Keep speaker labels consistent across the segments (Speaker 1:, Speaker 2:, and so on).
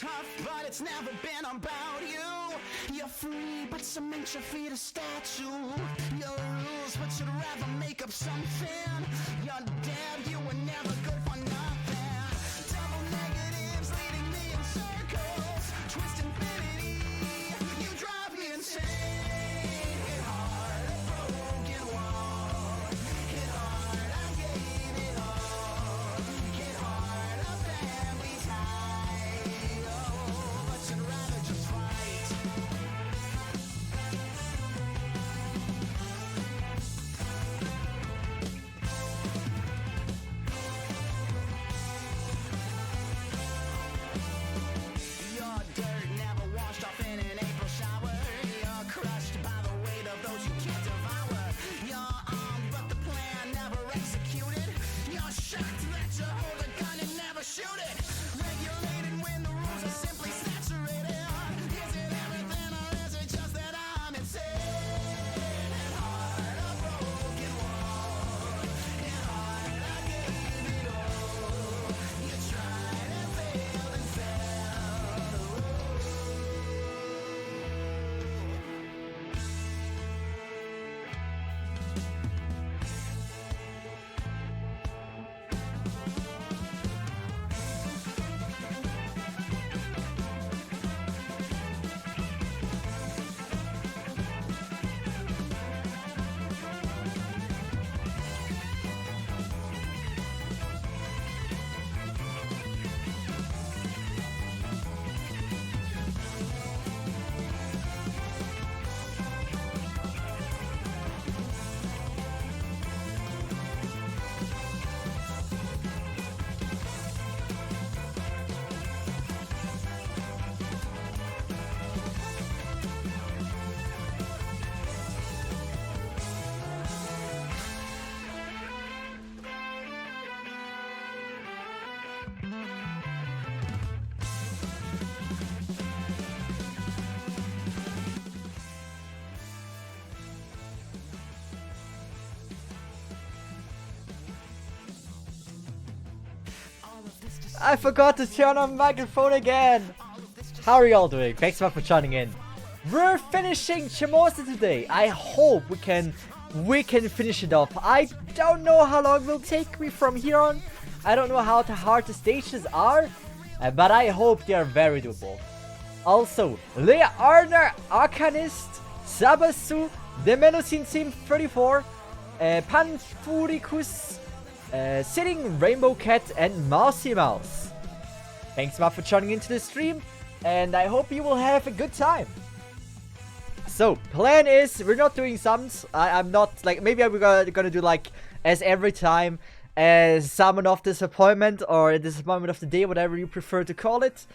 Speaker 1: tough, but it's never been about you. You're free, but cement your feet a statue. Your rules, but you'd rather make up something. You're dead, you were never good for nothing. Double negatives leading me in circles. Twist infinity, you drive me insane. Hit hard, a broken wall. Hit hard, I gave it all. Hit hard, a family tie. Oh, but you'd rather just fight. Your dirt never washed off in an April shower. You're crushed by the weight of those you can't devour. You're armed, but the plan never executed. You're shocked that you hold a gun and never shoot it. Regulated when the rules are simply saturated. Is it everything or is it just that I'm insane? Hit hard, a broken wall. Hit hard, I gave it all. You tried and failed and fell.
Speaker 2: I forgot to turn on my microphone again. How are y'all doing? Thanks so much for joining in. We're finishing Shimousa today. I hope we can finish it off. I don't know how long it will take me from here on. I don't know how hard the stages are, but I hope they are very doable. Also, Leia Arner, Arcanist, Sabasu, the Melusine Team 34, Panfuricus, Sitting Rainbow Cat, and Mousy Mouse. Thanks so much for joining into the stream, and I hope you will have a good time. So, plan is, we're not doing summons. I'm not, like, maybe we're gonna do, like, as every time, as Summon of Disappointment, or Disappointment of the Day, whatever you prefer to call it.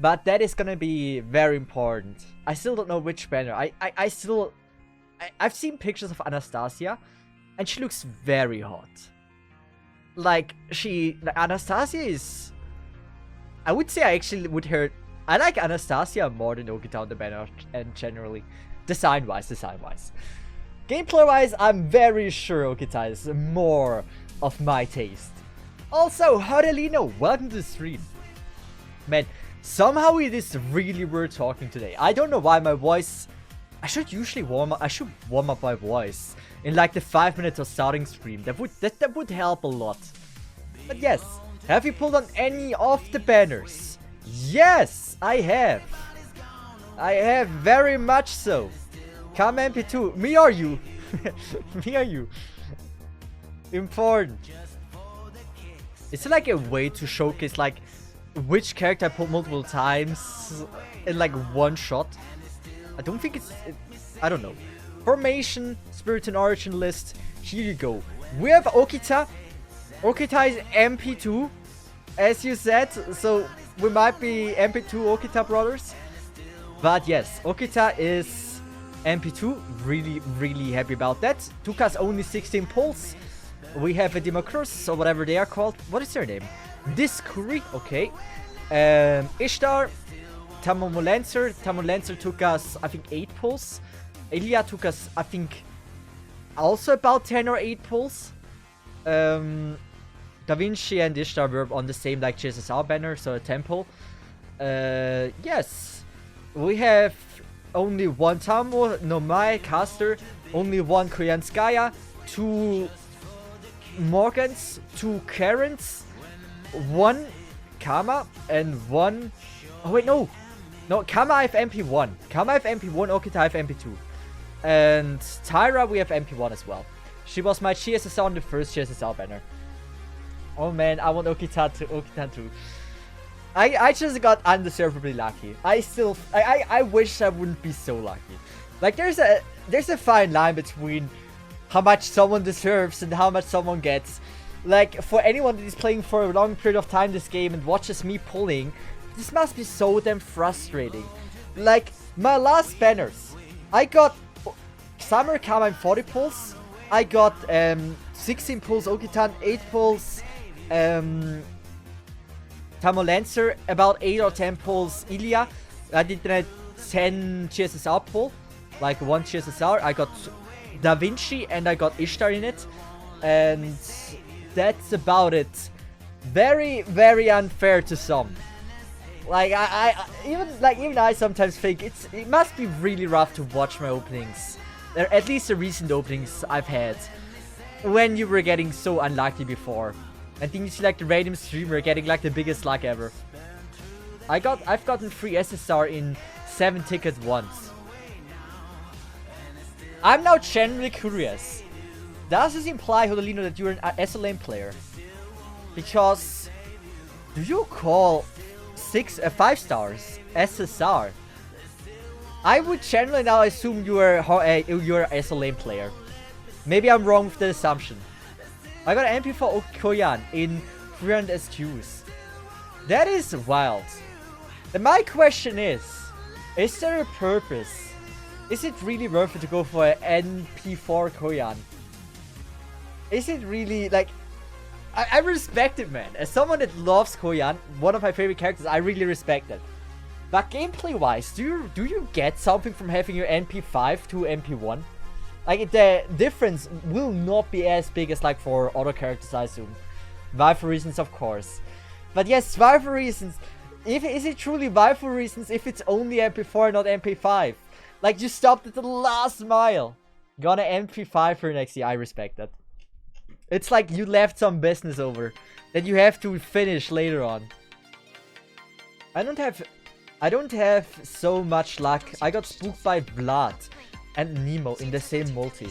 Speaker 2: But that is gonna be very important. I still don't know which banner. I've seen pictures of Anastasia, and she looks very hot. Like, Anastasia is... I would say I actually would hear... I like Anastasia more than Okita on the banner, and generally. Design-wise. Gameplay-wise, I'm very sure Okita is more of my taste. Also, Hodelino, welcome to the stream. Man, somehow it is really weird talking today. I don't know why my voice... I should warm up my voice in like the 5 minutes of starting stream. That would help a lot. But yes, have you pulled on any of the banners? Yes, I have. I have very much so. Come MP2. Me or you? Me or you? Important. Is it like a way to showcase like which character I pulled multiple times in like one shot? I don't think it's... I don't know. Formation, Spirit and Origin list. Here you go. We have Okita. Okita is MP2, as you said. So we might be MP2 Okita brothers. But yes, Okita is MP2. Really happy about that. Took us only 16 pulls. We have a Democrus, or whatever they are called. What is their name? Discrete. Okay. Ishtar. Tamolancer. Tamolancer took us, I think, 8 pulls. Elia took us, I think, also about 10 or 8 pulls. Da Vinci and Ishtar were on the same like GSSR banner, so a temple. Yes. We have only one Tamo, Nomai, Caster, only one Koyanskaya, 2 Morgans, 2 Karens, 1 Kama, and 1... Oh wait, no! No, Kama I have MP1. Kama I have MP1, Okita I have MP2. And Tyra we have MP1 as well. She was my GSSR on the first GSSR banner. Oh man, I want Okita too. I just got undeservedly lucky. I wish I wouldn't be so lucky. Like there's a fine line between how much someone deserves and how much someone gets. Like for anyone that is playing for a long period of time this game and watches me pulling, this must be so damn frustrating. Like my last banners, I got Summer Kama in 40 pulls. I got 16 pulls Okitan, 8 pulls Tamo Lancer, about 8 or 10 pulls Ilya. I did a 10 GSSR pull, like 1 GSSR. I got Da Vinci and I got Ishtar in it. And that's about it. Very, very unfair to some. Like even I sometimes think it must be really rough to watch my openings. Or at least the recent openings I've had. When you were getting so unlucky before. And then you see like the random streamer getting like the biggest luck ever. I've gotten 3 SSR in 7 tickets once. I'm now genuinely curious. Does this imply, Hodolino, that you're an SLM player? Because do you call 5 stars SSR? I would generally now assume you're an SLM player. Maybe I'm wrong with the assumption. I got an MP for Okoyan in 300 SQs. That is wild. And my question is there a purpose? Is it really worth it to go for an NP4 Koyan? Is it really, like... I respect it, man. As someone that loves Koyan, one of my favorite characters, I really respect it. But gameplay-wise, do you get something from having your NP5 to MP1? Like, the difference will not be as big as, like, for other characters, I assume. Waifu reasons, of course. But yes, waifu reasons. Is it truly waifu reasons if it's only MP4, not MP5? Like, you stopped at the last mile. Got an MP5 for next year. I respect that. It's like you left some business over that you have to finish later on. I don't have so much luck. I got spooked by Vlad and Nemo in the same multi.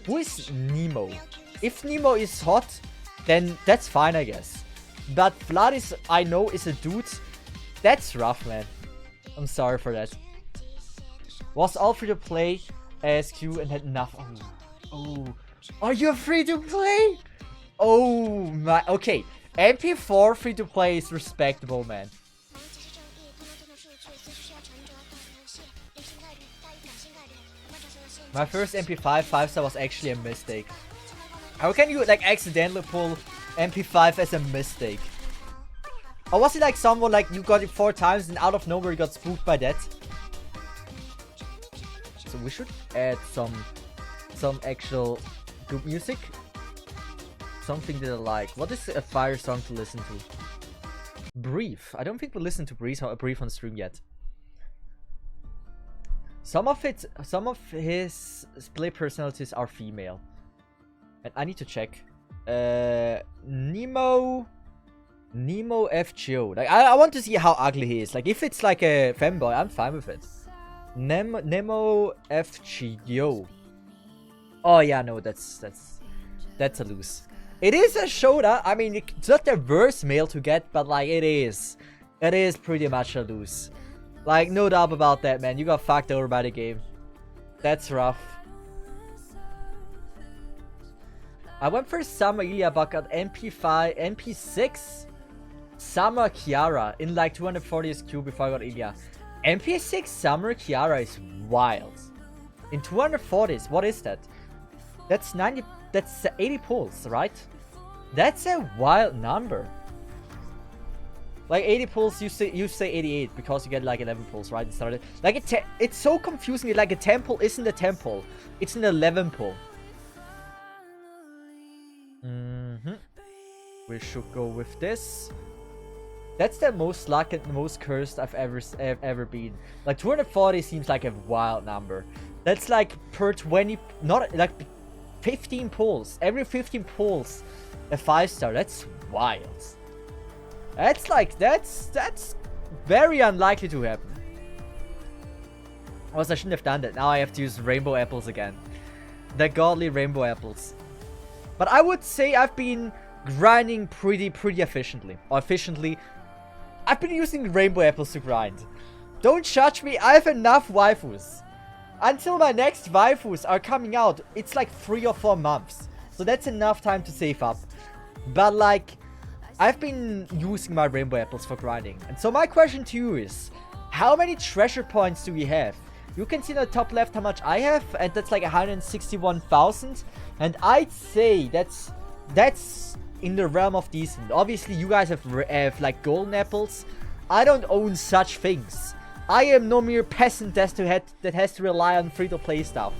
Speaker 2: Who is Nemo? If Nemo is hot, then that's fine, I guess. But Vlad is, I know, is a dude. That's rough, man. I'm sorry for that. Was all free to play SQ and had enough. Oh. Are you free to play? Oh my. Okay. MP4 free to play is respectable, man. My first MP5 5-star was actually a mistake. How can you like accidentally pull MP5 as a mistake? Or was it like someone like you got it 4 times and out of nowhere you got spooked by that? So we should add some actual good music. Something that I like. What is a fire song to listen to? Brief. I don't think we listened to Brief on stream yet. Some of his play personalities are female. And I need to check. Nemo FGO. Like I want to see how ugly he is. Like if it's like a femboy, I'm fine with it. Nemo FGO. Oh yeah, no, that's a lose. It is a Shoda. I mean, it's not the worst male to get, but like it is pretty much a lose. Like no doubt about that, man. You got fucked over by the game. That's rough. I went for Summer Ilya, but got MP5, MP6 Summer Kiara in like 240 SQ before I got Ilya. MP6 Summer Kiara is wild. In 240s, what is that? That's 90. That's 80 pulls, right? That's a wild number. Like 80 pulls, you say 88 because you get like 11 pulls, right? Like it's so confusing. Like a 10 pull isn't a 10 pull; it's an 11 pull. We should go with this. That's the most lucky and the most cursed I've ever been. Like 240 seems like a wild number. That's like per 20, not like 15 pulls. Every 15 pulls, a 5-star. That's wild. That's like, that's very unlikely to happen. Also, I shouldn't have done that. Now I have to use rainbow apples again. The godly rainbow apples. But I would say I've been grinding pretty efficiently. Or efficiently. I've been using rainbow apples to grind. Don't judge me. I have enough waifus. Until my next waifus are coming out, it's like 3 or 4 months. So that's enough time to save up. But like, I've been using my rainbow apples for grinding. And so my question to you is, how many treasure points do we have? You can see in the top left how much I have, and that's like 161,000. And I'd say that's in the realm of decent. Obviously, you guys have like golden apples. I don't own such things. I am no mere peasant that has to rely on free-to-play stuff.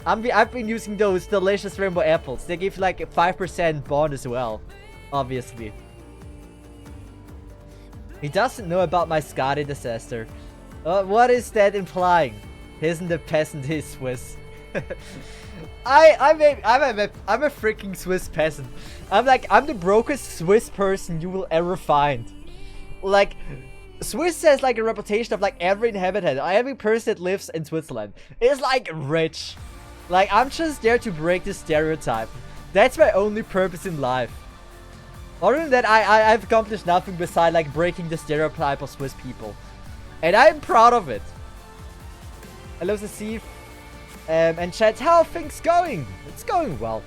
Speaker 2: I've been using those delicious rainbow apples. They give like a 5% bond as well, obviously. He doesn't know about my Skadi disaster. What is that implying? He isn't a peasant, he's Swiss. I'm a freaking Swiss peasant. I'm the brokest Swiss person you will ever find. Like, Swiss has like a reputation of like every inhabitant, every person that lives in Switzerland is like rich. Like, I'm just there to break this stereotype. That's my only purpose in life. Other than that, I've accomplished nothing beside like breaking the stereotype of Swiss people. And I'm proud of it. Hello, Cesith. And chat, how are things going? It's going well.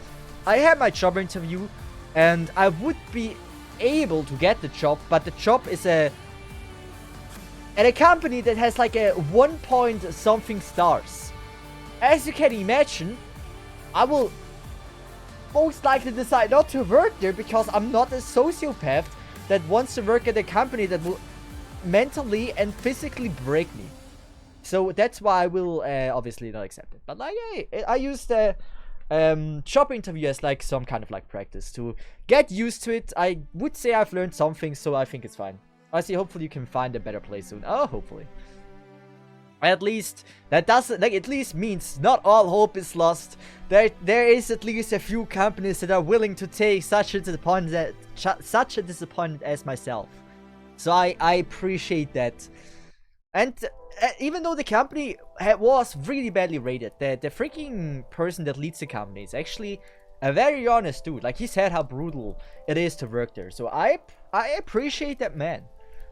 Speaker 2: I had my job interview, and I would be able to get the job, but the job is at a company that has like a 1 point something stars. As you can imagine, I will most likely decide not to work there because I'm not a sociopath that wants to work at a company that will mentally and physically break me. So that's why I will obviously not accept it. But like, I used the job interview as like some kind of like practice to get used to it. I would say I've learned something, so I think it's fine. Honestly, hopefully you can find a better place soon. Oh, hopefully. At least that doesn't like at least means not all hope is lost. There is at least a few companies that are willing to take such a disappointment as myself. So I appreciate that. And even though the company was really badly rated, the freaking person that leads the company is actually a very honest dude. Like, he said how brutal it is to work there. So I appreciate that man.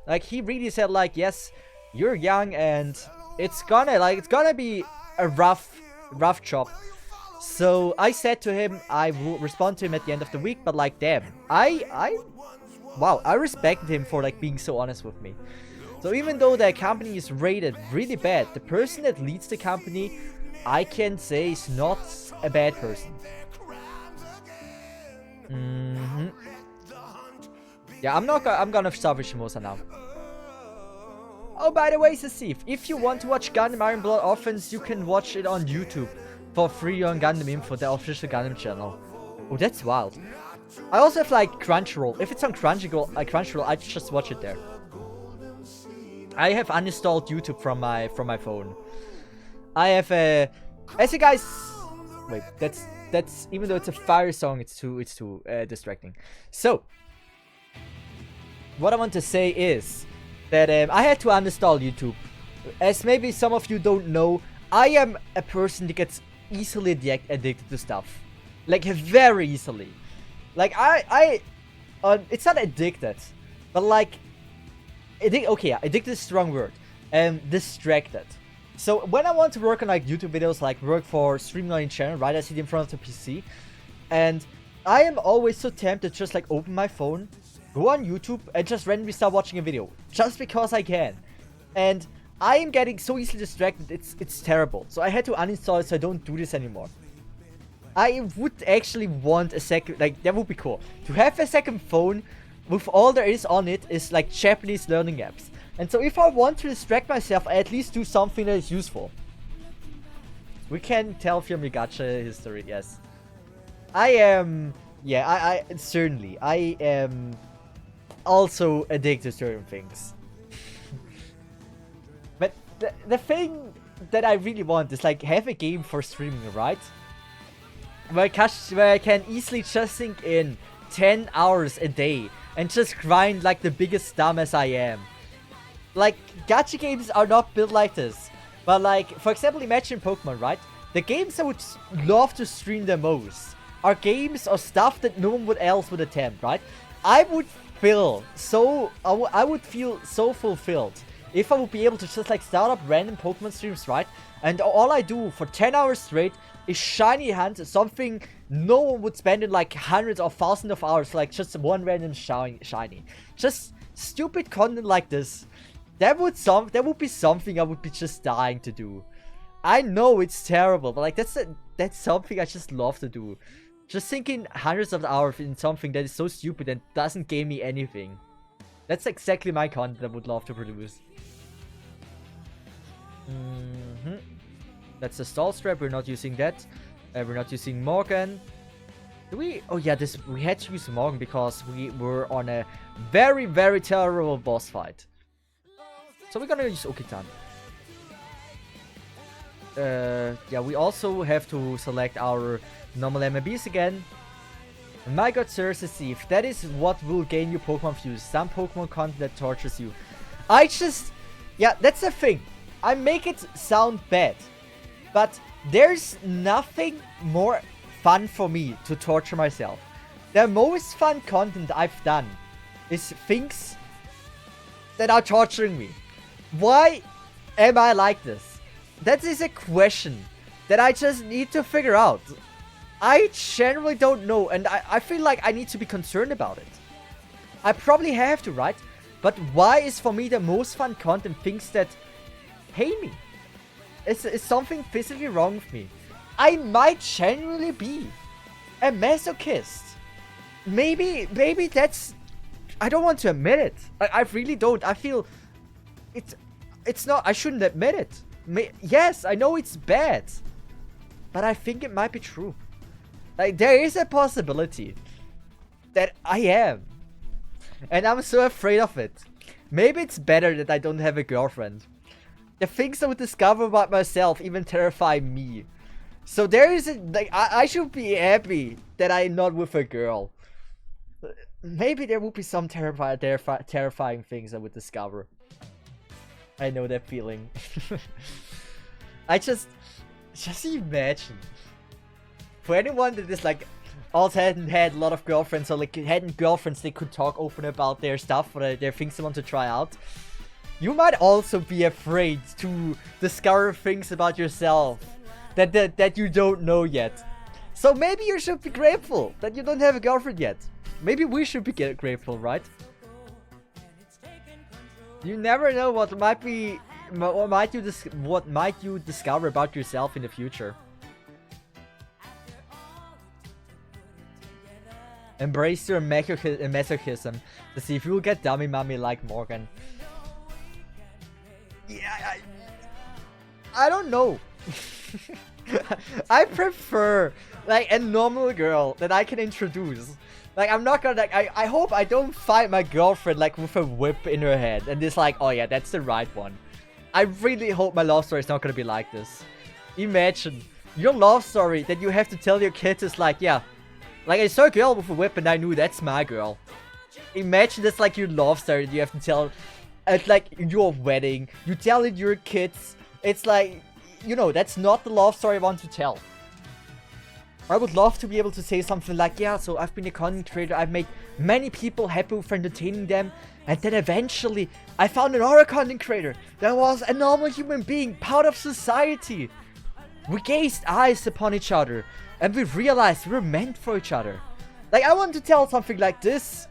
Speaker 2: Like, he really said like, yes, you're young and it's gonna be a rough job. So I said to him, I will respond to him at the end of the week, but like, damn, wow, I respected him for like being so honest with me. So even though the company is rated really bad, the person that leads the company, I can say, is not a bad person. Yeah, I'm gonna start with Shimousa now. Oh, by the way, Cesith, if you want to watch Gundam Iron Blood Offense, you can watch it on YouTube for free on Gundam Info, the official Gundam channel. Oh, that's wild. I also have like Crunchyroll. If it's on Crunchyroll, I just watch it there. I have uninstalled YouTube from my phone. I have as you guys, wait, that's even though it's a fire song, it's too distracting. So what I want to say is that I had to uninstall YouTube. As maybe some of you don't know, I am a person that gets easily addicted to stuff, like very easily. Like it's not addicted, but like, addicted is a strong word. Distracted. So when I want to work on like YouTube videos, like work for streamlining channel, right? I sit in front of the PC, and I am always so tempted to just like open my phone, go on YouTube, and just randomly start watching a video, just because I can. And I am getting so easily distracted, it's terrible. So I had to uninstall it so I don't do this anymore. I would actually want a second, like, that would be cool. To have a second phone with all there is on it is like Japanese learning apps. And so if I want to distract myself, I at least do something that is useful. We can tell from your gacha history, yes. I am, yeah, I certainly, I am also addicted to certain things. But the thing that I really want is like have a game for streaming, right? Where I can easily just sink in 10 hours a day and just grind like the biggest dumb as I am. Like, gacha games are not built like this. But like, for example, imagine Pokemon, right? The games I would love to stream the most are games or stuff that no one else would attempt, right? I would feel so fulfilled if I would be able to just like start up random Pokemon streams, right? And all I do for 10 hours straight is shiny hunt, something no one would spend in like hundreds or thousands of hours, like just one random shiny. Just stupid content like this. That would be something I would be just dying to do. I know it's terrible, but like that's something I just love to do. Just sinking hundreds of hours in something that is so stupid and doesn't give me anything. That's exactly my content I would love to produce. That's the stall strap. We're not using that. We're not using Morgan. Do we? Oh yeah, we had to use Morgan because we were on a very, very terrible boss fight. So we're gonna use Okitan. Yeah, we also have to select our normal MMBs again. And my god, Cesith, that is what will gain you Pokemon views. Some Pokemon content that tortures you. Yeah, that's the thing. I make it sound bad. But there's nothing more fun for me to torture myself. The most fun content I've done is things that are torturing me. Why am I like this? That is a question that I just need to figure out. I generally don't know, and I feel like I need to be concerned about it. I probably have to, right? But why is for me the most fun content things that pain me? Is something physically wrong with me? I might genuinely be a masochist. Maybe that's... I don't want to admit it. I really don't. I feel... It's not... I shouldn't admit it. Yes, I know it's bad. But I think it might be true. Like, there is a possibility that I am. And I'm so afraid of it. Maybe it's better that I don't have a girlfriend. The things I would discover about myself even terrify me. So there is a... Like, I should be happy that I'm not with a girl. Maybe there would be some terrifying things I would discover. I know that feeling. I just imagine. For anyone that is like also hadn't had a lot of girlfriends or like hadn't girlfriends they could talk open about their stuff or their things they want to try out. You might also be afraid to discover things about yourself that you don't know yet. So maybe you should be grateful that you don't have a girlfriend yet. Maybe we should be grateful, right? You never know what might you discover about yourself in the future. Embrace your masochism to see if you'll get dummy mummy like Morgan. Yeah, I don't know. I prefer like a normal girl that I can introduce. Like, I'm not gonna like I hope I don't find my girlfriend like with a whip in her head and it's like, oh yeah, that's the right one. I really hope my love story is not gonna be like this. Imagine your love story that you have to tell your kids is like, yeah, like I saw a girl with a whip and I knew that's my girl. Imagine that's like your love story that you have to tell at like your wedding. You tell it your kids. It's like, you know, that's not the love story I want to tell. I would love to be able to say something like, yeah, so I've been a content creator, I've made many people happy with entertaining them, and then eventually I found another content creator that was a normal human being, part of society. We gazed eyes upon each other, and we realized we were meant for each other. Like, I want to tell something like this,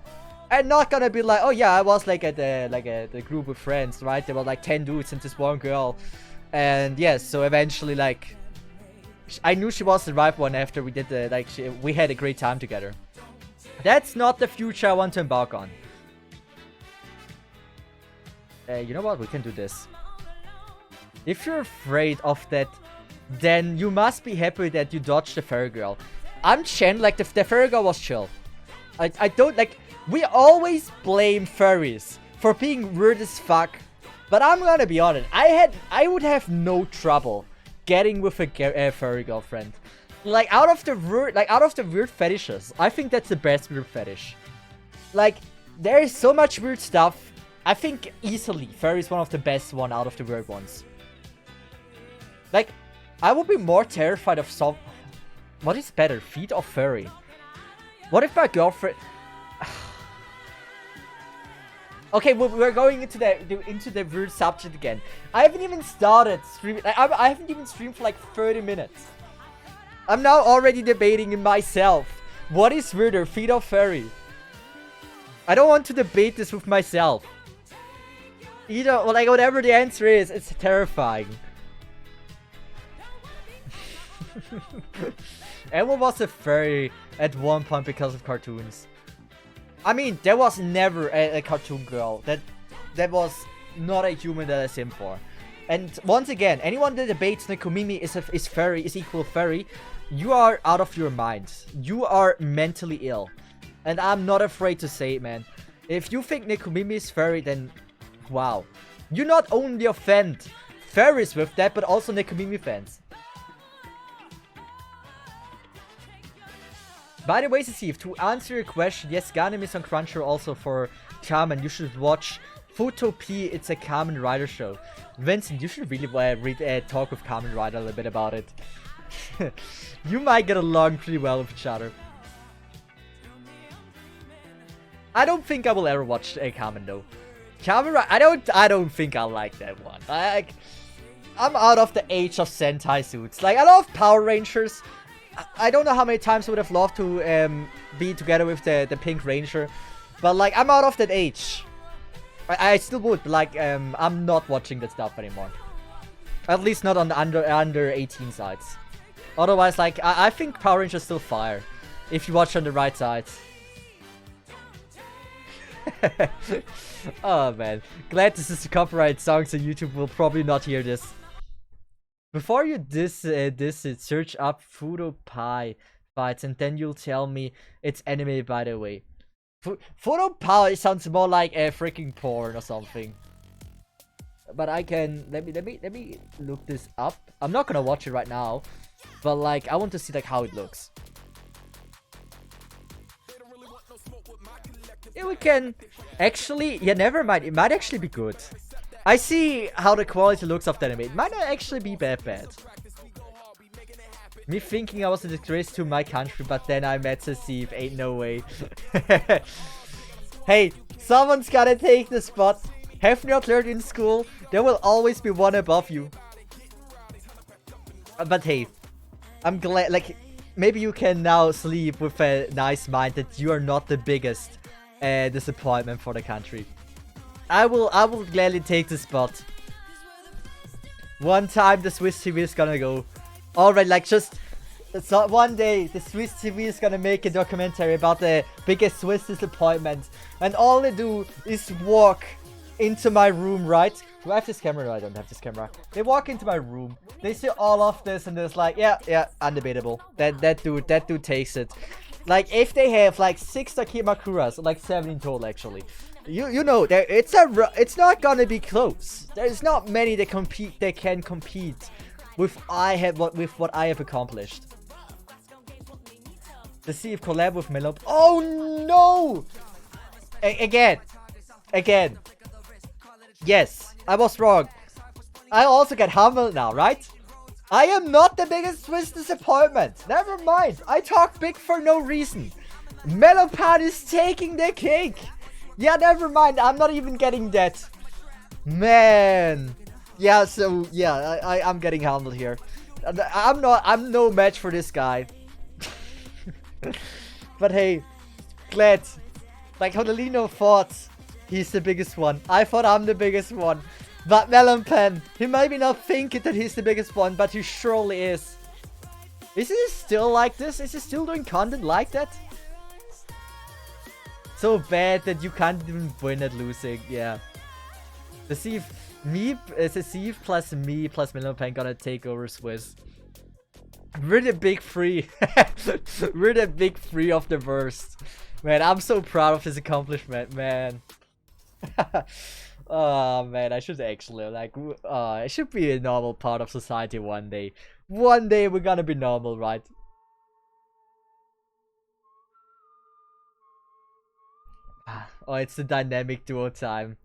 Speaker 2: and not gonna be like, oh yeah, I was like at the group of friends, right? There were like 10 dudes and this one girl, and yes, so eventually like, I knew she was the right one after we did we had a great time together. That's not the future I want to embark on. You know what? We can do this. If you're afraid of that, then you must be happy that you dodged the fairy girl. I'm Chen, like the fairy girl was chill. I don't like. We always blame furries for being weird as fuck. But I'm gonna be honest. I would have no trouble getting with a furry girlfriend. Like out of the weird fetishes, I think that's the best weird fetish. Like there is so much weird stuff. I think easily furry is one of the best one out of the weird ones. Like I would be more terrified of some. What is better, feet or furry? What if my girlfriend? Okay, we're going into the weird subject again. I haven't even started streaming. I haven't even streamed for like 30 minutes. I'm now already debating in myself. What is weirder, feet or furry? I don't want to debate this with myself. Either, well, like whatever the answer is, it's terrifying. Elmo was a furry at one point because of cartoons. I mean, there was never a cartoon girl that was not a human that I sim for. And once again, anyone that debates Nekomimi is furry, is equal furry, you are out of your mind. You are mentally ill. And I'm not afraid to say it, man. If you think Nekomimi is furry, then wow. You not only offend furries with that, but also Nekomimi fans. By the way, Cesith, to answer your question, yes, Ganem is on Crunchyroll also for Kamen. You should watch Futopia. It's a Kamen Rider show. Vincent, you should really talk with Kamen Rider a little bit about it. You might get along pretty well with each other. I don't think I will ever watch a Kamen though. Kamen Rider, I don't think I like that one. I'm out of the age of Sentai suits. Like I love Power Rangers. I don't know how many times I would have loved to be together with the Pink Ranger. But like, I'm out of that age. I still would, but like, I'm not watching that stuff anymore. At least not on the under 18 sides. Otherwise, like, I think Power Rangers still fire. If you watch on the right side. Oh man. Glad this is a copyright song, so YouTube will probably not hear this. Before you diss it, search up Fudo Pie fights and then you'll tell me it's anime, by the way. Fudo Pie sounds more like a freaking porn or something. But I can let me look this up. I'm not gonna watch it right now, but like I want to see like how it looks. Yeah, we can actually, yeah, never mind. It might actually be good. I see how the quality looks of the anime. It might not actually be that bad. Me thinking I was a disgrace to my country, but then I met Cesith. Ain't no way. Hey, someone's gotta take the spot. Have you not learned in school? There will always be one above you. But hey, I'm glad, like, maybe you can now sleep with a nice mind that you are not the biggest disappointment for the country. I will gladly take the spot. One time the Swiss TV is gonna go. Alright, like just so one day the Swiss TV is gonna make a documentary about the biggest Swiss disappointment. And all they do is walk into my room, right? Do I have this camera? No, I don't have this camera. They walk into my room. They see all of this and it's like, yeah, undebatable. That dude takes it. Like if they have like 6 Takimakuras, like 7 in total actually. You know, it's not gonna be close. There's not many that can compete with what I have accomplished. To see if collab with Melo. Oh no! Again. Yes, I was wrong. I also get humbled now, right? I am not the biggest Swiss disappointment. Never mind. I talk big for no reason. Melopan is taking the cake. Yeah, never mind. I'm not even getting that. Man. Yeah, so yeah, I'm getting humbled here. I'm no match for this guy. But hey, glad. Like Honolino thought he's the biggest one. I thought I'm the biggest one. But Melonpan, he maybe not think that he's the biggest one, but he surely is. Is he still like this? Is he still doing content like that? So bad that you can't even win at losing. Yeah. Cesith plus me plus Melonpan gonna take over Swiss. We're the big three. We're the big three of the worst. Man, I'm so proud of this accomplishment, man. Oh man, I should actually like it should be a normal part of society one day. One day we're gonna be normal, right? Oh, it's the dynamic duo time.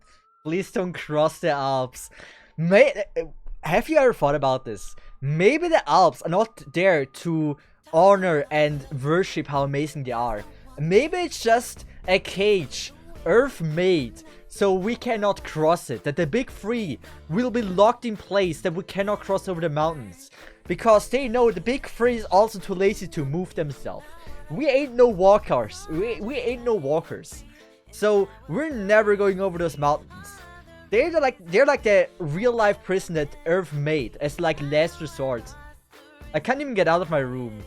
Speaker 2: Please don't cross the Alps. Have you ever thought about this? Maybe the Alps are not there to honor and worship how amazing they are. Maybe it's just a cage Earth made so we cannot cross it. That the big three will be locked in place, that we cannot cross over the mountains. Because they know the big three is also too lazy to move themselves. We ain't no walkers. We ain't no walkers. So we're never going over those mountains. They're like the real life prison that Earth made as like last resort. I can't even get out of my room.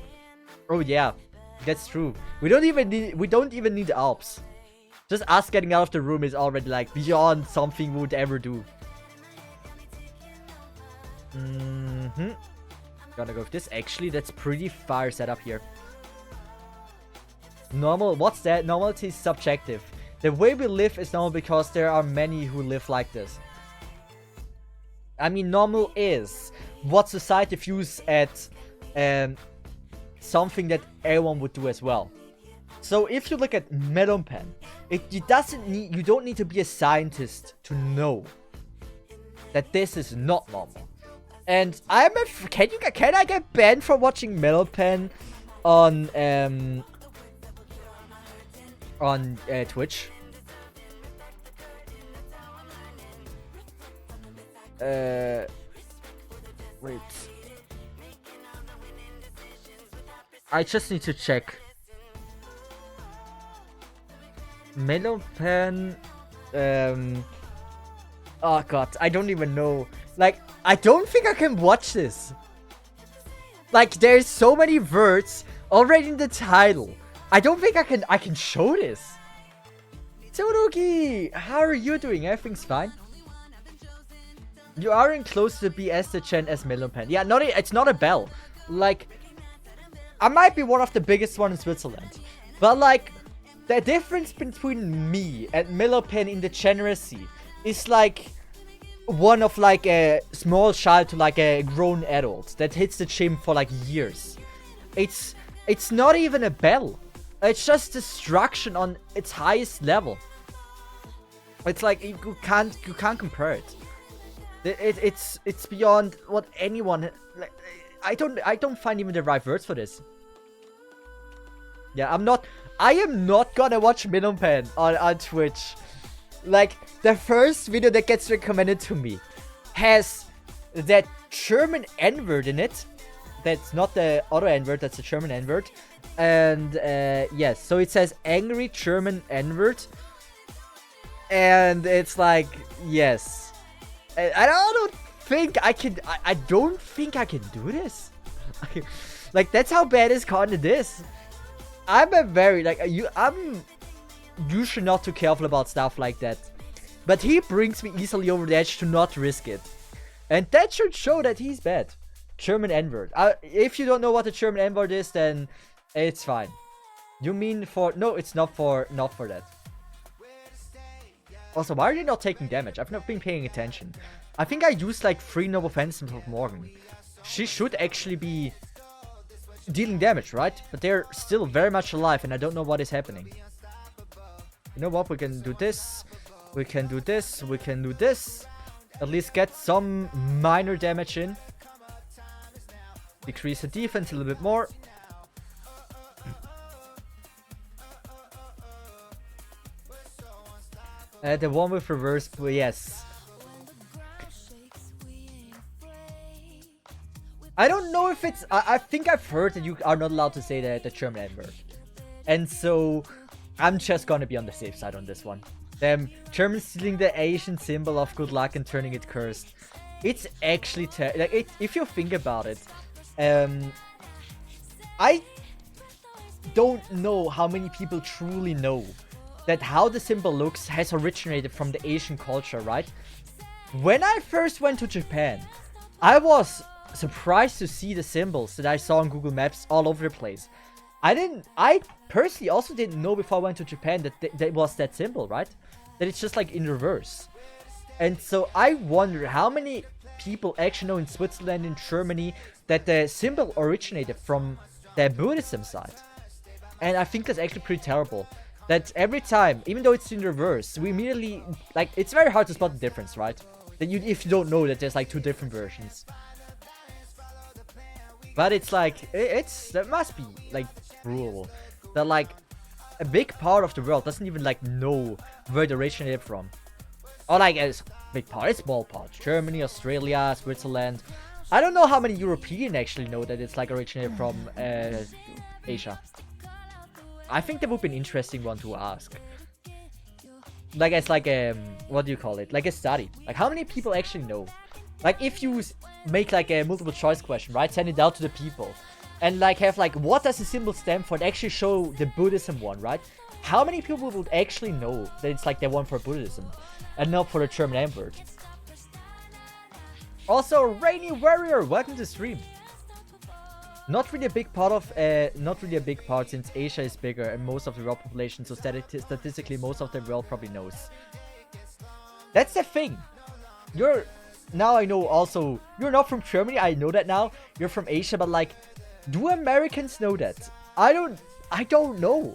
Speaker 2: Oh yeah, that's true. We don't even need the Alps. Just us getting out of the room is already like beyond something we would ever do. Gonna go with this. Actually, that's pretty fire setup here. Normal, what's that? Normality is subjective. The way we live is normal because there are many who live like this. I mean, normal is what society views at something that everyone would do as well. So if you look at Melon Pen, you don't need to be a scientist to know that this is not normal. And can I get banned for watching Melon Pen on Twitch? Wait. I just need to check. Melon Pen. Oh god, I don't even know. Like, I don't think I can watch this. Like, there's so many words already in the title. I don't think I can show this. Tsurugi, how are you doing? Everything's fine. You aren't close to be as the Chen as Melon Pen. Yeah, it's not a bell. Like, I might be one of the biggest ones in Switzerland. But like, the difference between me and Melon Pen in the generacy is like one of like a small child to like a grown adult that hits the gym for like years. It's not even a bell. It's just destruction on its highest level. It's like you can't compare it. It's beyond what anyone. Like, I don't find even the right words for this. Yeah, I am not gonna watch Melon Pen on Twitch. Like, the first video that gets recommended to me has that German N-word in it. That's not the other N-word, that's the German N-word. And yes, so it says angry German N-word. And it's like, yes. I don't think I can. I don't think I can do this. Like, that's how bad his content is. I'm a very like I'm usually not too careful about stuff like that, but he brings me easily over the edge to not risk it, and that should show that he's bad. German N-word. If you don't know what the German N-word is, then it's fine. You mean for no? It's not for that. Also, why are they not taking damage? I've not been paying attention. I think I used like 3 Noble Phantoms of Morgan. She should actually be dealing damage, right? But they're still very much alive and I don't know what is happening. You know what? We can do this. We can do this. We can do this. At least get some minor damage in. Decrease the defense a little bit more. The one with reverse, yes. I don't know if it's... I think I've heard that you are not allowed to say the German N-word. And so, I'm just gonna be on the safe side on this one. Them Germans stealing the Asian symbol of good luck and turning it cursed. It's actually... like, if you think about it, I don't know how many people truly know that how the symbol looks has originated from the Asian culture, right? When I first went to Japan, I was surprised to see the symbols that I saw on Google Maps all over the place. I personally also didn't know before I went to Japan that that was that simple, right? That it's just like in reverse. And so I wonder how many people actually know in Switzerland and Germany that the symbol originated from the Buddhism side. And I think that's actually pretty terrible. That every time, even though it's in reverse, we immediately, like, it's very hard to spot the difference, right? That if you don't know that there's like two different versions. But it's like, that must be like cruel. That like a big part of the world doesn't even like know where it originated from. Or like a big part, a small part. Germany, Australia, Switzerland. I don't know how many Europeans actually know that it's like originated from Asia. I think that would be an interesting one to ask. Like, it's like what do you call it? Like a study. Like, how many people actually know? Like, if you make like a multiple choice question, right? Send it out to the people. And like have like, what does the symbol stand for? And actually show the Buddhism one, right? How many people would actually know that it's like the one for Buddhism? And not for the German M word? Also, Rainy Warrior, welcome to the stream. Not really a big part since Asia is bigger and most of the world population, so statistically most of the world probably knows. That's the thing. Now I know also, you're not from Germany, I know that now. You're from Asia, but like, do Americans know that? I don't know.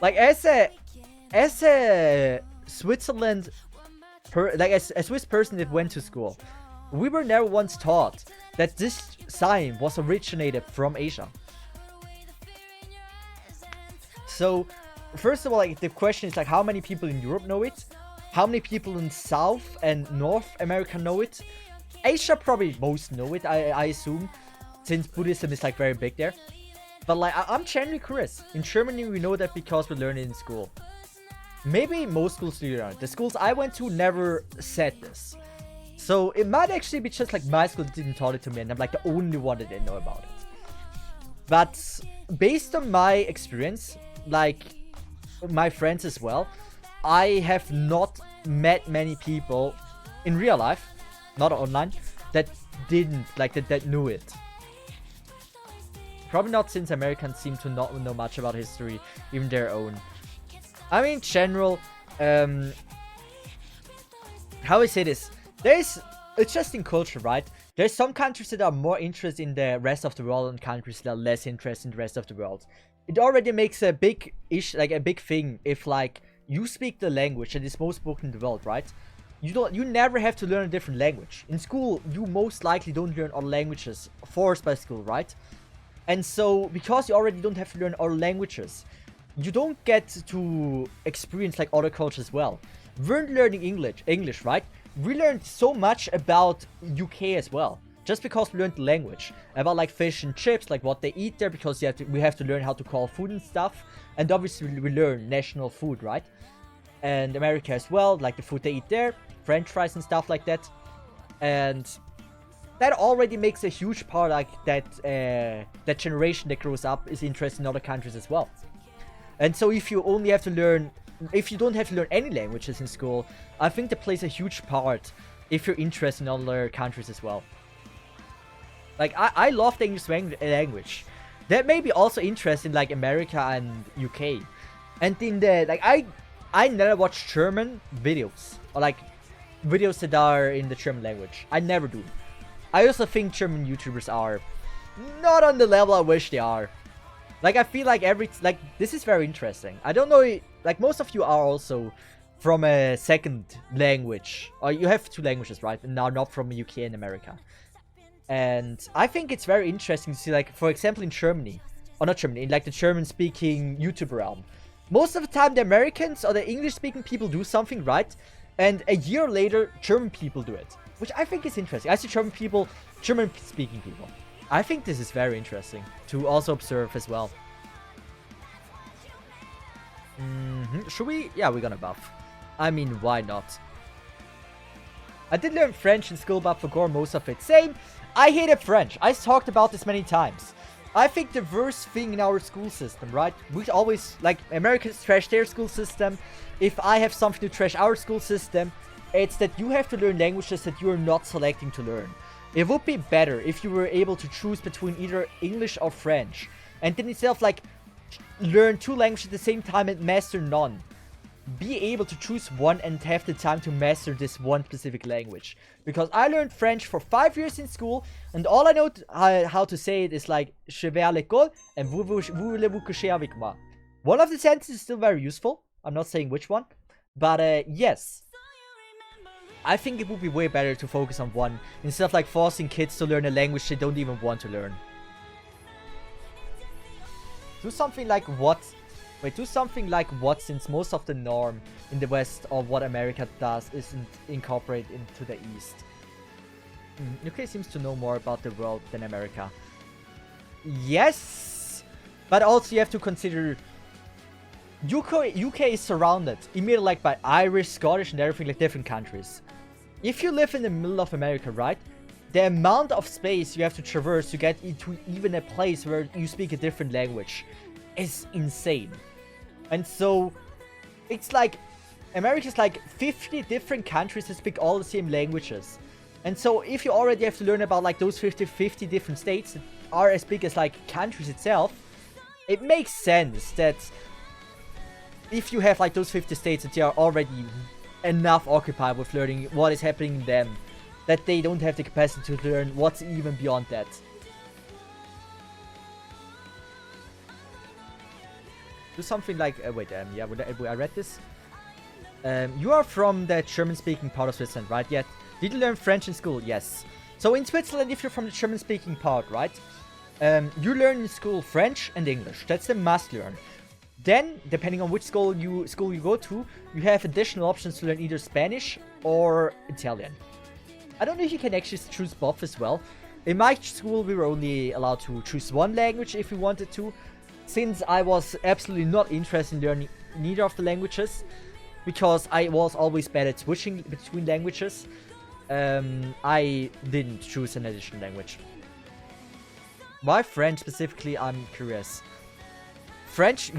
Speaker 2: Like, as a Switzerland, a Swiss person that went to school, we were never once taught that this sign was originated from Asia. So, first of all, like, the question is like, how many people in Europe know it? How many people in South and North America know it? Asia probably most know it, I assume, since Buddhism is like very big there. But like, I'm genuinely curious. In Germany, we know that because we learn it in school. Maybe most schools do learn it. The schools I went to never said this. So it might actually be just like my school didn't taught it to me and I'm like the only one that didn't know about it. But based on my experience, like my friends as well, I have not met many people in real life, not online, that didn't, like that knew it. Probably not, since Americans seem to not know much about history, even their own. I mean, in general, how I say this? It's just in culture, right? There's some countries that are more interested in the rest of the world and countries that are less interested in the rest of the world. It already makes a big issue, like a big thing, if like you speak the language that is most spoken in the world, right? You never have to learn a different language. In school, you most likely don't learn other languages forced by school, right? And so, because you already don't have to learn other languages, you don't get to experience like other cultures as well. We're learning English, right? We learned so much about UK as well, just because we learned the language. About like fish and chips, like what they eat there, because we have to learn how to call food and stuff. And obviously we learn national food, right? And America as well, like the food they eat there, French fries and stuff like that. And that already makes a huge part, like that generation that grows up is interested in other countries as well. And so if you only have to learn, if you don't have to learn any languages in school, I think that plays a huge part if you're interested in other countries as well. Like, I love the English language. That may be also interesting, like America and UK. And in the, like, I never watch German videos, or like videos that are in the German language. I never do. I also think German YouTubers are not on the level I wish they are. Like, I feel like this is very interesting. I don't know, like, most of you are also from a second language. Or you have two languages, right? And now not from UK and America. And I think it's very interesting to see, like, for example, in Germany. Or not Germany, in like the German-speaking YouTube realm. Most of the time, the Americans or the English-speaking people do something, right? And a year later, German people do it. Which I think is interesting. I see German-speaking people. I think this is very interesting to also observe as well. Should we? Yeah, we're gonna buff. I mean, why not? I did learn French in school, but forgot most of it. Same. I hated French. I talked about this many times. I think the worst thing in our school system, right? We always, like, Americans trash their school system. If I have something to trash our school system, it's that you have to learn languages that you are not selecting to learn. It would be better if you were able to choose between either English or French. And then instead of like learn 2 languages at the same time and master none, be able to choose one and have the time to master this one specific language. Because I learned French for 5 years in school, and all I know how to say it is like je vais à l'école and voulez-vous coucher avec moi. One of the sentences is still very useful. I'm not saying which one, but yes. I think it would be way better to focus on one instead of like forcing kids to learn a language they don't even want to learn. Do something like what? Wait, do something like what, since most of the norm in the West or what America does isn't incorporated into the East. UK seems to know more about the world than America. Yes! But also you have to consider UK is surrounded immediately like by Irish, Scottish and everything, like different countries. If you live in the middle of America, right? The amount of space you have to traverse to get into even a place where you speak a different language is insane. And so, it's like, America's like 50 different countries that speak all the same languages. And so, if you already have to learn about like those 50 different states that are as big as like countries itself, it makes sense that if you have like those 50 states that they are already enough occupied with learning what is happening in them, that they don't have the capacity to learn what's even beyond that. Do something like, yeah, I read this. You are from the German-speaking part of Switzerland, right? Yeah. Did you learn French in school? Yes. So in Switzerland, if you're from the German-speaking part, right? You learn in school French and English. That's a must-learn. Then, depending on which school you go to, you have additional options to learn either Spanish or Italian. I don't know if you can actually choose both as well. In my school, we were only allowed to choose one language if we wanted to, since I was absolutely not interested in learning neither of the languages, because I was always bad at switching between languages. I didn't choose an additional language. Why French specifically? I'm curious. French,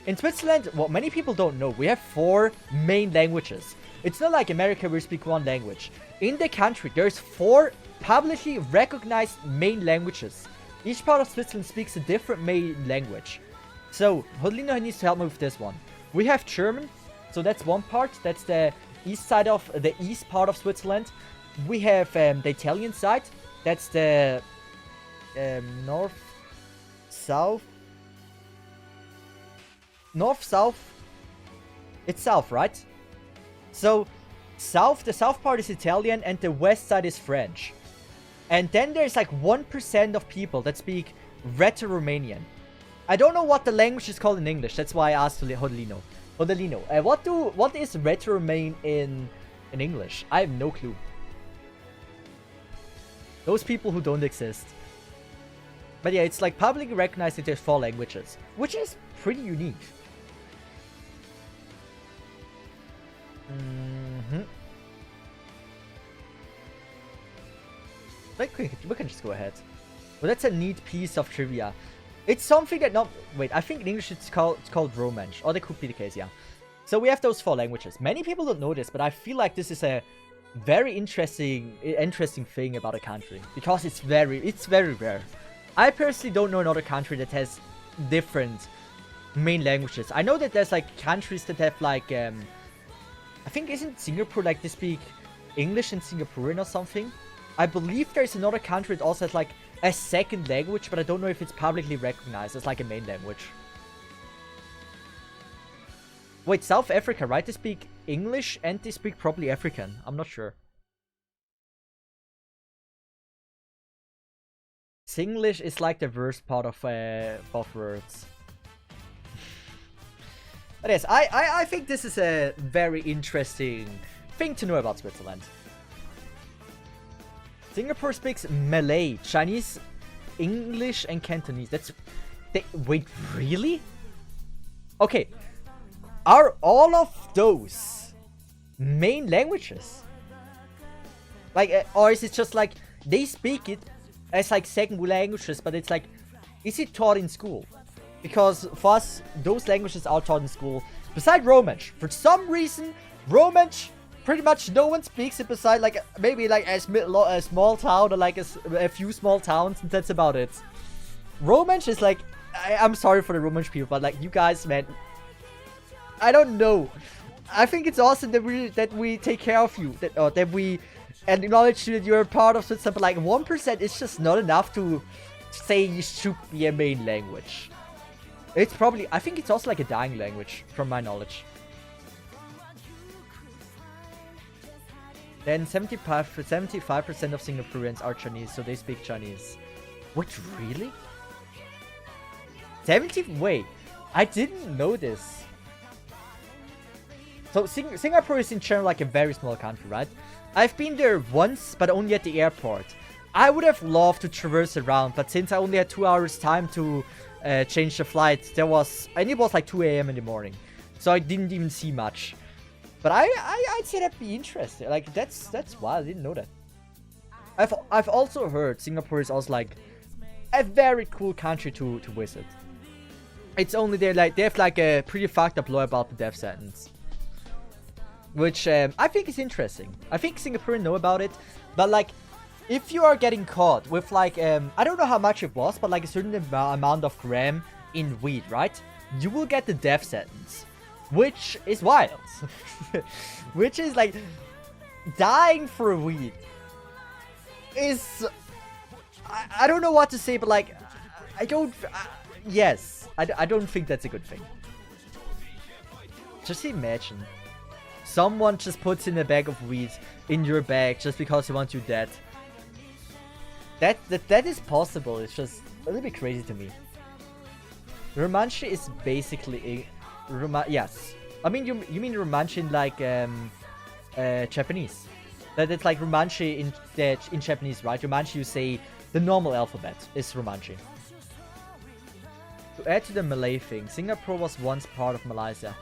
Speaker 2: in Switzerland, what many people don't know, we have 4 main languages. It's not like America where we speak one language. In the country, there's 4 publicly recognized main languages. Each part of Switzerland speaks a different main language. So, Hodlino needs to help me with this one. We have German, so that's one part. That's the east side of the east part of Switzerland. We have the Italian side. That's the north, south. It's south, right? So, the south part is Italian and the west side is French. And then there's like 1% of people that speak Rheto-Romanian. I don't know what the language is called in English. That's why I asked Hodlino. What is Rheto-Romain in English? I have no clue. Those people who don't exist. But yeah, it's like publicly recognized that there's 4 languages, which is pretty unique. Like, we can just go ahead. Well, that's a neat piece of trivia. It's something that I think in English it's called Romansh. Or that could be the case, yeah. So we have those 4 languages. Many people don't know this, but I feel like this is a very interesting thing about a country. Because it's very rare. I personally don't know another country that has different main languages. I know that there's like countries that have like, I think isn't Singapore like they speak English in Singaporean or something? I believe there's another country that also has like a second language, but I don't know if it's publicly recognized as like a main language. Wait, South Africa, right? They speak English and they speak probably African. I'm not sure. Singlish is like the worst part of both words. But yes, I think this is a very interesting thing to know about Switzerland. Singapore speaks Malay, Chinese, English, and Cantonese. Wait, really? Okay. Are all of those main languages? Like, or is it just like, they speak it as like second languages, but it's like, is it taught in school? Because for us, those languages are taught in school. Besides Romansh. For some reason, Romansh, pretty much no one speaks it beside like maybe like a small town or like a few small towns, and that's about it. Romansh is like, I'm sorry for the Romansh people, but like, you guys, man, I don't know. I think it's awesome that we take care of you, that we acknowledge that you're a part of Switzerland, but like 1% is just not enough to say you should be a main language. It's probably, I think it's also like a dying language, from my knowledge. Then 75% of Singaporeans are Chinese, so they speak Chinese. What, really? 70? Wait, I didn't know this. So Singapore is in general like a very small country, right? I've been there once, but only at the airport. I would have loved to traverse around, but since I only had 2 hours time to change the flight, and it was like 2 a.m. in the morning, so I didn't even see much. But I'd say that'd be interesting. Like that's wild. I didn't know that. I've also heard Singapore is also like a very cool country to visit. It's only they have like a pretty fucked up law about the death sentence, which I think is interesting. I think Singaporeans know about it, but like, if you are getting caught with like, I don't know how much it was, but like a certain amount of gram in weed, right? You will get the death sentence, which is wild. Which is like, dying for weed is, I don't know what to say, but like, I don't think that's a good thing. Just imagine. Someone just puts in a bag of weed in your bag just because he wants you dead. That is possible. It's just a little bit crazy to me. Romanshi is basically a yes. I mean, you mean Romanshi in like Japanese? That's like Romanshi in Japanese, right? Romanshi, you say the normal alphabet is Romanshi. To add to the Malay thing, Singapore was once part of Malaysia,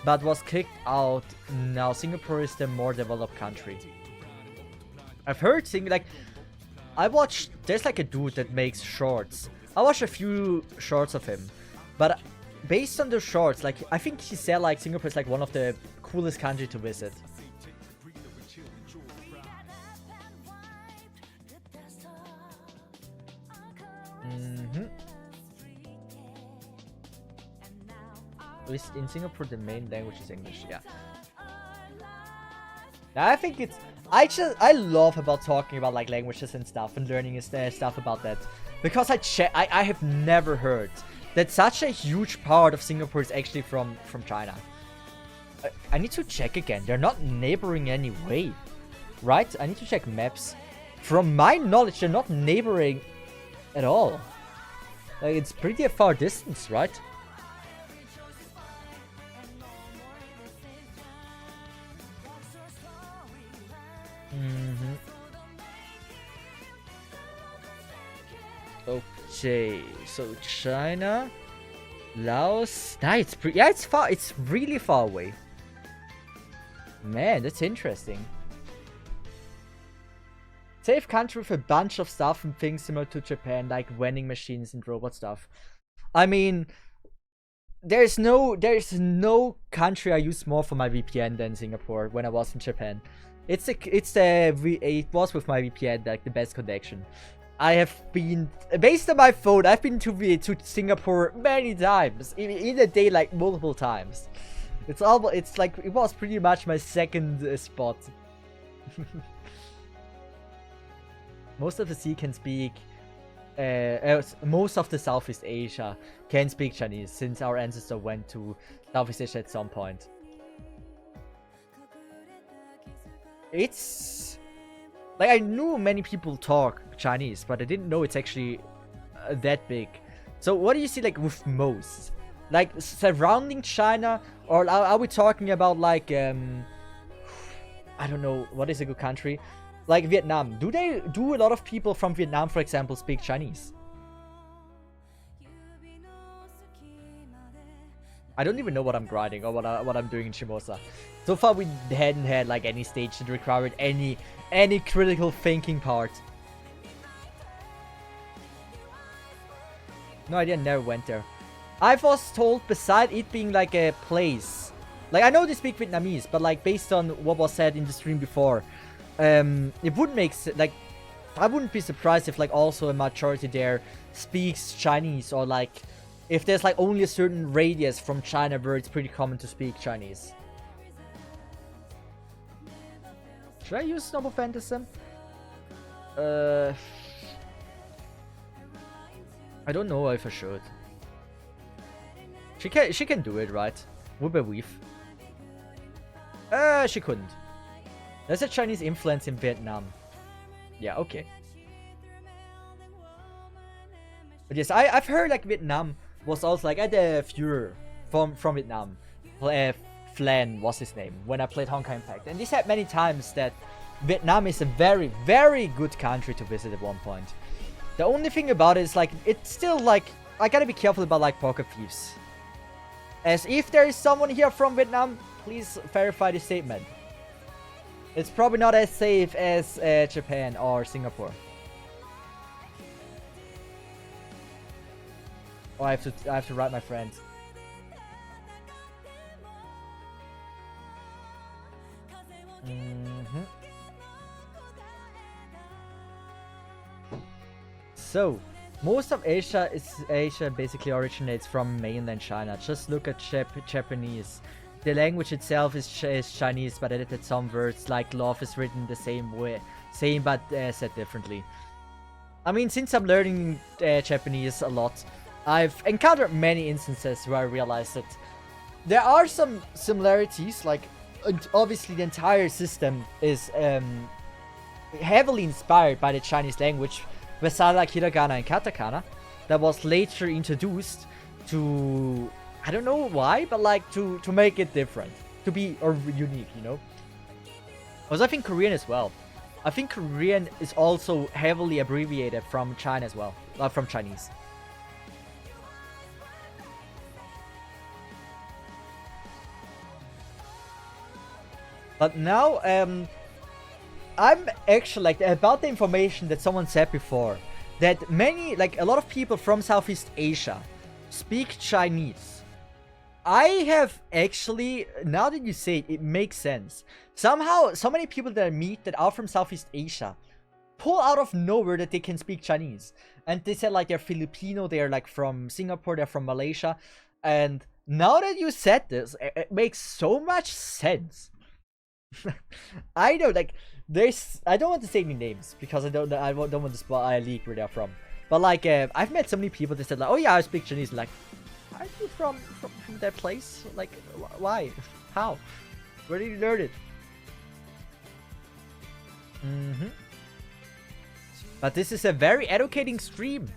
Speaker 2: but was kicked out. Now Singapore is the more developed country. I've heard there's like a dude that makes shorts. I watched a few shorts of him, but based on the shorts, like, I think he said like Singapore is like one of the coolest countries to visit. In Singapore, the main language is English. Yeah. I think it's. I love about talking about like languages and stuff and learning stuff about that, because I have never heard that such a huge part of Singapore is actually from China. I need to check again. They're not neighboring anyway, right? I need to check maps. From my knowledge, they're not neighboring at all. Like, it's pretty a far distance, right? Okay, so China, Laos. Nah, it's it's far. It's really far away. Man, that's interesting. Safe country with a bunch of stuff and things similar to Japan, like vending machines and robot stuff. I mean, there's no country I use more for my VPN than Singapore when I was in Japan. It was with my VPN like the best connection. I have been, based on my phone, I've been to Singapore many times in a day, like multiple times. It's like it was pretty much my second spot. Most of the sea can speak. Most of the Southeast Asia can speak Chinese, since our ancestors went to Southeast Asia at some point. It's like, I knew many people talk Chinese, but I didn't know it's actually that big. So what do you see like with most? Like surrounding China, or are we talking about like I don't know, what is a good country? Like Vietnam. Do a lot of people from Vietnam, for example, speak Chinese? I don't even know what I'm grinding or what I'm doing in Shimousa. So far, we hadn't had like any stage that required any critical thinking part. No idea, never went there. I was told, beside it being like a place, like I know they speak Vietnamese, but like based on what was said in the stream before, it would make like I wouldn't be surprised if like also a majority there speaks Chinese, or like if there's like only a certain radius from China where it's pretty common to speak Chinese. Should I use Noble Phantasm? I don't know if I should. She can do it, right? Wubba Weave. She couldn't. There's a Chinese influence in Vietnam. Yeah, okay. But yes, I've heard like Vietnam was also like the Führer from Vietnam. Flan was his name when I played Honkai Impact. And he said many times that Vietnam is a very, very good country to visit at one point. The only thing about it is like, it's still like, I gotta be careful about like pocket thieves. As if there is someone here from Vietnam, please verify the statement. It's probably not as safe as Japan or Singapore. Oh, I have to write my friends. So, most of Asia basically originates from mainland China. Just look at Japanese. The language itself is Chinese, but edited some words like love is written the same but said differently. I mean, since I'm learning Japanese a lot, I've encountered many instances where I realized that there are some similarities. Like, obviously the entire system is heavily inspired by the Chinese language, besides like hiragana and katakana, that was later introduced to, I don't know why, but like to make it different, to be unique, you know. Also, I think Korean as well. I think Korean is also heavily abbreviated from China as well, from Chinese. But now, I'm actually like about the information that someone said before, that many, like a lot of people from Southeast Asia speak Chinese. I have actually, now that you say it, it makes sense. Somehow, so many people that I meet that are from Southeast Asia pull out of nowhere that they can speak Chinese. And they said like they're Filipino, they're like from Singapore, they're from Malaysia. And now that you said this, it makes so much sense. I know, like, there's, I don't want to say any names because I don't want to spot leak where they're from. But like, I've met so many people that said like, oh yeah, I speak Chinese. Like, are you from that place? Like, why? How? Where did you learn it? But this is a very educating stream.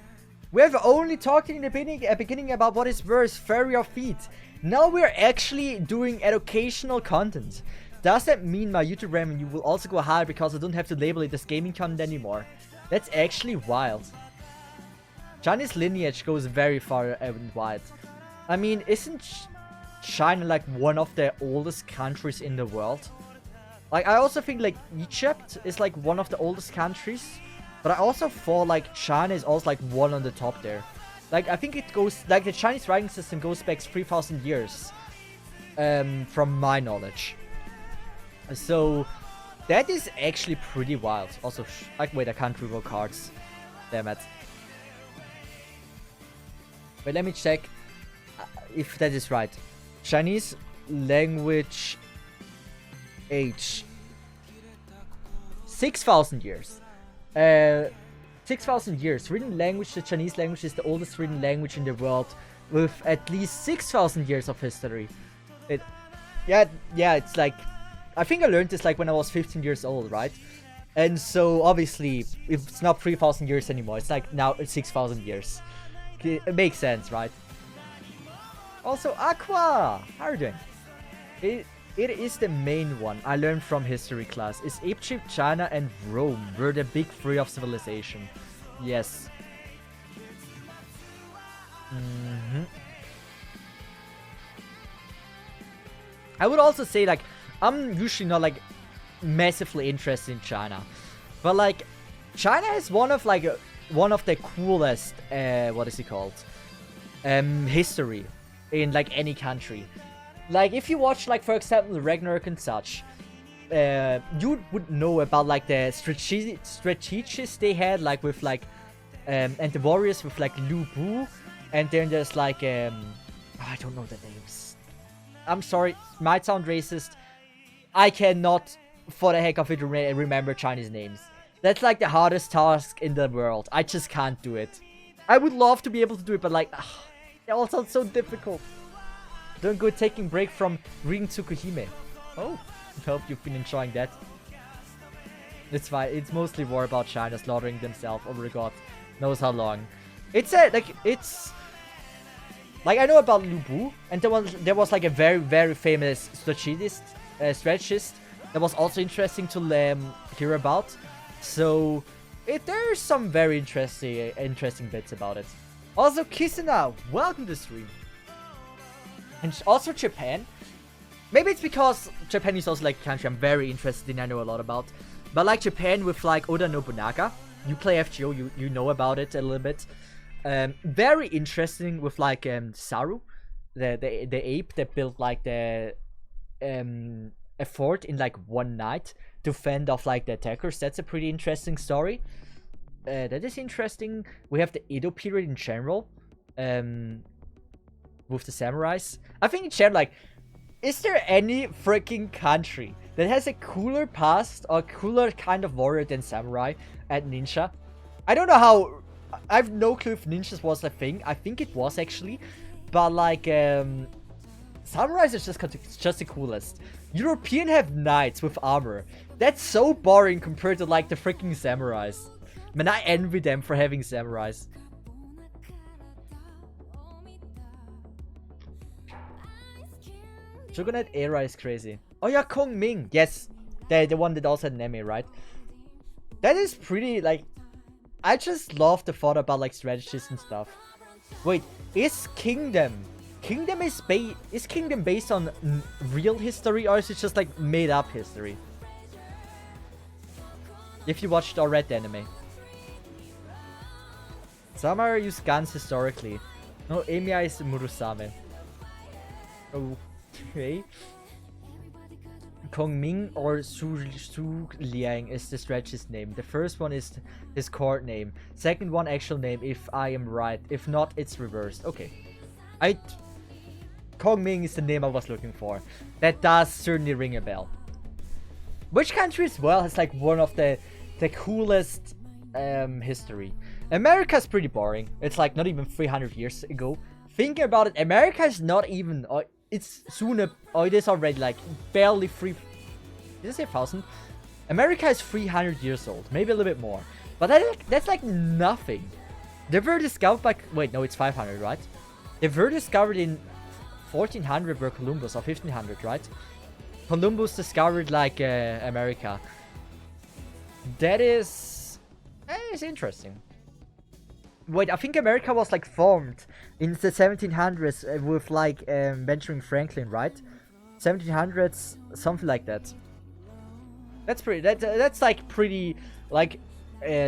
Speaker 2: We have only talked in the beginning about what is worse, furry or feet. Now we're actually doing educational content. Does that mean my YouTube revenue will also go higher because I don't have to label it as gaming content anymore? That's actually wild. Chinese lineage goes very far and wide. I mean, isn't China like one of the oldest countries in the world? Like, I also think like Egypt is like one of the oldest countries. But I also thought like China is also like one on the top there. Like, I think it goes, like the Chinese writing system goes back 3,000 years. From my knowledge. So, that is actually pretty wild. Also, like, wait, I can't reroll cards. Damn it. Wait, let me check if that is right. Chinese language age. 6,000 years. 6,000 years. Written language, the Chinese language is the oldest written language in the world with at least 6,000 years of history. Yeah, it's like, I think I learned this like when I was 15 years old, right? And so obviously it's not 3,000 years anymore. It's like now 6,000 years. It makes sense, right? Also, Aqua! How are you doing? It is the main one I learned from history class. Is Egypt, China, and Rome were the big three of civilization. Yes. I would also say like, I'm usually not like massively interested in China. But like, China is one of the coolest, what is it called? History in like any country. Like, if you watch, like, for example, Ragnarok and such, you would know about like the strategies they had, like with like and the warriors with like Lu Bu, and then there's like I don't know the names. I'm sorry, might sound racist. I cannot for the heck of it remember Chinese names. That's like the hardest task in the world. I just can't do it. I would love to be able to do it, but like they all sound so difficult. Don't go taking break from reading Tsukuhime. Oh, I hope you've been enjoying that. It's fine. It's mostly war about China slaughtering themselves over God knows how long. It's like I know about Lu Bu, and there was like a very famous strategist that was also interesting to hear about. So there's some very interesting bits about it. Also, Kisina, welcome to the stream. And also Japan. Maybe it's because Japan is also like a country I'm very interested in, I know a lot about. But like Japan with like Oda Nobunaga, you play FGO, you know about it a little bit. Very interesting with like Saru, the ape that built like the a fort in like one night to fend off like the attackers. That's a pretty interesting story. That is interesting. We have the Edo period in general, with the samurais. I think in general, like, is there any freaking country that has a cooler past or cooler kind of warrior than samurai and ninja? I don't know how. I have no clue if ninjas was a thing. I think it was actually, but like samurais is just the coolest. European have knights with armor. That's so boring compared to like the freaking samurais. Man, I envy them for having samurais. Shogunate era is crazy. Oh yeah, Kong Ming. Yes, the one that also had an anime, right? That is pretty, like, I just love the thought about like strategies and stuff. Wait, is Kingdom Kingdom based on real history, or is it just like made up history? If you watched or read the anime. Samurai use guns historically. No, Emiya is Murusame. Okay. Kong Ming or Su Liang is the strategist's name. The first one is his court name. Second one actual name, if I am right. If not, it's reversed. Okay. Kong Ming is the name I was looking for. That does certainly ring a bell. Which country as well has like one of the coolest history? America's pretty boring. It's like not even 300 years ago. Thinking about it, America is not even... it's sooner... it is already like barely 3... Did I say 1,000? America is 300 years old. Maybe a little bit more. But that's like nothing. They were discovered by... Wait, no, it's 500, right? They were discovered in 1400 were Columbus, or 1500, right? Columbus discovered like America. That is... it's interesting. Wait, I think America was like formed in the 1700s with like Benjamin Franklin, right? 1700s, something like that. That's pretty. That's like pretty like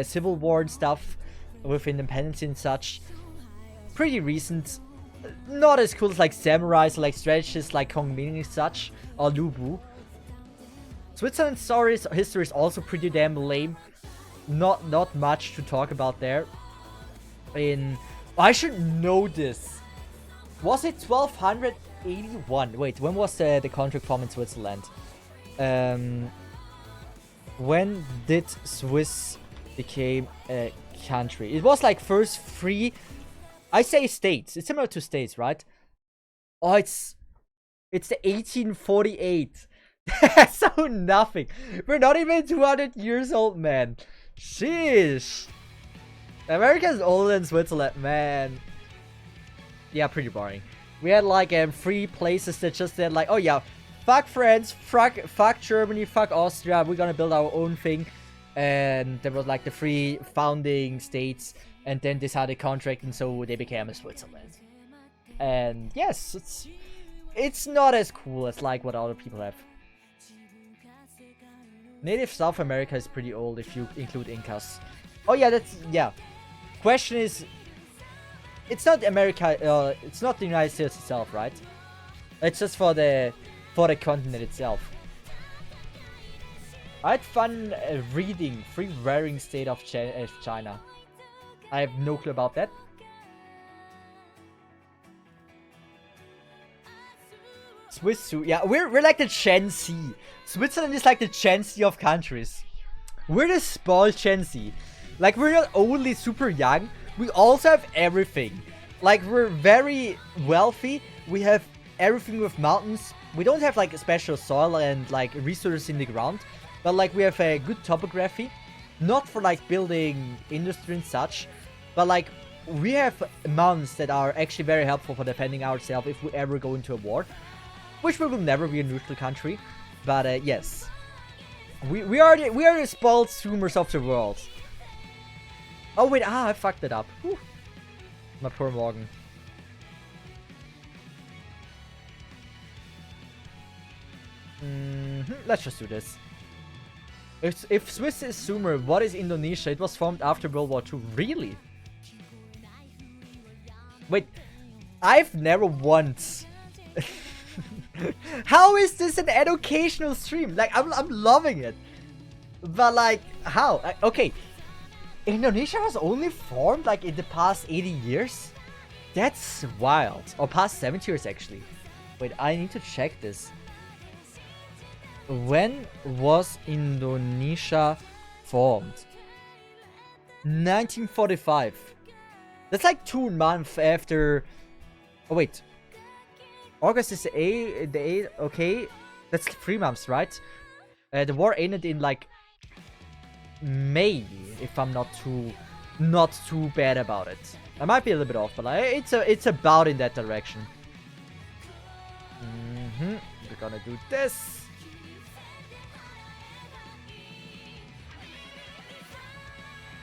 Speaker 2: Civil War and stuff with independence and such. Pretty recent. Not as cool as like samurais or like strategists like Kong Ming and such, or Lu Bu. Switzerland's history is also pretty damn lame. Not much to talk about there. I should know this. Was it 1281? Wait, when was the contract formed in Switzerland? When did Swiss became a country? It was like first free. I say states. It's similar to states, right? Oh, it's the 1848. So nothing. We're not even 200 years old, man. Sheesh. America's older than Switzerland, man. Yeah, pretty boring. We had like 3 places that just said like, oh yeah, fuck France, fuck Germany, fuck Austria, we're gonna build our own thing. And there was like the 3 founding states, and then they signed a contract, and so they became a Switzerland. And yes, it's not as cool as like what other people have. Native South America is pretty old if you include Incas. Oh yeah, yeah. Question is, it's not America, it's not the United States itself, right? It's just for the continent itself. I had fun reading Free Wearing State of China. I have no clue about that. Swiss, yeah, we're like the Gen Z. Switzerland is like the Gen Z of countries. We're the small Gen Z. Like, we're not only super young, we also have everything. Like, we're very wealthy, we have everything with mountains. We don't have like special soil and like resources in the ground, but like we have a good topography. Not for like building industry and such, but like we have mountains that are actually very helpful for defending ourselves if we ever go into a war. Which we will never be a neutral country, but yes, we are the spoiled zoomers of the world. Oh wait, I fucked it up. Whew. My poor Morgan. Let's just do this. If Swiss is zoomer, what is Indonesia? It was formed after World War II. Really? Wait, I've never once. How is this an educational stream? Like, I'm loving it. But like, how? Okay. Indonesia was only formed like in the past 80 years? That's wild. Or past 70 years actually. Wait, I need to check this. When was Indonesia formed? 1945. That's like 2 months after... Oh wait. August is the 8th, okay. That's 3 months, right? The war ended in like May, if I'm not too bad about it. I might be a little bit off, but like, it's about in that direction. We're gonna do this.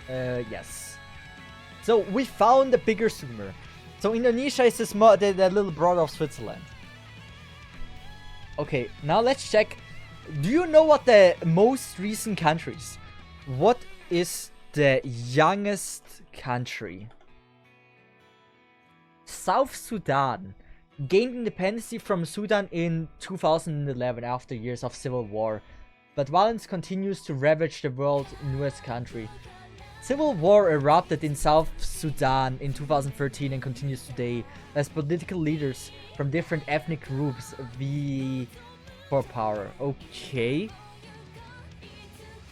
Speaker 2: Yes. So we found the bigger zoomer. So Indonesia is the little brother of Switzerland. Okay, now let's check. Do you know what the most recent countries? What is the youngest country? South Sudan gained independence from Sudan in 2011 after years of civil war, but violence continues to ravage the world's newest country. Civil war erupted in South Sudan in 2013 and continues today as political leaders from different ethnic groups vie for power. Okay.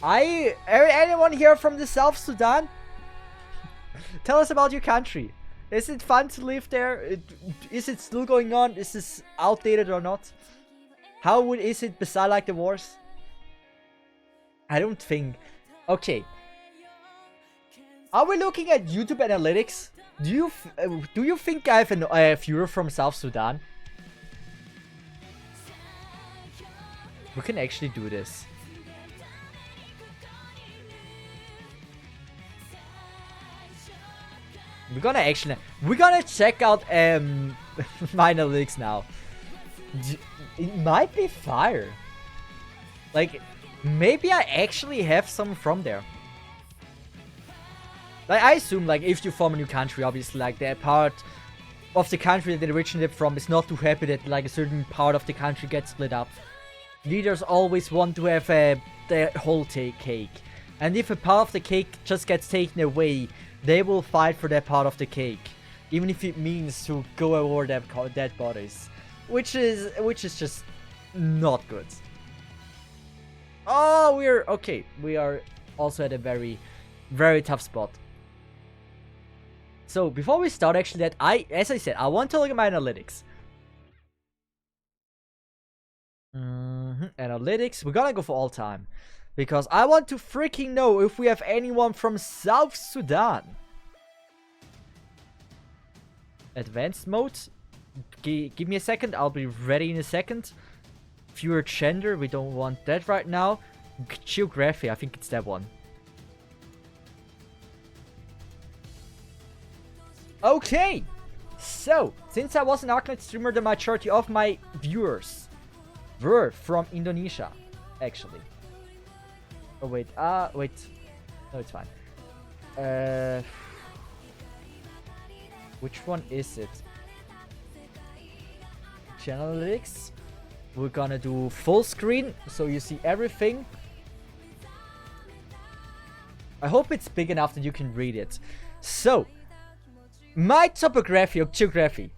Speaker 2: Anyone here from the South Sudan? Tell us about your country. Is it fun to live there? Is it still going on? Is this outdated or not? How is it beside like the wars? I don't think. Okay. Are we looking at YouTube analytics? Do you think I have a viewer from South Sudan? We can actually do this. We're gonna check out my analytics now. It might be fire. Like, maybe I actually have some from there. Like, I assume, like, if you form a new country, obviously, like, the part of the country that they originated from is not too happy that, like, a certain part of the country gets split up. Leaders always want to have the whole cake. And if a part of the cake just gets taken away, they will fight for that part of the cake. Even if it means to go over their dead bodies. Which is just not good. Oh, we are also at a very, very tough spot. So, before we start, actually, as I said, I want to look at my analytics. Analytics, we're gonna go for all time. Because I want to freaking know if we have anyone from South Sudan. Advanced mode. Give me a second, I'll be ready in a second. Viewer gender, we don't want that right now. Geography, I think it's that one. Okay, so since I was an Arknight streamer, the majority of my viewers were from Indonesia, actually. Oh wait, wait, no, it's fine. Which one is it? Channel analytics. We're gonna do full screen, so you see everything. I hope it's big enough that you can read it. So, my topography or geography.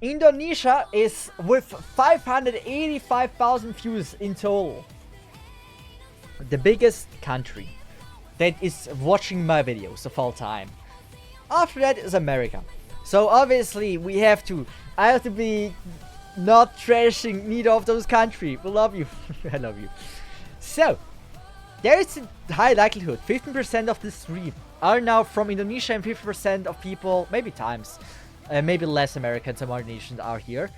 Speaker 2: Indonesia is with 585,000 views in total. The biggest country that is watching my videos of all time. After that is America. So obviously I have to be not trashing neither of those countries. We love you. I love you. So, there is a high likelihood, 15% of the stream are now from Indonesia and 50% of people, maybe times, maybe less Americans and more nations are here.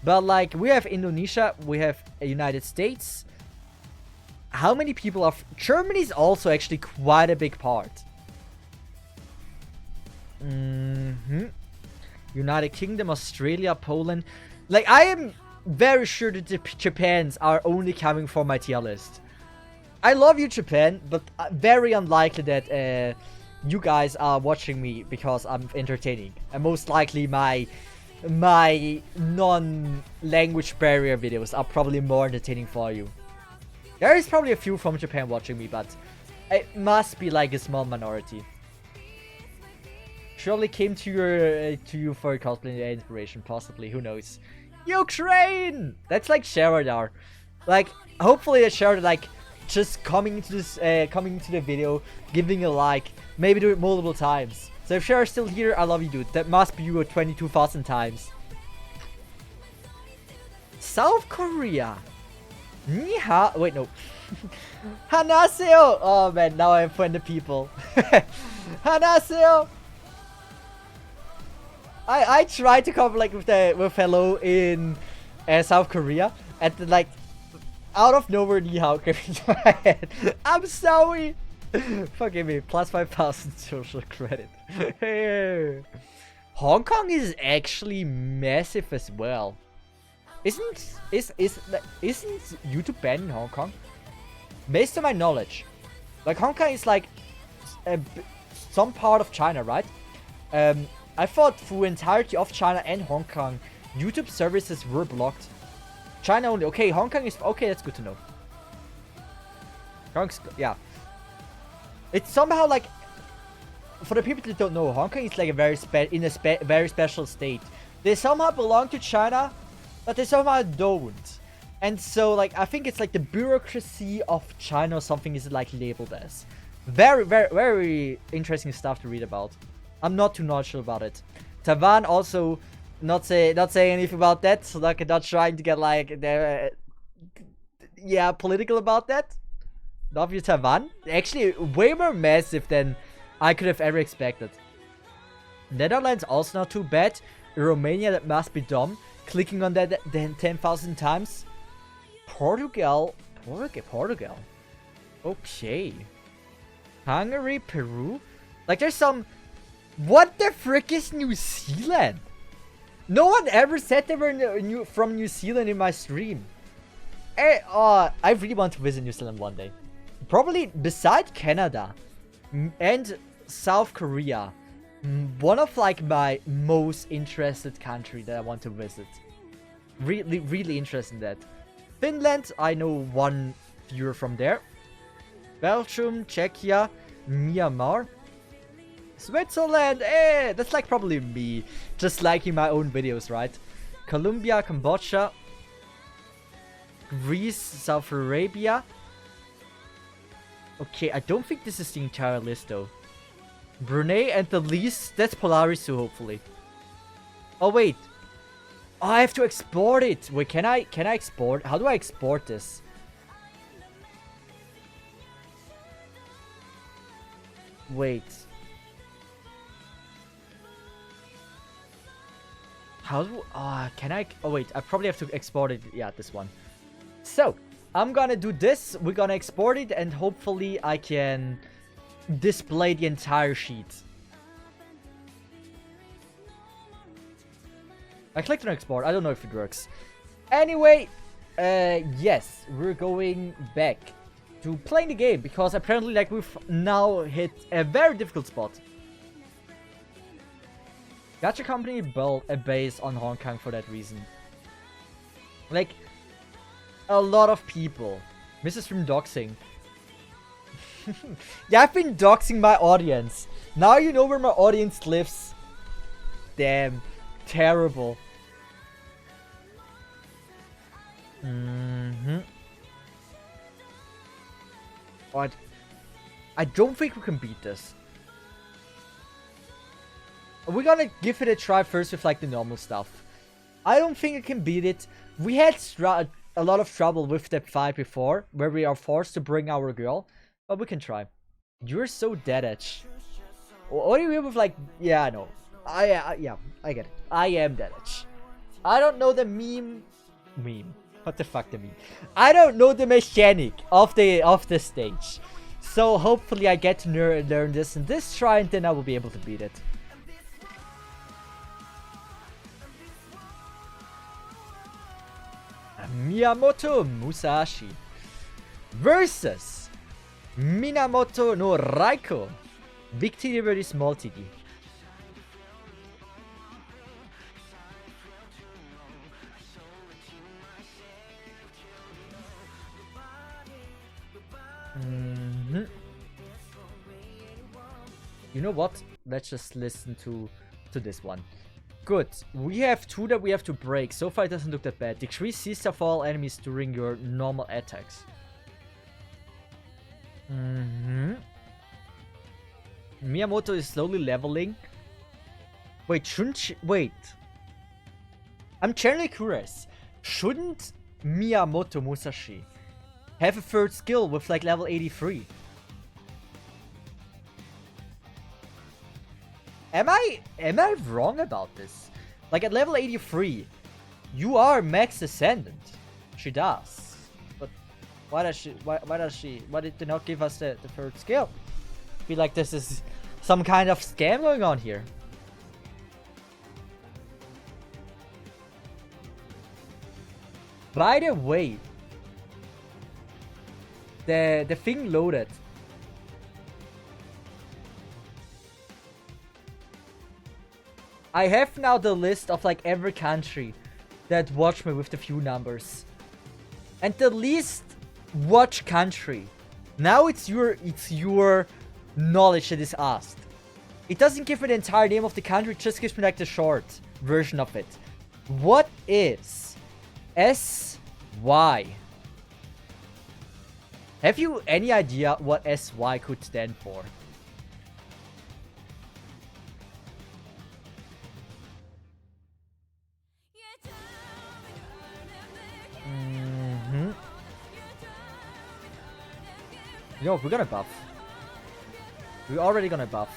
Speaker 2: But like, we have Indonesia, we have United States. How many people are... Germany is also actually quite a big part. United Kingdom, Australia, Poland. Like, I am very sure that the Japans are only coming for my tier list. I love you, Japan, but very unlikely that you guys are watching me because I'm entertaining. And most likely my non-language barrier videos are probably more entertaining for you. There is probably a few from Japan watching me, but it must be like a small minority. Surely came to you for cosplay inspiration, possibly. Who knows? Ukraine! That's like Sharadar. Like, hopefully that Sharadar, like, just coming into the video, giving a like, maybe do it multiple times. So if Sharad's still here, I love you, dude. That must be you 22,000 times. South Korea. Ni hao. Wait, no. Hanaseo. Oh man, now I offended people. Hanaseo. I tried to come like with hello in South Korea, and then, like, out of nowhere, ni hao came into my head. I'm sorry. Forgive me. Plus 5,000 social credit. Hong Kong is actually massive as well. Isn't YouTube banned in Hong Kong? Based on my knowledge, like, Hong Kong is like some part of China, right? I thought through entirety of China and Hong Kong, YouTube services were blocked. China only. Okay, Hong Kong is okay. That's good to know. Yeah. It's somehow like, for the people that don't know, Hong Kong is like a very special state. They somehow belong to China, but they somehow don't. And so, like, I think it's like the bureaucracy of China or something is like labeled as. Very, very, very interesting stuff to read about. I'm not too knowledgeable about it. Taiwan also not saying anything about that. So like, not trying to get like political about that. Love you, Taiwan. Actually, way more massive than I could have ever expected. Netherlands also not too bad. Romania, that must be dumb. Clicking on that then 10,000 times. Portugal. Okay. Hungary, Peru. Like, there's some... What the frick is New Zealand? No one ever said they were from New Zealand in my stream. I really want to visit New Zealand one day. Probably beside Canada and South Korea. One of like my most interested country that I want to visit. Really, really interested in that. Finland, I know one viewer from there. Belgium, Czechia, Myanmar. Switzerland, that's like probably me. Just liking my own videos, right? Colombia, Cambodia. Greece, South Arabia. Okay, I don't think this is the entire list though. Brunei and the least, that's Polaris too, hopefully. Oh wait. Oh, I have to export it. Wait, can I export? How do I export this? Wait. How do... can I... Oh, wait. I probably have to export it. Yeah, this one. So, I'm gonna do this. We're gonna export it. And hopefully I can display the entire sheet. I clicked on export. I don't know if it works. Anyway, yes. We're going back to playing the game. Because apparently, like, we've now hit a very difficult spot. Gacha company built a base on Hong Kong for that reason. Like, a lot of people. Mrs. from doxing. Yeah, I've been doxing my audience. Now you know where my audience lives. Damn. Terrible. But I don't think we can beat this. We're gonna give it a try first with like the normal stuff. I don't think I can beat it. We had a lot of trouble with that fight before, where we are forced to bring our girl. But we can try. You're so dead edge. What do you mean with like... Yeah, I know. Yeah, I get it. I am dead edge. I don't know the meme. What the fuck the meme? I don't know the mechanic of the stage. So hopefully I get to learn this in this try, and then I will be able to beat it. Miyamoto Musashi versus Minamoto no Raiko. Victory very small TD. You know what? Let's just listen to this one. Good. We have 2 that we have to break. So far it doesn't look that bad. Decrease Cesith for all enemies during your normal attacks. Miyamoto is slowly leveling. Wait, shouldn't she... Wait. I'm generally curious. Shouldn't Miyamoto Musashi have a 3rd skill with like level 83? Am I wrong about this? Like at level 83, you are max ascendant. She does. But why did they not give us the 3rd skill? I feel like this is some kind of scam going on here. By the way, the thing loaded. I have now the list of like every country that watched me with the few numbers. And the least watched country. Now it's your knowledge that is asked. It doesn't give me the entire name of the country, it just gives me like the short version of it. What is SY? Have you any idea what SY could stand for? Yo, we're gonna buff. We're already gonna buff.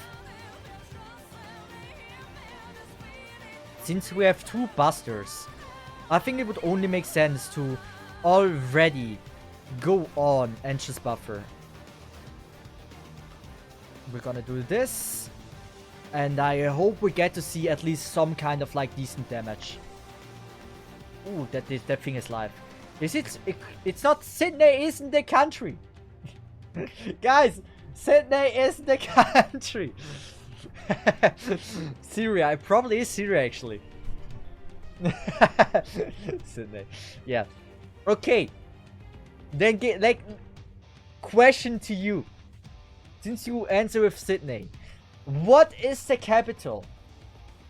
Speaker 2: Since we have 2 busters, I think it would only make sense to already go on and just buffer. We're gonna do this. And I hope we get to see at least some kind of like decent damage. Ooh, that thing is live. Is it? It's not. Sydney isn't the country. Guys, Sydney is the country. Syria. It probably is Syria actually. Sydney. Yeah. Okay. Then get like question to you. Since you answer with Sydney, what is the capital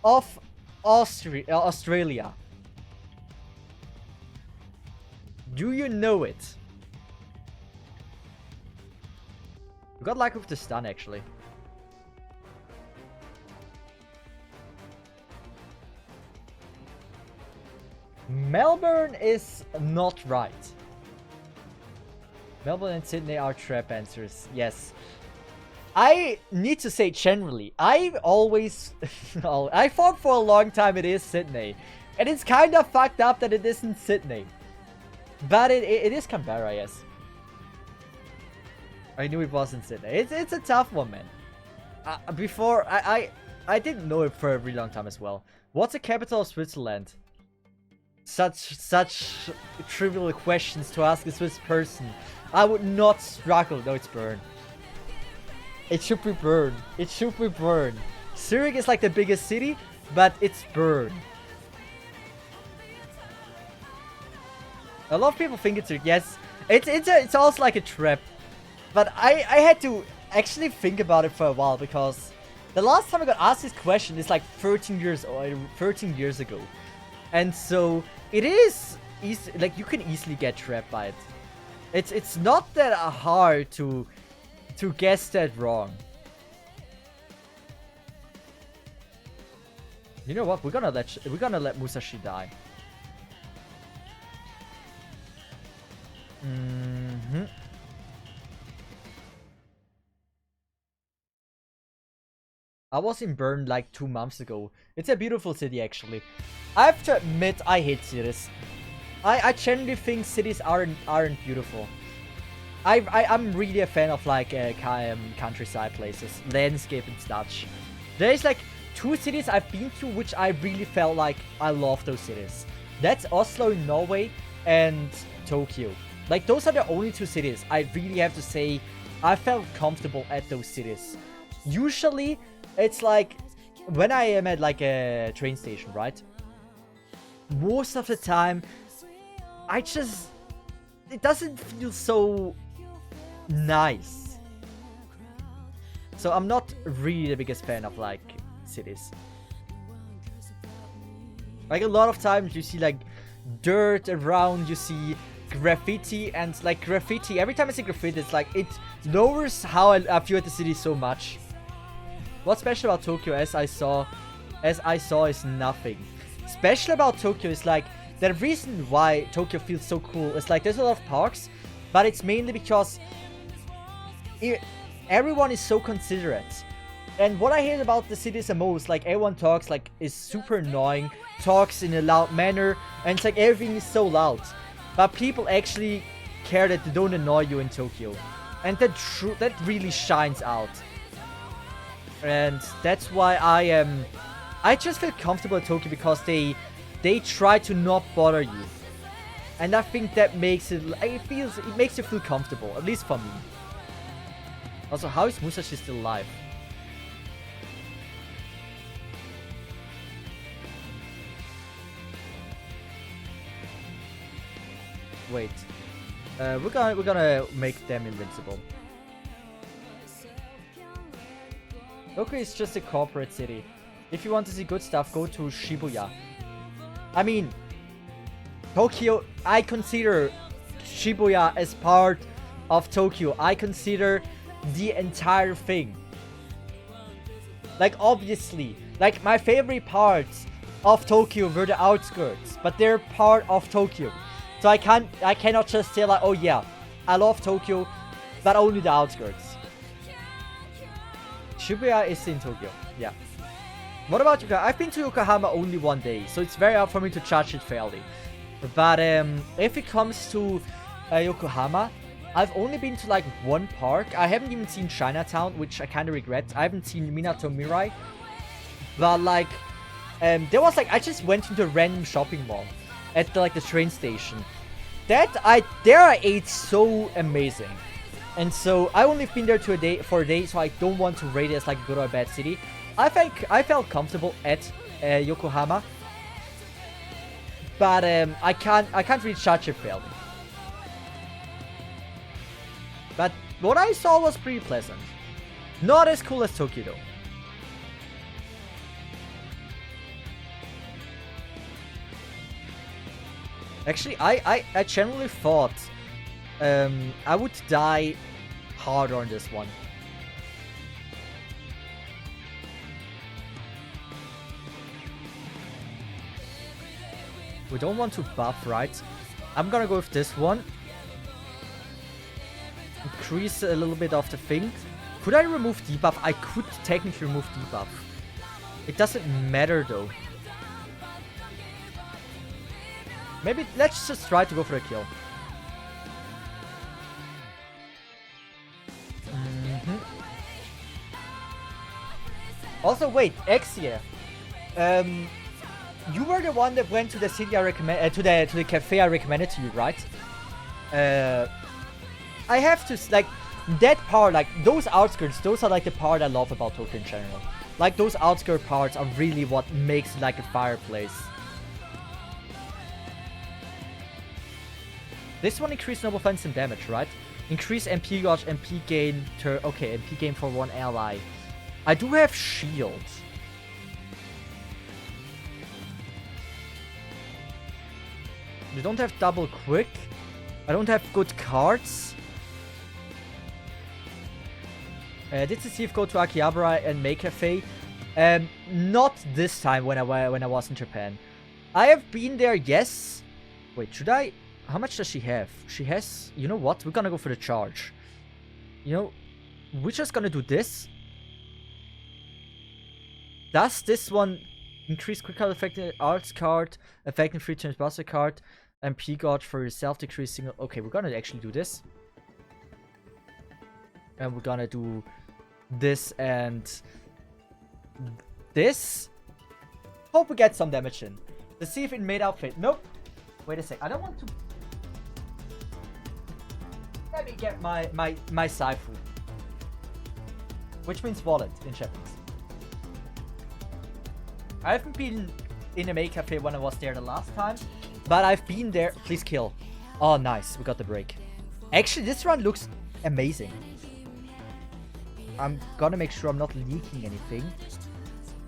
Speaker 2: of Australia? Do you know it? We got luck with the stun actually. Melbourne is not right. Melbourne and Sydney are trap answers. Yes. I need to say generally, I always... I thought for a long time it is Sydney. And it's kind of fucked up that it isn't Sydney. But it is Canberra, yes. I knew it wasn't Sydney. It's a tough one, man. Before, I didn't know it for a really long time as well. What's the capital of Switzerland? Such trivial questions to ask a Swiss person. I would not struggle. No, it's Bern. It should be Bern. It should be Bern. Zurich is like the biggest city, but it's Bern. A lot of people think it's Zurich. Yes, it's also like a trap. But I had to actually think about it for a while, because the last time I got asked this question is like 13 years ago. And so it is easy, like you can easily get trapped by it. It's not that hard to guess that wrong. You know what? We're gonna let Musashi die. I was in Bern like 2 months ago. It's a beautiful city, actually. I have to admit, I hate cities. I generally think cities aren't beautiful. I'm really a fan of like countryside places, landscape and such. There's like 2 cities I've been to which I really felt like I love those cities. That's Oslo in Norway and Tokyo. Like those are the only 2 cities I really have to say I felt comfortable at those cities. Usually it's like when I am at like a train station, right? Most of the time it doesn't feel so nice. So I'm not really the biggest fan of like cities. Like a lot of times you see like dirt around, you see graffiti, and like graffiti, every time I see graffiti, it's like it lowers how I view at the city so much. What's special about Tokyo, as I saw is nothing. Special about Tokyo is like the reason why Tokyo feels so cool is like there's a lot of parks, but it's mainly because everyone is so considerate. And what I hate about the cities the most, like everyone talks like is super annoying, talks in a loud manner, and it's like everything is so loud. But people actually care that they don't annoy you in Tokyo. And that really shines out. And that's why I just feel comfortable in Tokyo, because they try to not bother you. And I think that makes it makes you feel comfortable, at least for me. Also, how is Musashi still alive? Wait. We're gonna make them invincible. Tokyo is just a corporate city. If you want to see good stuff, go to Shibuya. I mean, Tokyo, I consider Shibuya as part of Tokyo. I consider the entire thing. Like, obviously, like my favorite parts of Tokyo were the outskirts, but they're part of Tokyo. So I cannot just say like, oh yeah, I love Tokyo, but only the outskirts. Shibuya is in Tokyo, yeah. What about Yokohama? I've been to Yokohama only 1 day, so it's very hard for me to judge it fairly. But if it comes to Yokohama, I've only been to like 1 park. I haven't even seen Chinatown, which I kind of regret. I haven't seen Minato Mirai. But like, there was like, I just went into a random shopping mall at the train station. There I ate so amazing. And so I only been there for a day, so I don't want to rate it as like a good or a bad city. I felt comfortable at Yokohama, but I can't really judge it fairly. But what I saw was pretty pleasant. Not as cool as Tokyo though. Actually, I generally thought I would die harder on this one. We don't want to buff, right? I'm gonna go with this one. Increase a little bit of the thing. Could I remove debuff? I could technically remove debuff. It doesn't matter though. Maybe let's just try to go for a kill. Also, wait, Exia. You were the one that went to the city I recommend, to the cafe I recommended to you, right? I have to like that part, like those outskirts. Those are like the part I love about Tokyo in general. Like those outskirt parts are really what makes it like a fireplace. This one increased normal offense and damage, right? Increase MP gauge, MP gain. Okay, MP gain for one ally. I do have shield. We don't have double quick. I don't have good cards. Did Cesith go to Akihabara and make Cafe? Not this time when I was in Japan. I have been there, yes. Wait, should I? How much does she have? She has... You know what? We're gonna go for the charge. You know, we're just gonna do this. Does this one increase quick card effective arts card, affecting 3 times buster card, and P gauge for yourself decreasing? Okay, we're gonna actually do this. And we're gonna do this and this. Hope we get some damage in. Let's see if it made outfit. Nope. Wait a sec. I don't want to. Let me get my Saifu. Which means wallet in Japanese. I haven't been in a maid cafe when I was there the last time, but I've been there. Please kill. Oh, nice. We got the break. Actually, this run looks amazing. I'm gonna make sure I'm not leaking anything.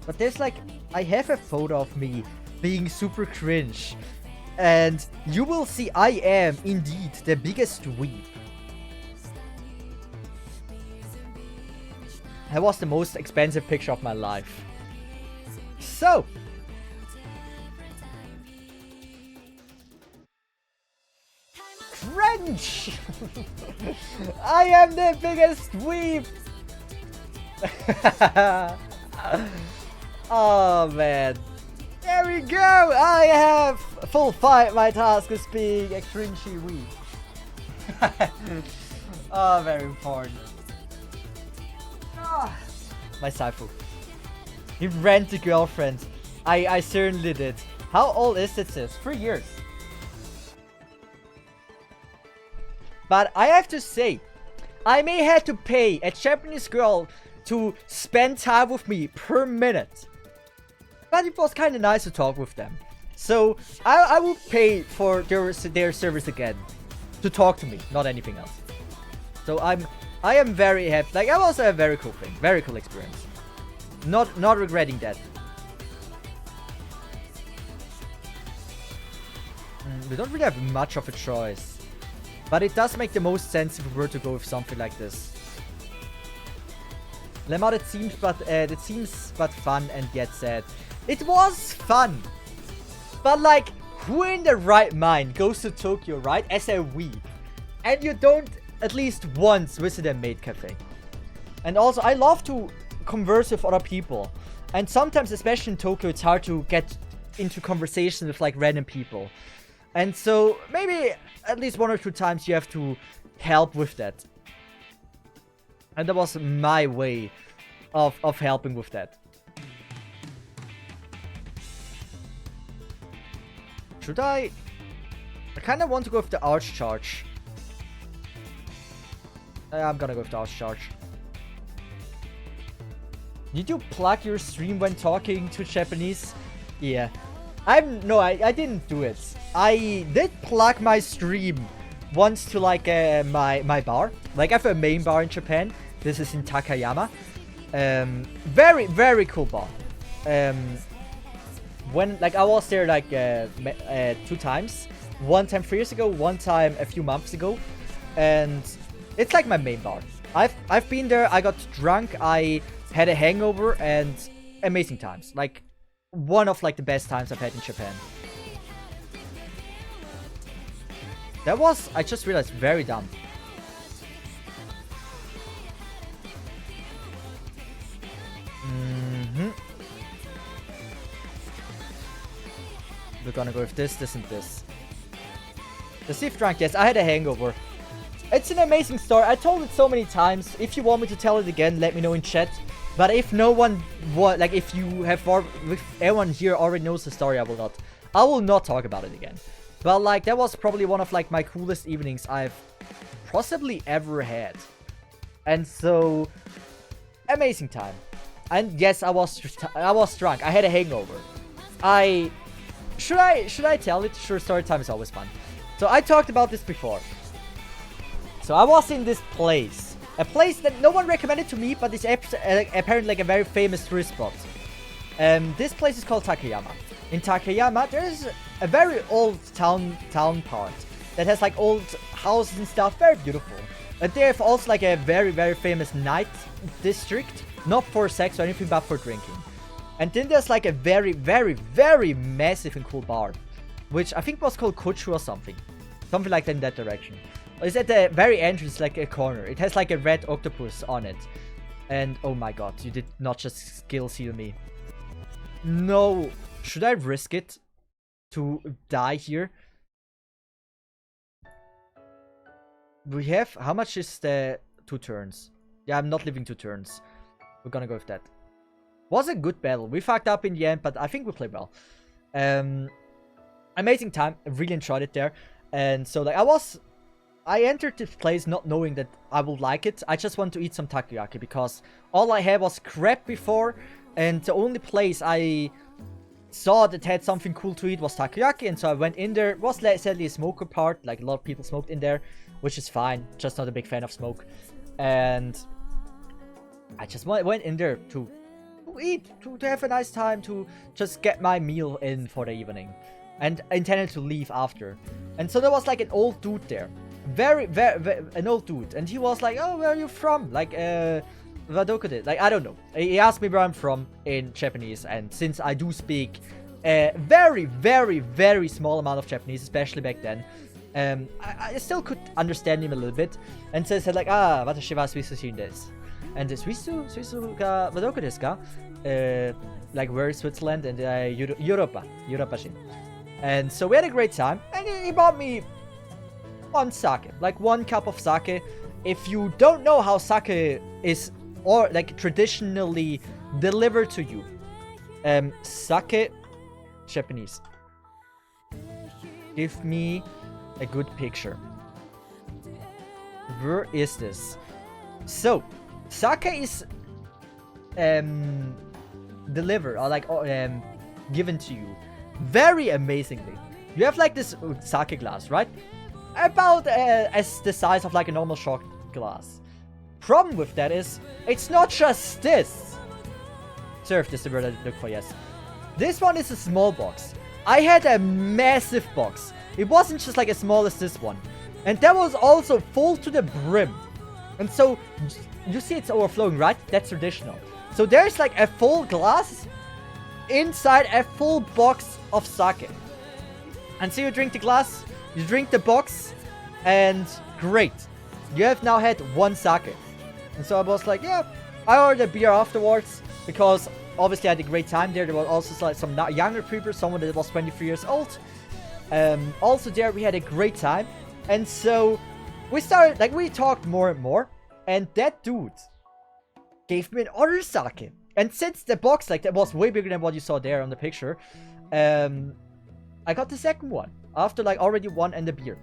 Speaker 2: But there's like, I have a photo of me being super cringe. And you will see I am indeed the biggest weeb. That was the most expensive picture of my life. So. Cringe! I am the biggest weeb! Oh man. There we go! I have full fight. My task is being a cringy weeb. Oh, very important. Oh, my Saifu. He ran to girlfriend. I certainly did. How old is it, sis? 3 years. But I have to say, I may have to pay a Japanese girl to spend time with me per minute. But it was kind of nice to talk with them. So I will pay for their service again. To talk to me, not anything else. So I am very happy. Like, that was a very cool thing. Very cool experience. Not regretting that. We don't really have much of a choice. But it does make the most sense if we were to go with something like this. Lemma, it seems but fun and yet sad. It was fun. But like, who in the right mind goes to Tokyo, right? As a weeb. And you don't at least once visit a maid cafe. And also, I love to converse with other people. And sometimes, especially in Tokyo, it's hard to get into conversation with like random people. And so, maybe at least 1 or 2 times you have to help with that. And that was my way of helping with that. Should I kind of want to go with the arch charge. I'm gonna go with the arch charge. Did you plug your stream when talking to Japanese? Yeah. No, I didn't do it. I did plug my stream once to like my bar. Like, I have a main bar in Japan. This is in Takayama. Very, very cool bar. When like I was there like 2 times. One time 3 years ago, one time a few months ago. And it's like my main bar. I've been there, I got drunk, I had a hangover, and amazing times. Like, one of like the best times I've had in Japan. That was, I just realized, very dumb. We're gonna go with this, this, and this. The Cesith drunk, yes, I had a hangover. It's an amazing story. I told it so many times. If you want me to tell it again, let me know in chat. But if no one, like if you have, if everyone here already knows the story, I will not talk about it again. But like, that was probably one of like my coolest evenings I've possibly ever had. And so, amazing time. And yes, I was drunk. I had a hangover. Should I tell it? Sure, story time is always fun. So I talked about this before. So I was in this place. A place that no one recommended to me, but it's apparently like a very famous tourist spot. This place is called Takayama. In Takayama, there's a very old town part that has like old houses and stuff, very beautiful. But they have also like a very, very famous night district, not for sex or anything, but for drinking. And then there's like a very, very, very massive and cool bar, which I think was called Kochu or something. Something like that in that direction. It's at the very entrance, like a corner. It has like a red octopus on it. And oh my god, you did not just skill seal me. No. Should I risk it to die here? We have... How much is the 2 turns? Yeah, I'm not living 2 turns. We're gonna go with that. Was a good battle. We fucked up in the end, but I think we played well. Amazing time. I really enjoyed it there. And so, like, I entered this place not knowing that I would like it. I just want to eat some takoyaki because all I had was crap before. And the only place I saw that had something cool to eat was takoyaki. And so I went in there. It was sadly a smoker part. Like, a lot of people smoked in there, which is fine. Just not a big fan of smoke. And I just went in there to eat, to have a nice time, to just get my meal in for the evening. And intended to leave after. And so there was like an old dude there. Very, an old dude. And he was like, oh, where are you from? Like, Wadokode. Like, I don't know. He asked me where I'm from in Japanese. And since I do speak a very, very, very small amount of Japanese, especially back then, I still could understand him a little bit. And so I said like, watashi wa Swissu desu. And Swissu ga wadoko desu ka? Like, where is Switzerland? And Europa shin. And so we had a great time. And he bought me one sake. Like, 1 cup of sake. If you don't know how sake is, or like traditionally delivered to you, sake, Japanese. Give me a good picture. Where is this? So, sake is delivered or like given to you very amazingly. You have like this sake glass, right? About as the size of like a normal shot glass. Problem with that is, it's not just this. Surf, this is the word I look for, yes. This one is a small box. I had a massive box. It wasn't just like as small as this one. And that was also full to the brim. And so, you see it's overflowing, right? That's traditional. So there's like a full glass inside a full box of sake. And so you drink the glass, you drink the box, and great. You have now had 1 sake. And so I was like, yeah, I ordered a beer afterwards, because obviously I had a great time there. There were also like some younger people, someone that was 23 years old. Also there we had a great time. And so we started, like, we talked more and more. And that dude gave me another sake. And since the box, like, that was way bigger than what you saw there on the picture, I got the second one. After, like, already 1 and a beer.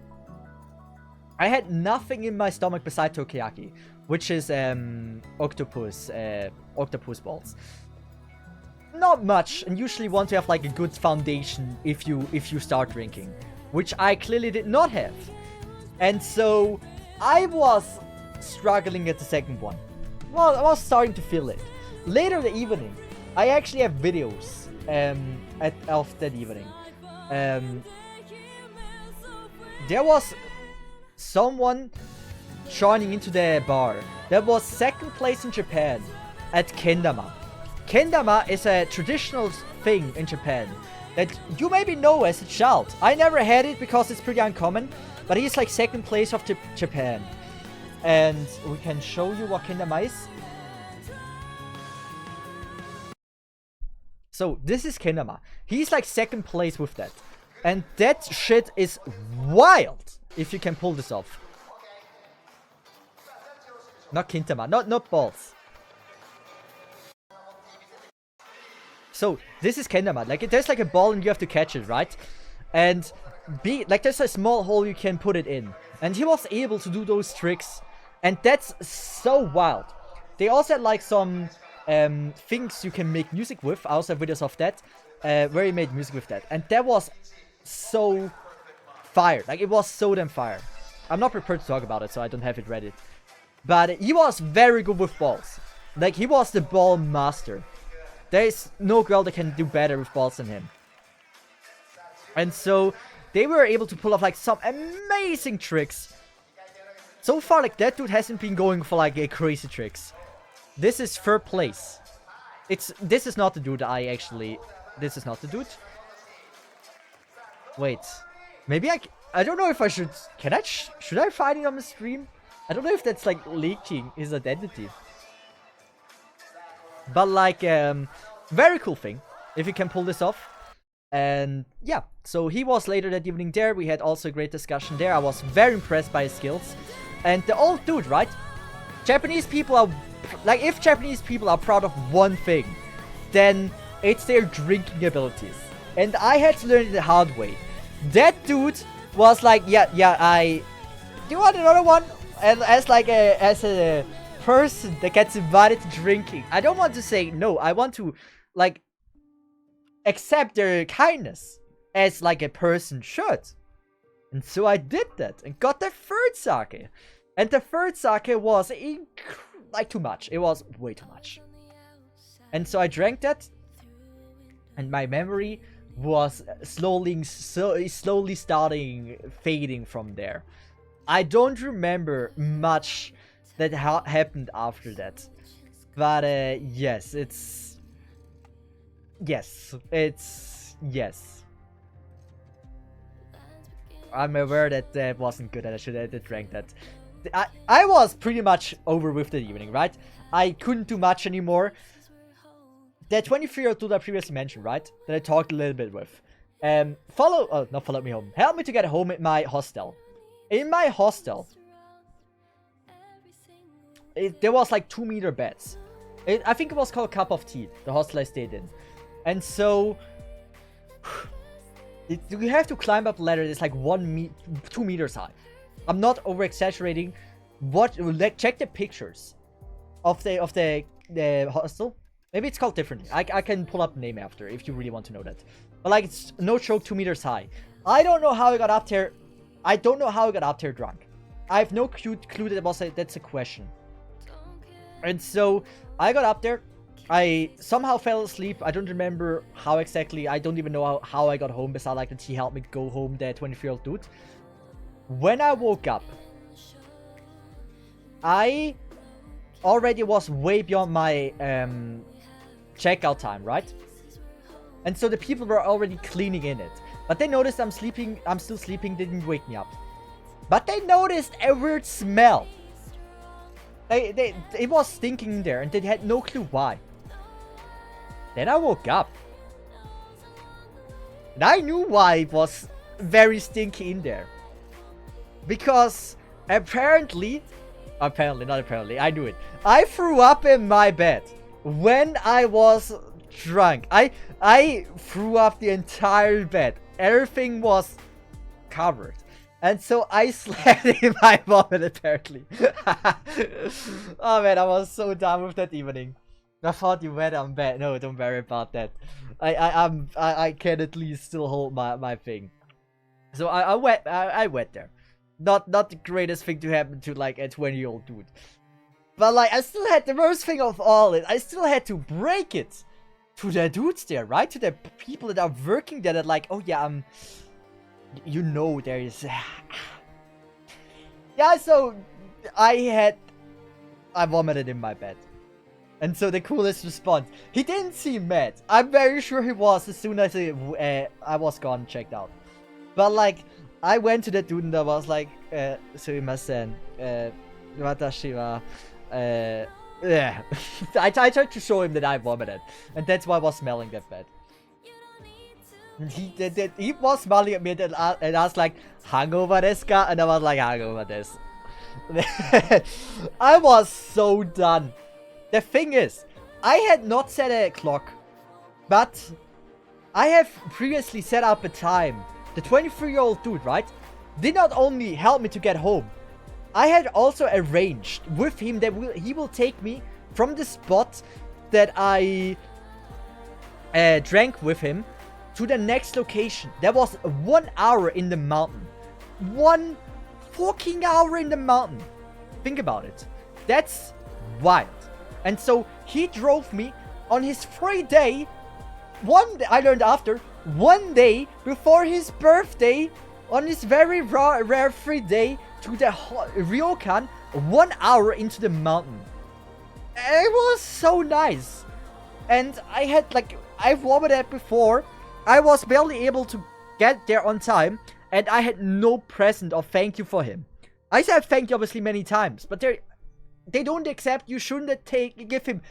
Speaker 2: I had nothing in my stomach beside takoyaki, which is octopus balls. Not much, and usually want to have like a good foundation if you start drinking, which I clearly did not have. And so I was struggling at the second one. Well, I was starting to feel it. Later in the evening, I actually have videos of that evening. There was someone joining into the bar that was 2nd place in Japan at kendama. Kendama is a traditional thing in Japan that you maybe know as a child. I never had it because it's pretty uncommon, but he's like 2nd place of Japan. And we can show you what kendama is. So this is kendama. He's like 2nd place with that. And that shit is wild if you can pull this off. Not kintama, not balls. So this is kendama. Like, there's like a ball and you have to catch it, right? And like, there's a small hole you can put it in. And he was able to do those tricks. And that's so wild. They also had like some things you can make music with. I also have videos of that. Where he made music with that. And that was so fire. Like, it was so damn fire. I'm not prepared to talk about it, so I don't have it ready. But he was very good with balls. Like, he was the ball master. There is no girl that can do better with balls than him. And so, they were able to pull off, like, some amazing tricks. So far, like, that dude hasn't been going for, like, crazy tricks. This is third place. This is not the dude this is not the dude. Wait. Maybe I don't know if I should... should I find it on the stream? I don't know if that's, like, leaking his identity. But, like, very cool thing. If you can pull this off. And, yeah. So, he was later that evening there. We had also a great discussion there. I was very impressed by his skills. And the old dude, right? Japanese people are... Like, if Japanese people are proud of one thing, then it's their drinking abilities. And I had to learn it the hard way. That dude was like, yeah, do you want another one? And as a person that gets invited to drinking, I don't want to say no. I want to, like, accept their kindness as, like, a person should. And so I did that and got the third sake. And the third sake was like too much. It was way too much. And so I drank that. And my memory was slowly starting fading from there. I don't remember much that happened after that. But yes, yes. I'm aware that that wasn't good and I should have drank that. I was pretty much over with the evening, right? I couldn't do much anymore. That 23-year-old dude I previously mentioned, right? That I talked a little bit with. Not followed me home. Helped me to get home at my hostel. In my hostel, there was like 2-meter beds. I think it was called Cup of Tea, the hostel I stayed in. And so, you have to climb up a ladder that's like 2 meters high. I'm not over exaggerating. Check the pictures of the hostel. Maybe it's called differently. I can pull up the name after if you really want to know that. But like, it's no joke, 2 meters high. I don't know how I got up there. I don't know how I got up there drunk. I have no clue that's a question. And so I got up there. I somehow fell asleep. I don't remember how exactly. I don't even know how I got home. Besides like that he helped me go home, the 23-year-old dude. When I woke up, I already was way beyond my checkout time, right? And so the people were already cleaning in it. But they noticed I'm still sleeping, didn't wake me up. But they noticed a weird smell. It was stinking in there and they had no clue why. Then I woke up. And I knew why it was very stinky in there. Because apparently, I knew it. I threw up in my bed when I was drunk. I threw up the entire bed. Everything was covered. And so I slept in my vomit apparently. Oh man, I was so done with that evening. I thought you went on bed. No, don't worry about that. I can at least still hold my thing. So I went there. Not the greatest thing to happen to like a 20-year-old dude. But like I still had the worst thing of all I still had to break it to the dudes there, right? To the people that are working there that like, oh yeah, you know there is yeah, so I vomited in my bed. And so the coolest response, he didn't seem mad. I'm very sure he was as soon as I was gone, checked out. But like, I went to the dude and I was like, sumimasen, watashi wa, yeah. I tried to show him that I vomited. And that's why I was smelling that bad. And he was smiling at me and I was like, hangover desu ka? And I was like, hangover desu. I was so done. The thing is, I had not set a clock, but I have previously set up a time. The 23-year-old dude, right, did not only help me to get home, I had also arranged with him that he will take me from the spot that I drank with him to the next location. That was 1 hour in the mountain. 1 fucking hour in the mountain. Think about it. That's wild. And so he drove me on his free day. I learned after, one day before his birthday, on his very rare free day, to the ryokan, 1 hour into the mountain. It was so nice. And I had, like, I've warmed that before. I was barely able to get there on time, and I had no present of thank you for him. I said thank you obviously many times, but they don't accept. You shouldn't give him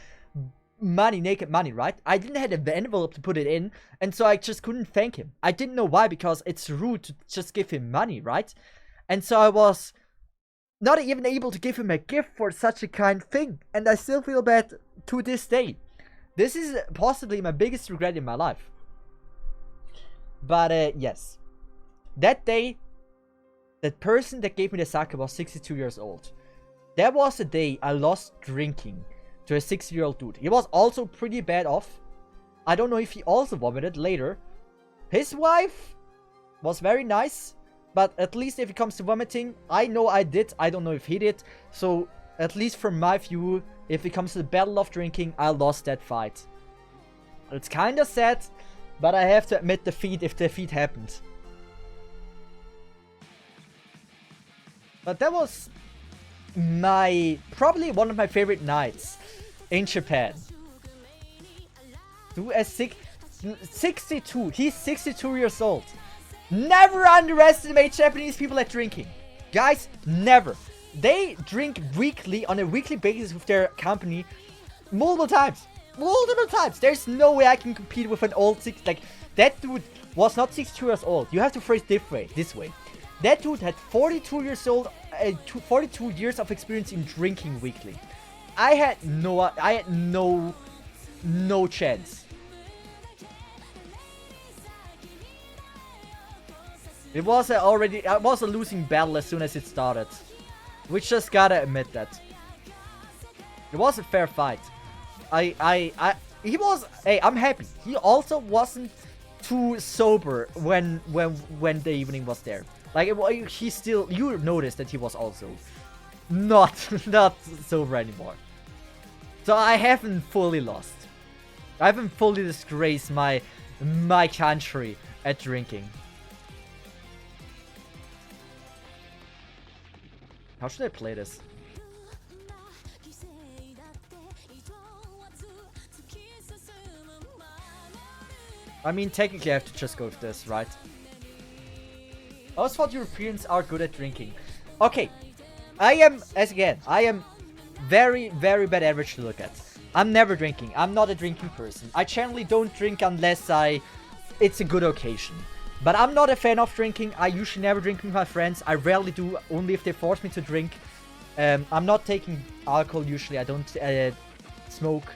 Speaker 2: money, naked money, right? I didn't have an envelope to put it in, and so I just couldn't thank him. I didn't know why, because it's rude to just give him money, right? And so I was not even able to give him a gift for such a kind thing, and I still feel bad to this day. This is possibly my biggest regret in my life. But yes, that day, that person that gave me the sake was 62 years old. That was the day I lost drinking to a 60-year-old dude. He was also pretty bad off. I don't know if he also vomited later. His wife was very nice, but at least if it comes to vomiting, I know I did. I don't know if he did. So at least from my view, if it comes to the battle of drinking, I lost that fight. It's kind of sad, but I have to admit defeat if defeat happened. But that was probably one of my favorite nights in Japan. Do a 62. He's 62 years old. Never underestimate Japanese people at drinking. Guys, never. They drink weekly, on a weekly basis with their company, multiple times. Multiple times. There's no way I can compete with an old like that dude was not 62 years old. You have to phrase this way. That dude had 42 years old, 42 years of experience in drinking weekly. I had no chance. It was a losing battle as soon as it started. We just gotta admit that. It was a fair fight. Hey, I'm happy. He also wasn't too sober when the evening was there. Like, he still, you noticed that he was also not sober anymore. So I haven't fully lost. I haven't fully disgraced my country at drinking. How should I play this? I mean, technically I have to just go with this, right? I always thought Europeans are good at drinking. Okay, I am very, very bad average to look at. I'm never drinking. I'm not a drinking person. I generally don't drink unless it's a good occasion. But I'm not a fan of drinking. I usually never drink with my friends. I rarely do, only if they force me to drink. I'm not taking alcohol usually. I don't smoke.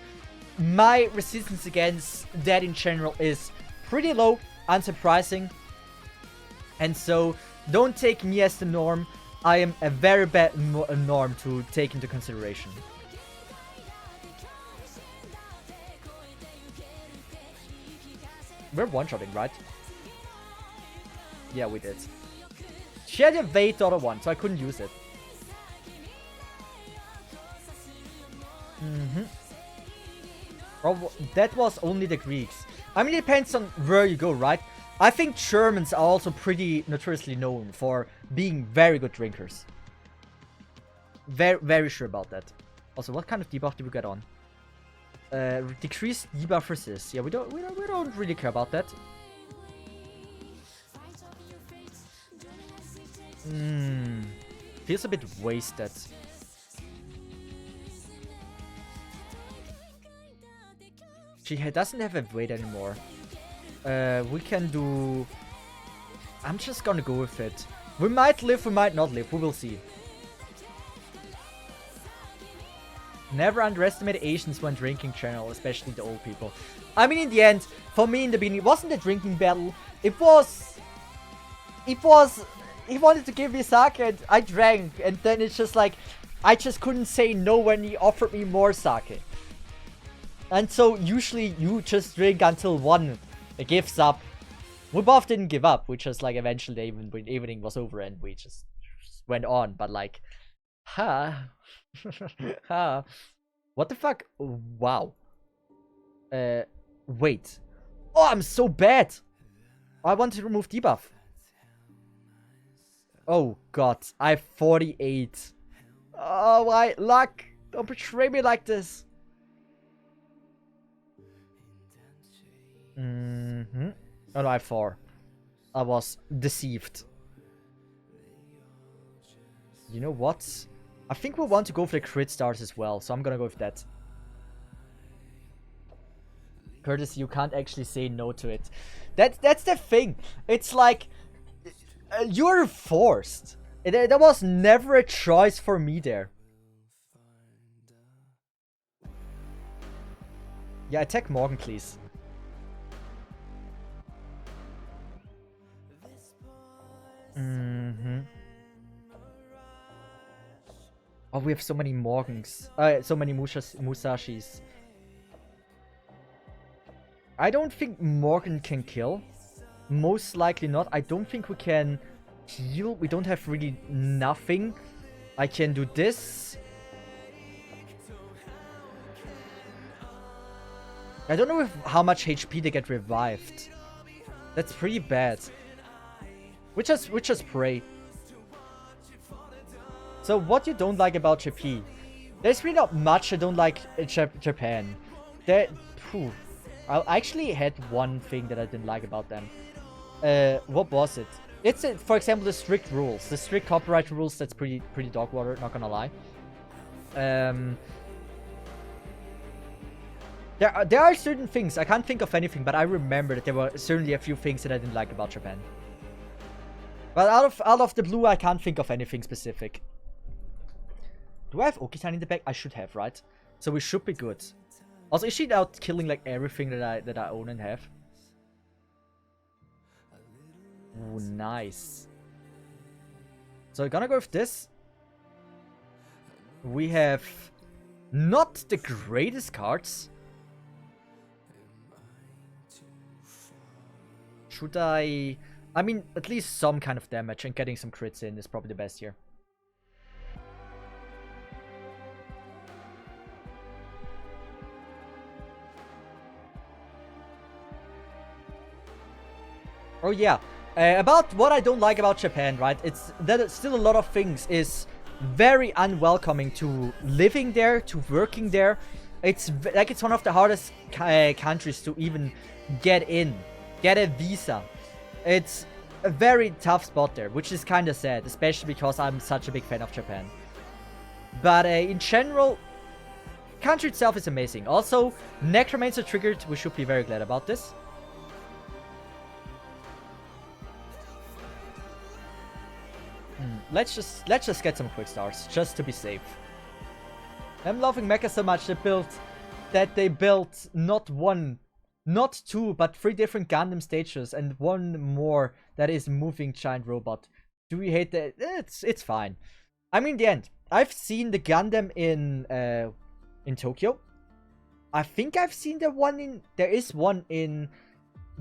Speaker 2: My resistance against that in general is pretty low, unsurprising. And so, don't take me as the norm. I am a very bad norm to take into consideration. We're one-shotting, right? Yeah, we did. She had a Vade the other one, so I couldn't use it. Well, that was only the Greeks. I mean, it depends on where you go, right? I think Germans are also pretty notoriously known for being very good drinkers. Very, very sure about that. Also, what kind of debuff did we get on? Decreased debuff resist. Yeah, we don't really care about that. Feels a bit wasted. She doesn't have a weight anymore. We can do... I'm just gonna go with it. We might live, we might not live. We will see. Never underestimate Asians when drinking general, especially the old people. I mean, in the end, for me in the beginning, it wasn't a drinking battle. It was... He wanted to give me sake and I drank. And then it's just like... I just couldn't say no when he offered me more sake. And so usually you just drink until one gives up. We both didn't give up. We just like eventually the evening was over and we just went on, but like, huh? Huh? What the fuck? Wow. Wait. Oh, I'm so bad. I want to remove debuff. Oh god, I have 48. Oh, my luck. Don't betray me like this. Mm-hmm. Oh no, I have 4. I was deceived. You know what? I think we'll want to go for the crit stars as well, so I'm gonna go with that. Curtis, you can't actually say no to it. That's the thing. It's like you're forced. There was never a choice for me there. Yeah, attack Morgan, please. Mm-hmm. Oh, we have so many Morgans. So many Musashis. I don't think Morgan can kill. Most likely not. I don't think we can heal. We don't have really nothing. I can do this. I don't know how much HP they get revived. That's pretty bad. We just pray. So what you don't like about JP? There's really not much I don't like Japan. I actually had one thing that I didn't like about them. What was it? It's for example the strict rules, the strict copyright rules. That's pretty dog water. Not gonna lie. There are certain things I can't think of anything, but I remember that there were certainly a few things that I didn't like about Japan. But out of the blue, I can't think of anything specific. Do I have Okitan in the back? I should have, right? So we should be good. Also, is she out killing like everything that I own and have? Ooh, nice. So we're gonna go with this. We have not the greatest cards. Should I mean, at least some kind of damage, and getting some crits in is probably the best here. Oh yeah, about what I don't like about Japan, right? It's that still a lot of things is very unwelcoming to living there, to working there. It's like it's one of the hardest countries to even get in, get a visa. It's a very tough spot there, which is kind of sad, especially because I'm such a big fan of Japan. But in general, country itself is amazing. Also, Necromancer triggered. We should be very glad about this. Let's just get some quick stars, just to be safe. I'm loving Mecha so much that they built not one, not two, but 3 different Gundam stages and one more that is moving giant robot. Do we hate that? It's fine. I mean, in the end, I've seen the Gundam in Tokyo. I think I've seen there is one in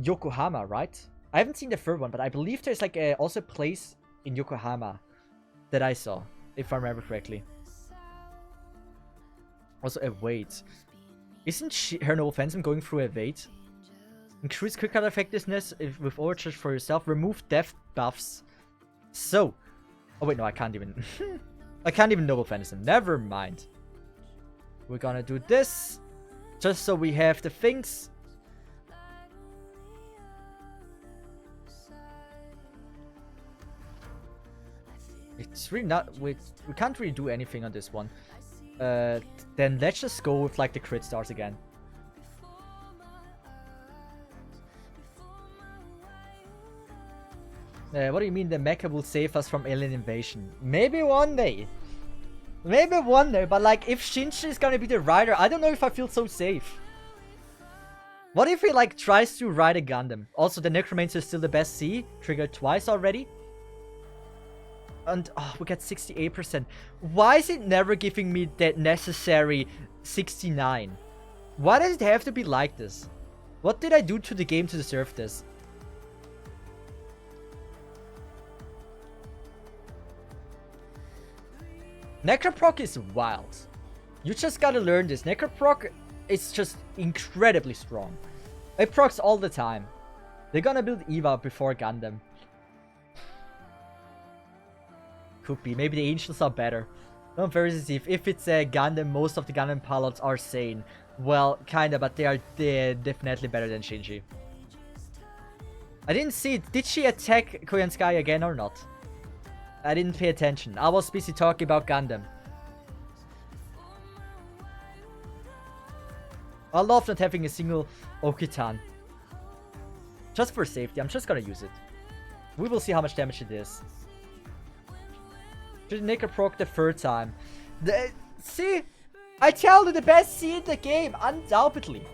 Speaker 2: Yokohama, right? I haven't seen the third one, but I believe there's like also a place in Yokohama that I saw, if I remember correctly. Also, wait. Isn't her Noble Phantom going through evade? Increase quick card effectiveness with overcharge for yourself. Remove death buffs. So. Oh wait, no, I can't even. I can't even Noble Phantom. Never mind. We're gonna do this. Just so we have the things. It's really not. We can't really do anything on this one. Then let's just go with like the crit stars again. What do you mean the mecha will save us from alien invasion? Maybe one day. Maybe one day, but like if Shinji is gonna be the rider, I don't know if I feel so safe. What if he like tries to ride a Gundam? Also, the Necromancer is still the best C, triggered twice already. And oh, we get 68%. Why is it never giving me that necessary 69? Why does it have to be like this? What did I do to the game to deserve this? Necroproc is wild. You just gotta learn this. Necroproc is just incredibly strong. It procs all the time. They're gonna build Eva before Gundam. Could be. Maybe the Angels are better. No, very Cesith. If it's a Gundam, most of the Gundam pilots are sane. Well, kinda, but they're definitely better than Shinji. I didn't see it. Did she attack Koyan Sky again or not? I didn't pay attention. I was busy talking about Gundam. I love not having a single Okitan. Just for safety, I'm just gonna use it. We will see how much damage it is. Should Necroproc the third time. See? I tell you, the best C in the game, undoubtedly.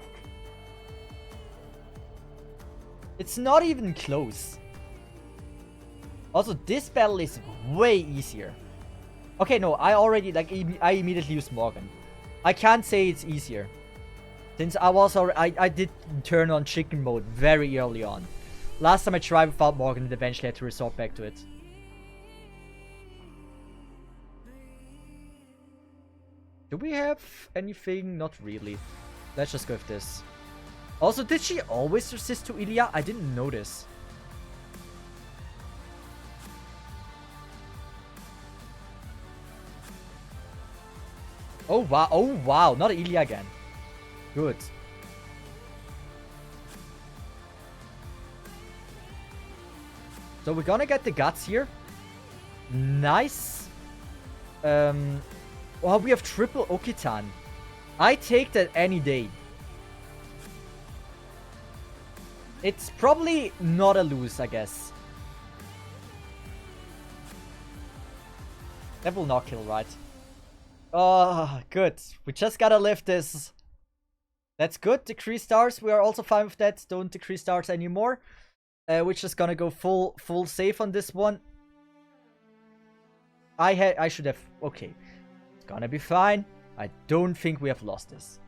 Speaker 2: It's not even close. Also, this battle is way easier. Okay, no, I already, like, I immediately used Morgan. I can't say it's easier. Since I was already, I did turn on chicken mode very early on. Last time I tried without Morgan and eventually had to resort back to it. Do we have anything? Not really. Let's just go with this. Also, did she always resist to Ilya? I didn't notice. Oh wow, not Ilya again. Good. So we're gonna get the guts here. Nice. Oh, we have triple Okitan. I take that any day. It's probably not a lose, I guess. That will not kill, right? Oh, good. We just gotta lift this. That's good. Decrease stars. We are also fine with that. Don't decrease stars anymore. We're just gonna go full safe on this one. I should have... Okay. It's gonna be fine. I don't think we have lost this.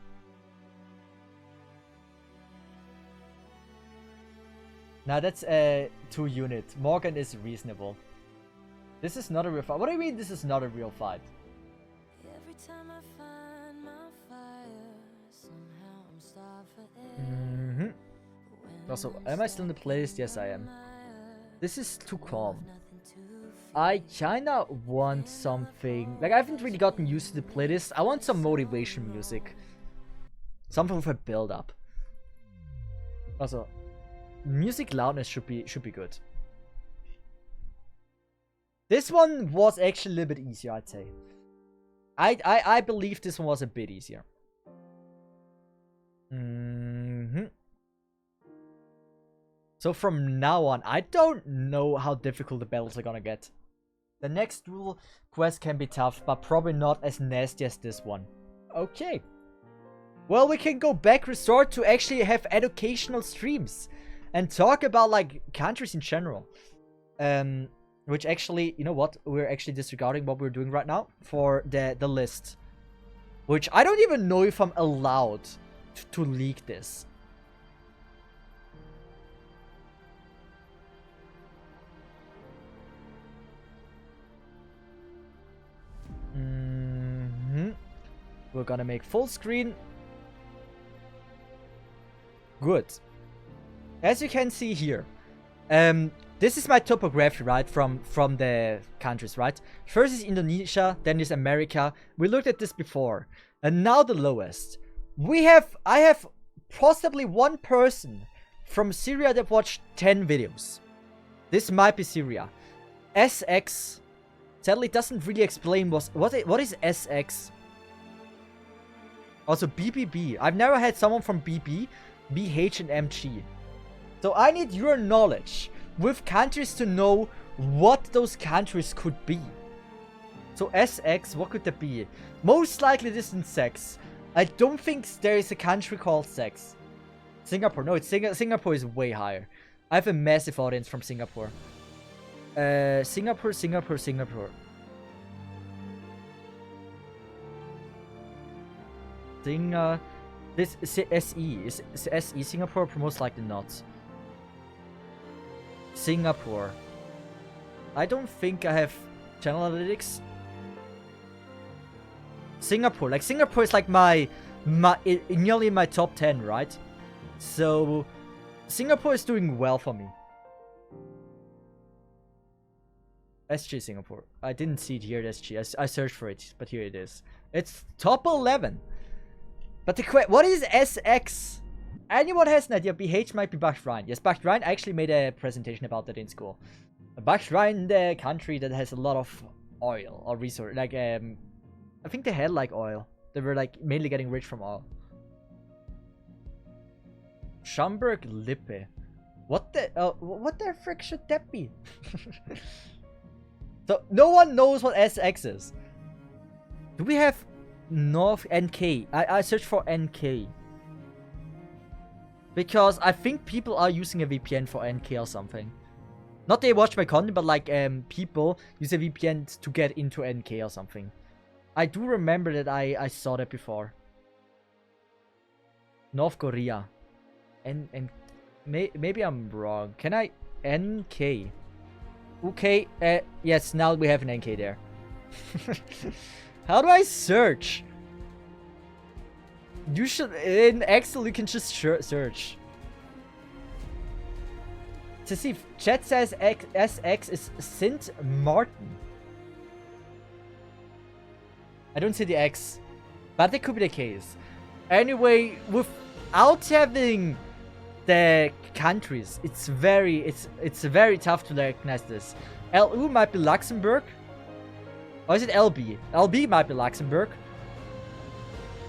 Speaker 2: Now that's a 2 unit. Morgan is reasonable. This is not a real fight. What do you mean this is not a real fight?
Speaker 3: Every time I find my fire, somehow I'm starved for air.
Speaker 2: Also, am I still in the playlist? Yes, I am. This is too calm. I kinda want something... Like, I haven't really gotten used to the playlist. I want some motivation music. Something with a build-up. Also, music loudness should be good. This one was actually a little bit easier, I'd say. I believe this one was a bit easier. So from now on, I don't know how difficult the battles are gonna get. The next duel quest can be tough, but probably not as nasty as this one. Okay. Well, we can go back, resort to actually have educational streams. And talk about, like, countries in general. Which actually, you know what? We're actually disregarding what we're doing right now for the list. Which I don't even know if I'm allowed to leak this. We're gonna make full screen. Good. As you can see here, this is my topography, right, from the countries, right? First is Indonesia, then is America. We looked at this before. And now the lowest. I have possibly one person from Syria that watched 10 videos. This might be Syria. SX. Sadly, it doesn't really explain what is SX. Also, BBB. I've never had someone from BB, BH, and MG. So I need your knowledge with countries to know what those countries could be. So SX, what could that be? Most likely this isn't sex. I don't think there is a country called sex. Singapore. No, it's Singapore is way higher. I have a massive audience from Singapore. Singapore. This SE. Is SE Singapore? Most likely not. Singapore. I don't think I have channel analytics. Singapore. Like, Singapore is like nearly in my top 10, right? So, Singapore is doing well for me. SG Singapore. I didn't see it here at SG. I searched for it, but here it is. It's top 11. But what is SX? Anyone has an idea? BH might be Bahrain. Yes, Bahrain. I actually made a presentation about that in school. Bahrain, the country that has a lot of oil or resource. Like, I think they had like oil. They were like mainly getting rich from oil. Schaumburg Lippe. What the frick should that be? So no one knows what SX is. Do we have North NK? I searched for NK. Because I think people are using a VPN for NK or something. Not they watch my content, but like people use a VPN to get into NK or something. I do remember that I saw that before. North Korea. And maybe I'm wrong. Can I NK? Okay, yes, now we have an NK there. How do I search? You should, in Excel, you can just search. Cesith, chat says SX is Sint Martin. I don't see the X, but that could be the case. Anyway, without having the countries, it's very tough to recognize this. LU might be Luxembourg. Or is it LB? LB might be Luxembourg.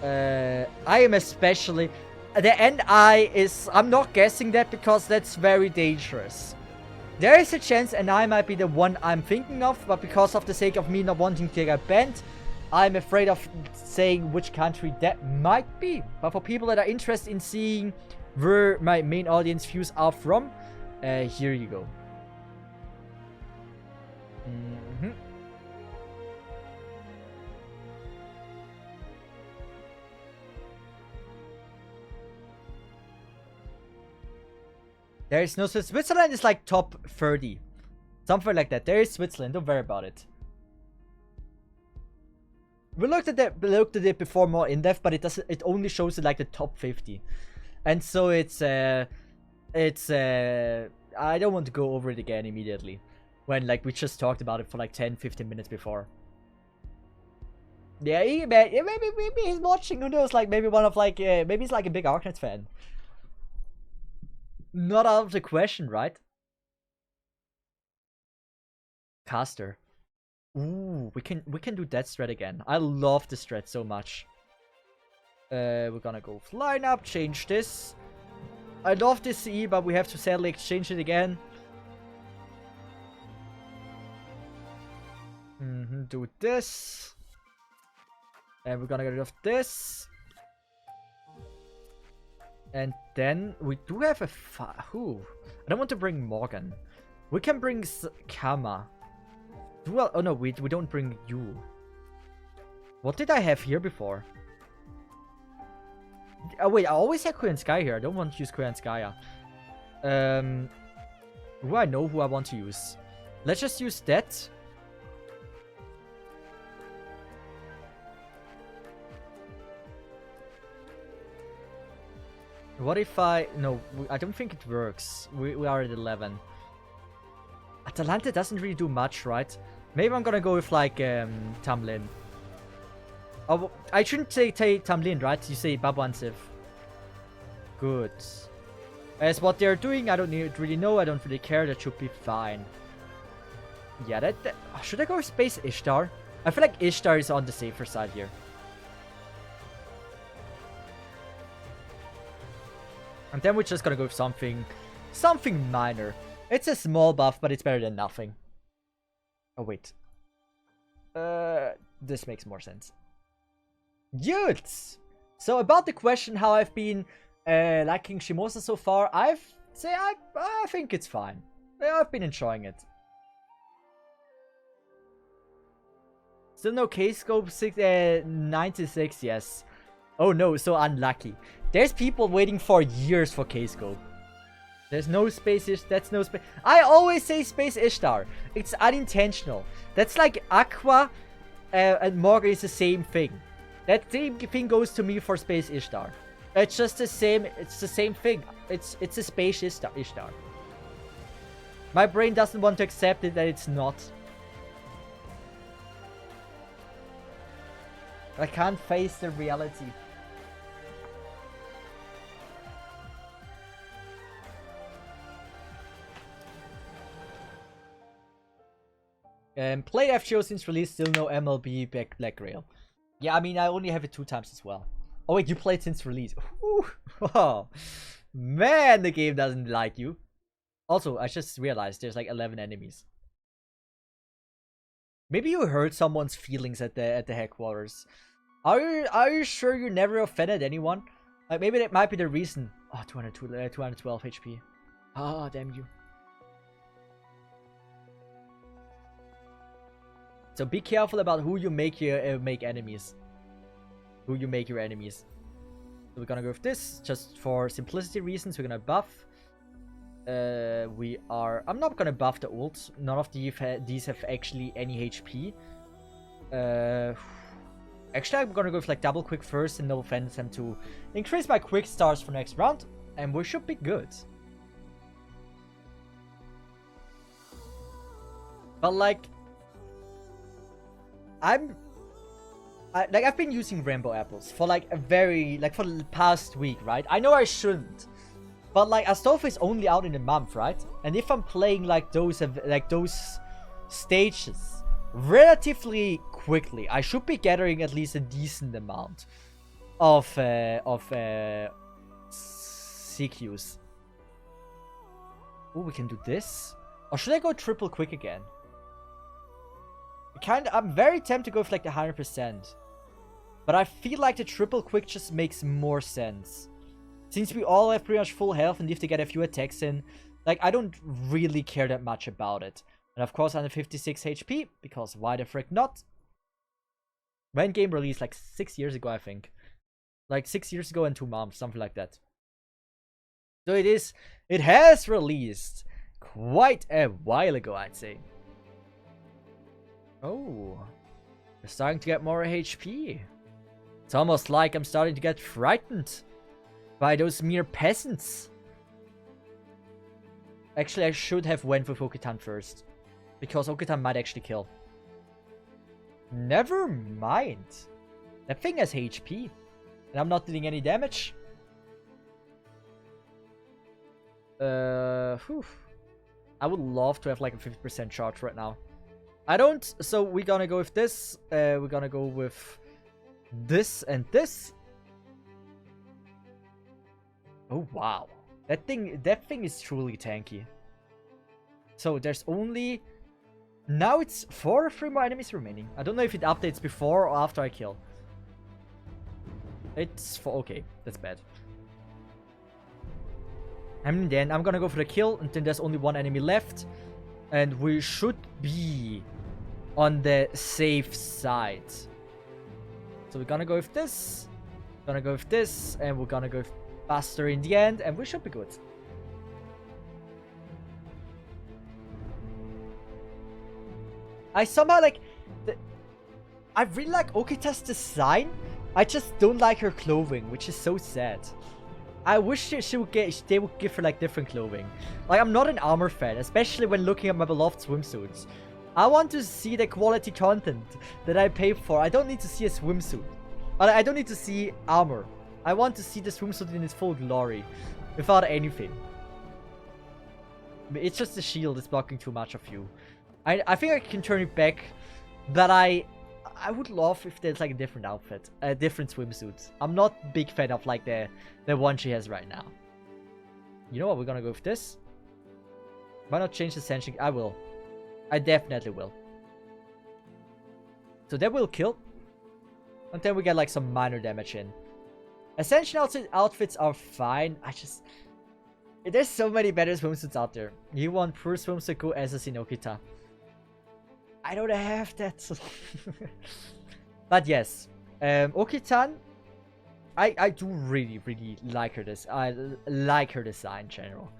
Speaker 2: I am especially... The NI is... I'm not guessing that because that's very dangerous. There is a chance NI might be the one I'm thinking of, but because of the sake of me not wanting to get banned, I'm afraid of saying which country that might be. But for people that are interested in seeing where my main audience views are from, here you go. There is no Switzerland is like top 30. Something like that. There is Switzerland, don't worry about it. We looked at it before more in depth, but it only shows it like the top 50. And so I don't want to go over it again immediately. When like we just talked about it for like 10-15 minutes before. Yeah, maybe he's watching, who knows, like maybe one of like maybe he's like a big Arknights fan. Not out of the question, right? Caster. Ooh, we can do that strat again. I love this strat so much. We're gonna go lineup, change this. I love this CE, but we have to sadly exchange it again. Do this. And we're gonna get rid of this. And then we do have a who? I don't want to bring Morgan. We can bring Kama. Well, oh no, we don't bring you. What did I have here before? Oh wait, I always have Korean Sky here. I don't want to use Korean Skya. I know who I want to use. Let's just use that. What if no, I don't think it works. We are at 11. Atalanta doesn't really do much, right? Maybe I'm gonna go with like Tamlin. Oh, I shouldn't say Tamlin, right? You say Babuansif. Good. As what they're doing, I don't really know. I don't really care. That should be fine. Yeah, that should I go with Space Ishtar? I feel like Ishtar is on the safer side here. And then we're just gonna go with something minor. It's a small buff, but it's better than nothing. Oh wait. This makes more sense. Youths! So about the question how I've been liking Shimousa so far, I think it's fine. I've been enjoying it. Still no K-scope 96, yes. Oh no, so unlucky. There's people waiting for years for K-scope. There's no space that's no space. I always say Space Ishtar. It's unintentional. That's like Aqua and Morgan is the same thing. That same thing goes to me for Space Ishtar. It's just the same. It's the same thing. It's a Space Ishtar. My brain doesn't want to accept it that it's not. I can't face the reality. Played FGO since release, still no MLB Black Rail. Yeah, I mean, I only have it 2 times as well. Oh wait, you played since release. Ooh. Oh, man, the game doesn't like you. Also, I just realized there's like 11 enemies. Maybe you hurt someone's feelings at the headquarters. Are you sure you never offended anyone? Like maybe that might be the reason. Oh, 212 HP. Oh, damn you. So be careful about who you make your enemies. Who you make your enemies. So we're gonna go with this just for simplicity reasons. We're gonna buff. I'm not gonna buff the ult. None of these have actually any HP. Actually, I'm gonna go with like double quick first and no offense them to increase my quick stars for next round, and we should be good. But like, I've been using rainbow apples for like for the past week, right? I know I shouldn't, but like Astolfo is only out in a month, right? And if I'm playing like those stages relatively quickly, I should be gathering at least a decent amount of CQs. Oh, we can do this. Or should I go triple quick again? I'm very tempted to go with like the 100%. But I feel like the triple quick just makes more sense. Since we all have pretty much full health and if they get a few attacks in, like I don't really care that much about it. And of course 156 HP, because why the frick not? When game released like 6 years ago, I think. Like 6 years ago and 2 months, something like that. So it has released quite a while ago, I'd say. Oh, we're starting to get more HP. It's almost like I'm starting to get frightened by those mere peasants. Actually, I should have went with Okitan first, because Okitan might actually kill. Never mind. That thing has HP, and I'm not dealing any damage. Whew. I would love to have like a 50% charge right now. I don't, so we're gonna go with this. We're gonna go with this and this. Oh wow, that thing is truly tanky. So there's only now it's 4 or 3 more enemies remaining. I don't know if it updates before or after I kill. It's for okay, that's bad. And then I'm gonna go for the kill, and then there's only 1 enemy left. And we should be on the safe side. So we're gonna go with this. Gonna go with this. And we're gonna go with Buster in the end. And we should be good. I somehow like... I really like Okita's design. I just don't like her clothing, which is so sad. I wish they would give her like different clothing. Like, I'm not an armor fan, especially when looking at my beloved swimsuits. I want to see the quality content that I pay for. I don't need to see a swimsuit. I don't need to see armor. I want to see the swimsuit in its full glory, without anything. It's just the shield is blocking too much of you. I think I can turn it back, but I would love if there's like a different outfit, a different swimsuit. I'm not a big fan of like the one she has right now. You know what? We're gonna go with this. Why not change the Senshin? I will. I definitely will. So that will kill. And then we get like some minor damage in. Ascension outfits are fine. There's so many better swimsuits out there. You want pure swimsuit, go Assassin Okita. I don't have that. But yes. Okitan. I do really, really like her I like her design in general.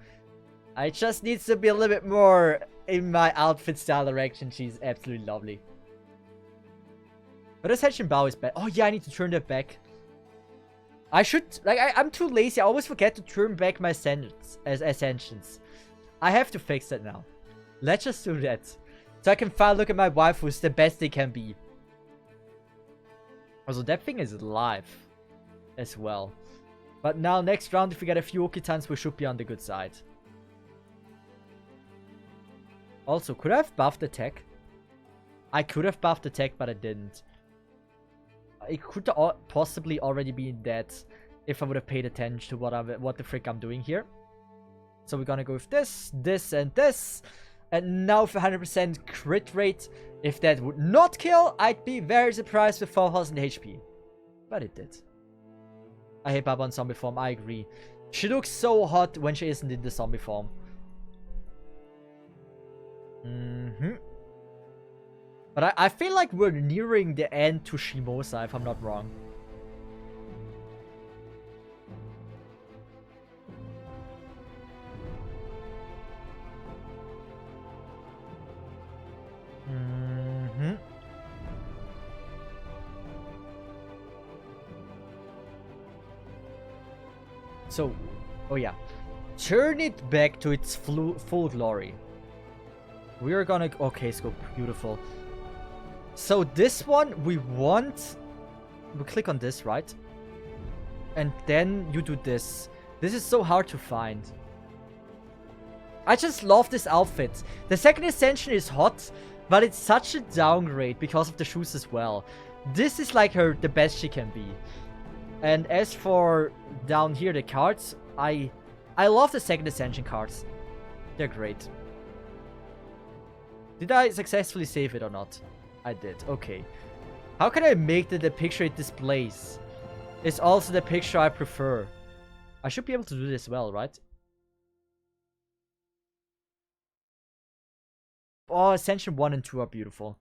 Speaker 2: I just needs to be a little bit more in my outfit style direction. She's absolutely lovely. But Ascension Bow is bad. Oh yeah, I need to turn that back. I should... Like, I'm too lazy. I always forget to turn back my Ascensions. I have to fix that now. Let's just do that. So I can finally look at my waifus the best they can be. Also, that thing is live as well. But now, next round, if we get a few Okitans, we should be on the good side. Also, could I have buffed attack? I could have buffed attack, but I didn't. It could possibly already be dead if I would have paid attention to what the frick I'm doing here. So we're gonna go with this, this, and this. And now for 100% crit rate. If that would not kill, I'd be very surprised with 4000 HP. But it did. I hate Baba in zombie form, I agree. She looks so hot when she isn't in the zombie form. But I feel like we're nearing the end to Shimousa, if I'm not wrong. So, oh yeah. Turn it back to its full glory. We are gonna... Okay, scope. Beautiful. So this one, we want... We click on this, right? And then you do this. This is so hard to find. I just love this outfit. The second ascension is hot, but it's such a downgrade because of the shoes as well. This is like the best she can be. And as for down here, the cards, I love the second ascension cards. They're great. Did I successfully save it or not? I did. Okay. How can I make the picture it displays? It's also the picture I prefer. I should be able to do this well, right? Oh, Ascension 1 and 2 are beautiful.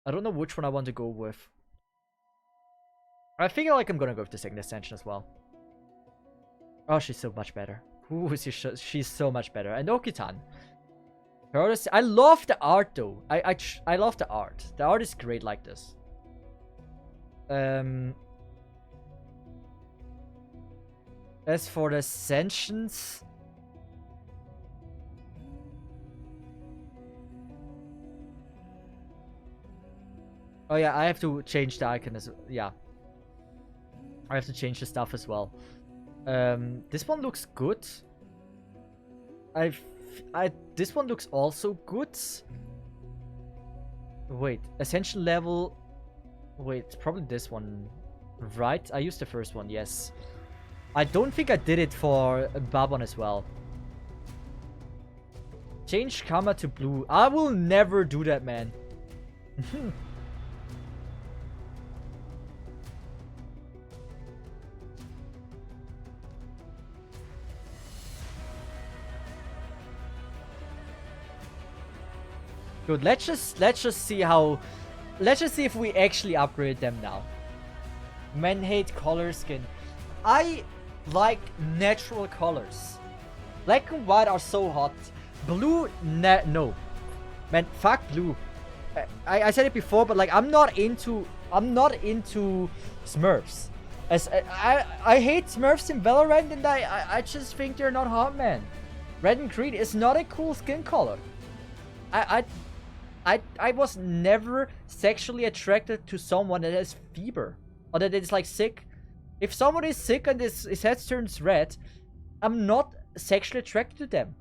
Speaker 2: I don't know which one I want to go with. I feel like I'm gonna go with the second Ascension as well. Oh, she's so much better. Ooh, she's so much better. And Okitan. I love the art though. I love the art. The art is great like this. As for the Ascensions... Oh yeah, I have to change the icon as well. Yeah. I have to change the stuff as well. This one looks good. This one looks also good. Wait, Ascension level... Wait, probably this one. Right? I used the first one, yes. I don't think I did it for Babon as well. Change Karma to blue. I will never do that, man. Good, let's just see how... Let's just see if we actually upgrade them now. Men hate color skin. I like natural colors. Black and white are so hot. Blue, no. Man, fuck blue. I said it before, but like I'm not into Smurfs. As I hate Smurfs in Valorant, and I just think they're not hot, man. Red and green is not a cool skin color. I was never sexually attracted to someone that has fever or that is like sick. If someone is sick and his head turns red, I'm not sexually attracted to them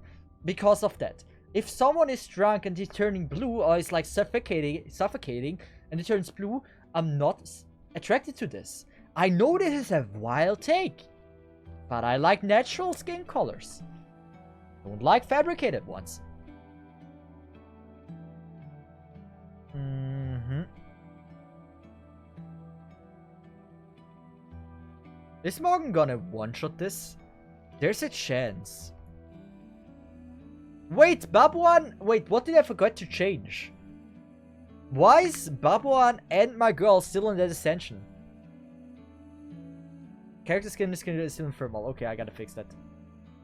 Speaker 2: because of that. If someone is drunk and he's turning blue or is like suffocating and he turns blue, I'm not attracted to this. I know this is a wild take, but I like natural skin colors. Don't like fabricated ones. Is Morgan gonna one-shot this? There's a chance. Wait, Babuan? Wait, what did I forget to change? Why is Babuan and my girl still in that ascension? Character skin is still thermal. Okay, I gotta fix that.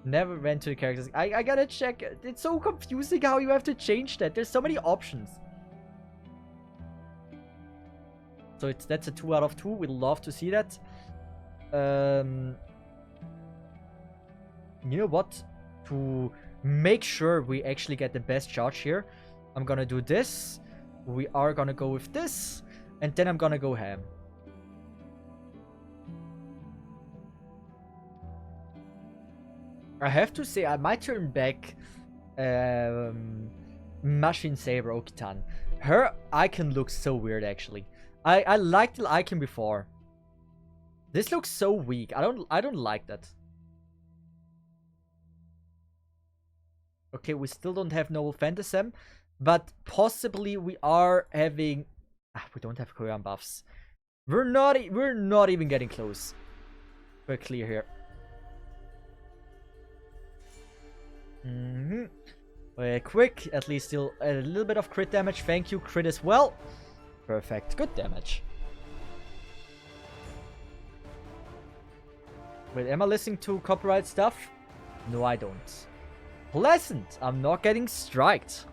Speaker 2: Never went to the characters. I gotta check. It's so confusing how you have to change that. There's so many options. So that's a 2 out of 2. We'd love to see that. You know what? To make sure we actually get the best charge here, I'm gonna do this. We are gonna go with this. And then I'm gonna go ham. I have to say, I might turn back Machine Saber Okitan. Her icon looks so weird, actually. I liked the icon before. This looks so weak. I don't like that. Okay, we still don't have Noble Phantasm, but possibly we are having. We don't have Korean buffs. We're not even getting close. We're clear here. Quick, at least still a little bit of crit damage. Thank you, crit as well. Perfect, good damage. Wait, am I listening to copyright stuff? No, I don't. Pleasant, I'm not getting striked.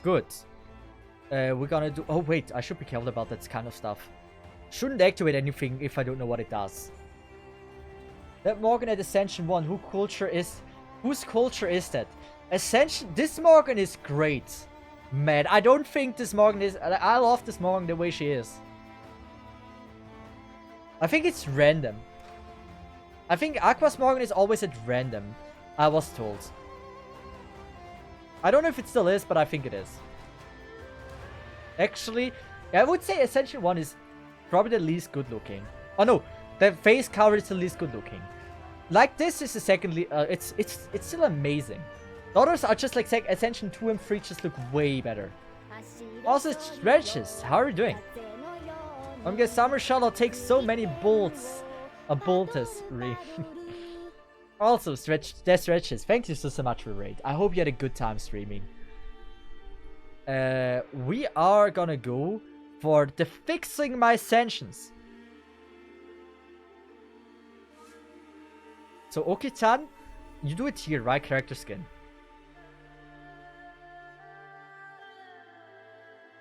Speaker 2: Good. We're gonna do... Oh, wait, I should be careful about that kind of stuff. Shouldn't activate anything if I don't know what it does. That Morgan at Ascension 1, whose culture is that? Ascension, this Morgan is great. Man, I don't think this Morgan is... I love this Morgan the way she is. I think it's random. I think Aqua's Morgan is always at random, I was told. I don't know if it still is, but I think it is. Actually, I would say Ascension 1 is probably the least good looking. Oh no, the face cover is the least good looking. Like this is the secondly, it's still amazing. The others are just like Ascension 2 and 3 just look way better. Also, Stretches, how are you doing? I'm guessing Summer Shuttle takes so many bolts. Bolters, really. Also, Stretches, thank you so much for the raid. I hope you had a good time streaming. We are gonna go for the Fixing My Ascensions. So, Okitan, you do it here, right? Character skin.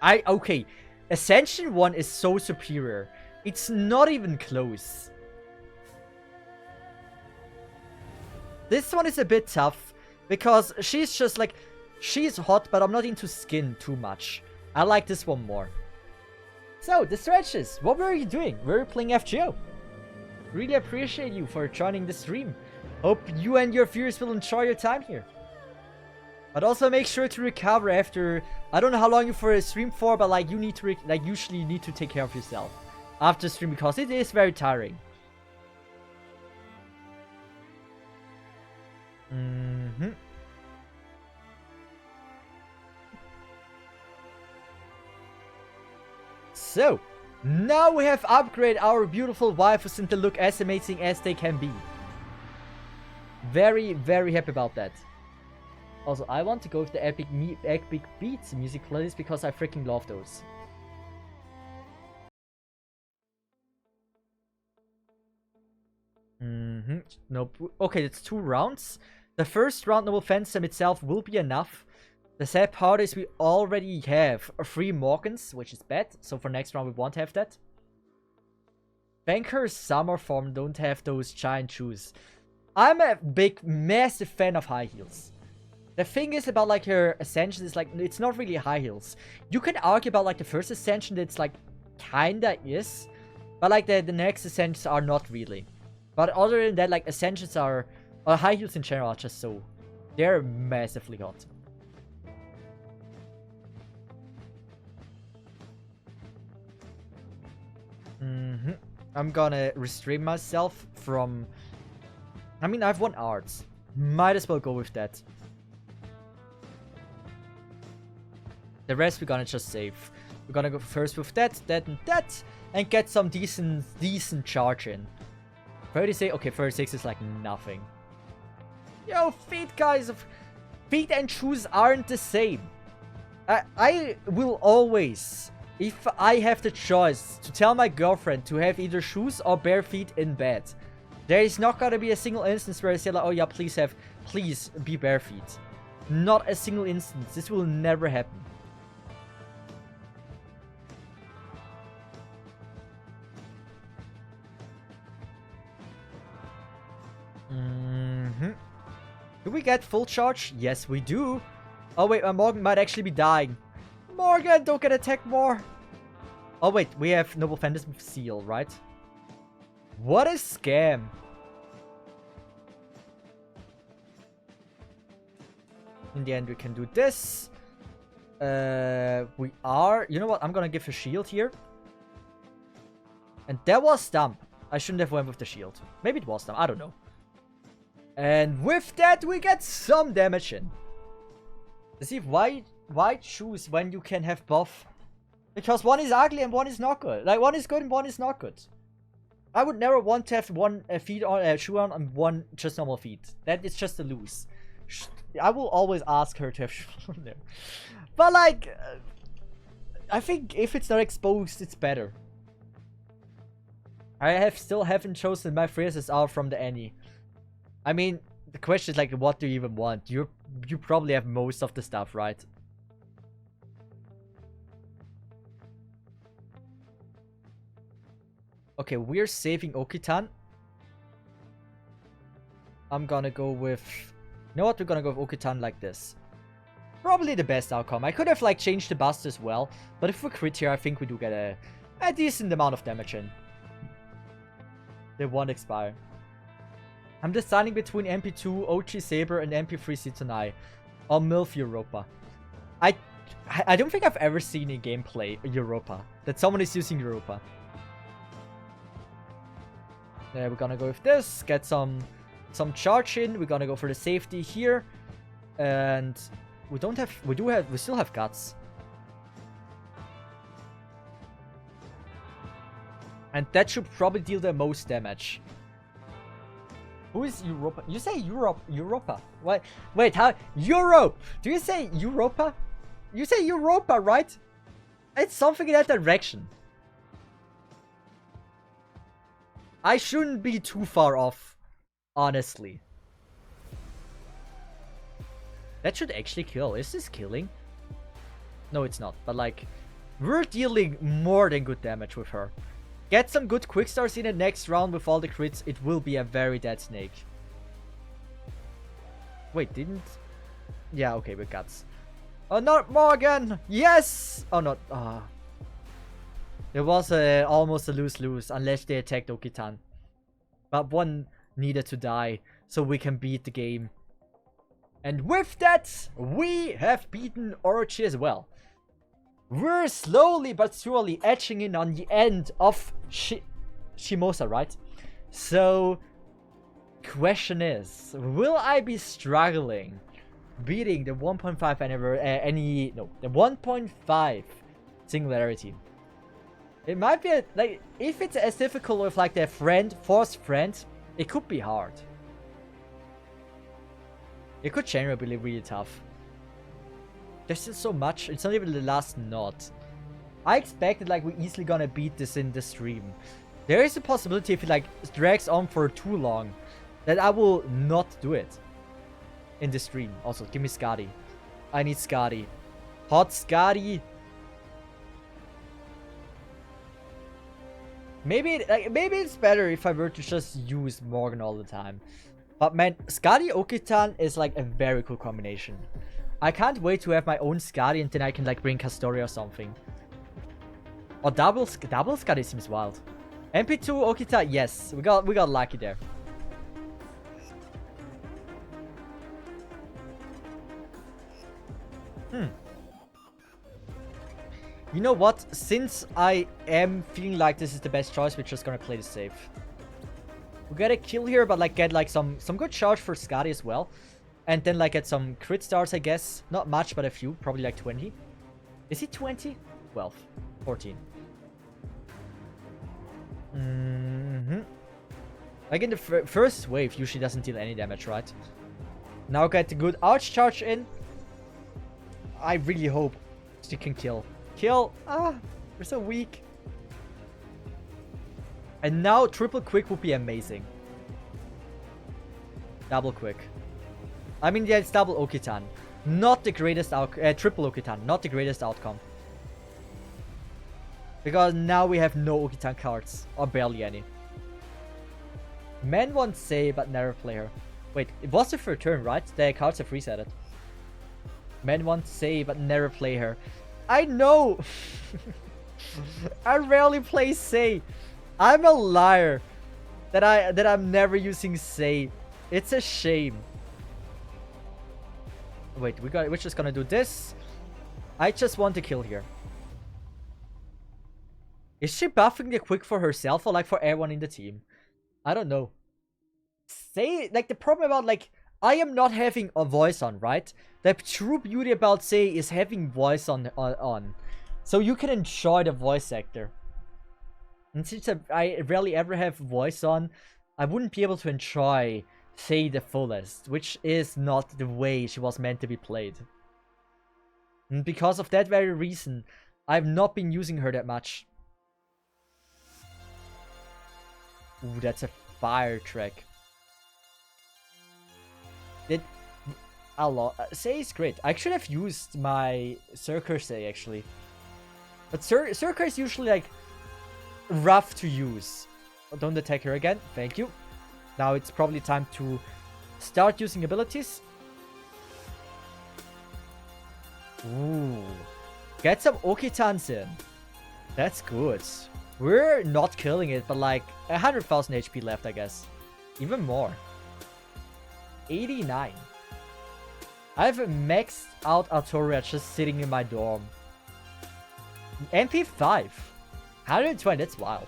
Speaker 2: Okay. Ascension 1 is so superior. It's not even close. This one is a bit tough because she's just like, she's hot, but I'm not into skin too much. I like this one more. So, the Stretches, what were you doing? Were you playing FGO? Really appreciate you for joining the stream. Hope you and your viewers will enjoy your time here. But also make sure to recover after, I don't know how long you for a stream for, but like you need to, usually you need to take care of yourself after stream because it is very tiring. So, now we have upgraded our beautiful waifus and they look as amazing as they can be. Very, very happy about that. Also, I want to go with the Epic Beats music playlist because I freaking love those. Nope. Okay, it's 2 rounds. The first round, Noble Phantasm itself will be enough. The sad part is we already have 3 Morgans, which is bad. So for next round, we won't have that. Banker's Summer Form don't have those giant shoes. I'm a big, massive fan of high heels. The thing is about like her Ascension is like, it's not really high heels. You can argue about like the first Ascension that's like, kinda is. But like the next Ascensions are not really. But other than that, like Ascensions are, or high heels in general are just so, they're massively hot. I'm gonna restrain myself from, I mean, I have 1 art. Might as well go with that. The rest we're gonna just save. We're gonna go first with that, and that, and get some decent charge in. 36, okay, 36 is like nothing. Yo, feet, guys, feet and shoes aren't the same. I will always, if I have the choice to tell my girlfriend to have either shoes or bare feet in bed, there is not gonna be a single instance where I say like, oh yeah, please be bare feet. Not a single instance. This will never happen. Do we get full charge? Yes, we do. Oh, wait, Morgan might actually be dying. Morgan, don't get attacked more. Oh, wait, we have Noble Phantasm Seal, right? What a scam. In the end, we can do this. We are... You know what? I'm gonna give a shield here. And that was dumb. I shouldn't have went with the shield. Maybe it was dumb. I don't know. And with that, we get some damage in. See, why choose when you can have both? Because one is ugly and one is not good. Like, one is good and one is not good. I would never want to have one feet on, shoe on and one just normal feet. That is just a lose. I will always ask her to have shoe on there. But, like, I think if it's not exposed, it's better. I still haven't chosen my phrases out from the Annie. I mean, the question is, like, what do you even want? You probably have most of the stuff, right? Okay, we're saving Okitan. I'm gonna go with... You know what? We're gonna go with Okitan like this. Probably the best outcome. I could have, like, changed the bust as well. But if we crit here, I think we do get a decent amount of damage in. They won't expire. I'm deciding between MP2, OG Saber, and MP3 Sitonai. Or MILF Europa. I don't think I've ever seen in gameplay Europa. That someone is using Europa. We're gonna go with this. Get some charge in. We're gonna go for the safety here. And we still have guts. And that should probably deal the most damage. Who is Europa? You say Europe, Europa. What? Wait, how? Europe! Do you say Europa? You say Europa, right? It's something in that direction. I shouldn't be too far off, honestly. That should actually kill. Is this killing? No, it's not. But, like, we're dealing more than good damage with her. Get some good quick stars in the next round with all the crits. It will be a very dead snake. Wait, didn't... Yeah, okay, with guts. Oh, not Morgan! Yes! Oh, not... Ah. It was almost a lose-lose, unless they attacked Okitan. But one needed to die, so we can beat the game. And with that, we have beaten Orochi as well. We're slowly but surely edging in on the end of Shimousa, right? So, question is, will I be struggling beating the 1.5 the 1.5 singularity? It might be, like, if it's as difficult with, like, the forced friend, it could be hard. It could generally be really tough. There's still so much. It's not even the last knot. I expected, like, we're easily gonna beat this in the stream. There is a possibility if it, like, drags on for too long that I will not do it in the stream. Also, give me Skadi. I need Skadi. Hot Skadi. Maybe it's better if I were to just use Morgan all the time. But man, Skadi Okitan is like a very cool combination. I can't wait to have my own Skadi and then I can like bring Castoria or something. Or double Skadi seems wild. MP2 Okita, yes, we got lucky there. You know what? Since I am feeling like this is the best choice, we're just gonna play this safe. We get a kill here, but like get like some good charge for Skadi as well. And then like get some crit stars, I guess. Not much, but a few. Probably like 20. Is it 20? 12. 14. Like in the first wave, usually doesn't deal any damage, right? Now get the good arch charge in. I really hope she can kill. Kill! Ah! We're so weak. And now triple quick would be amazing. Double quick. I mean, yeah, it's double Okitan. Not the greatest triple Okitan. Not the greatest outcome. Because now we have no Okitan cards. Or barely any. Men won't say, but never play her. Wait, it was the third turn, right? The cards have resetted. Men want to say, but never play her. I know! I rarely play Say. I'm a liar that I'm never using Say. It's a shame. Wait, we're just gonna do this. I just want to kill here. Is she buffing the quick for herself or like for everyone in the team? I don't know. Say, like the problem about like I am not having a voice on, right? The true beauty about Say is having voice on. So you can enjoy the voice actor. And since I rarely ever have voice on, I wouldn't be able to enjoy Say the fullest, which is not the way she was meant to be played. And because of that very reason, I've not been using her that much. Ooh, that's a fire track. Say is great. I should have used my Circer Say actually. But Circer is usually like rough to use. Don't attack her again. Thank you. Now it's probably time to start using abilities. Ooh. Get some Okitans in. That's good. We're not killing it, but like 100,000 HP left, I guess. Even more. 89. I have a maxed out Artoria just sitting in my dorm. MP5. 120, that's wild.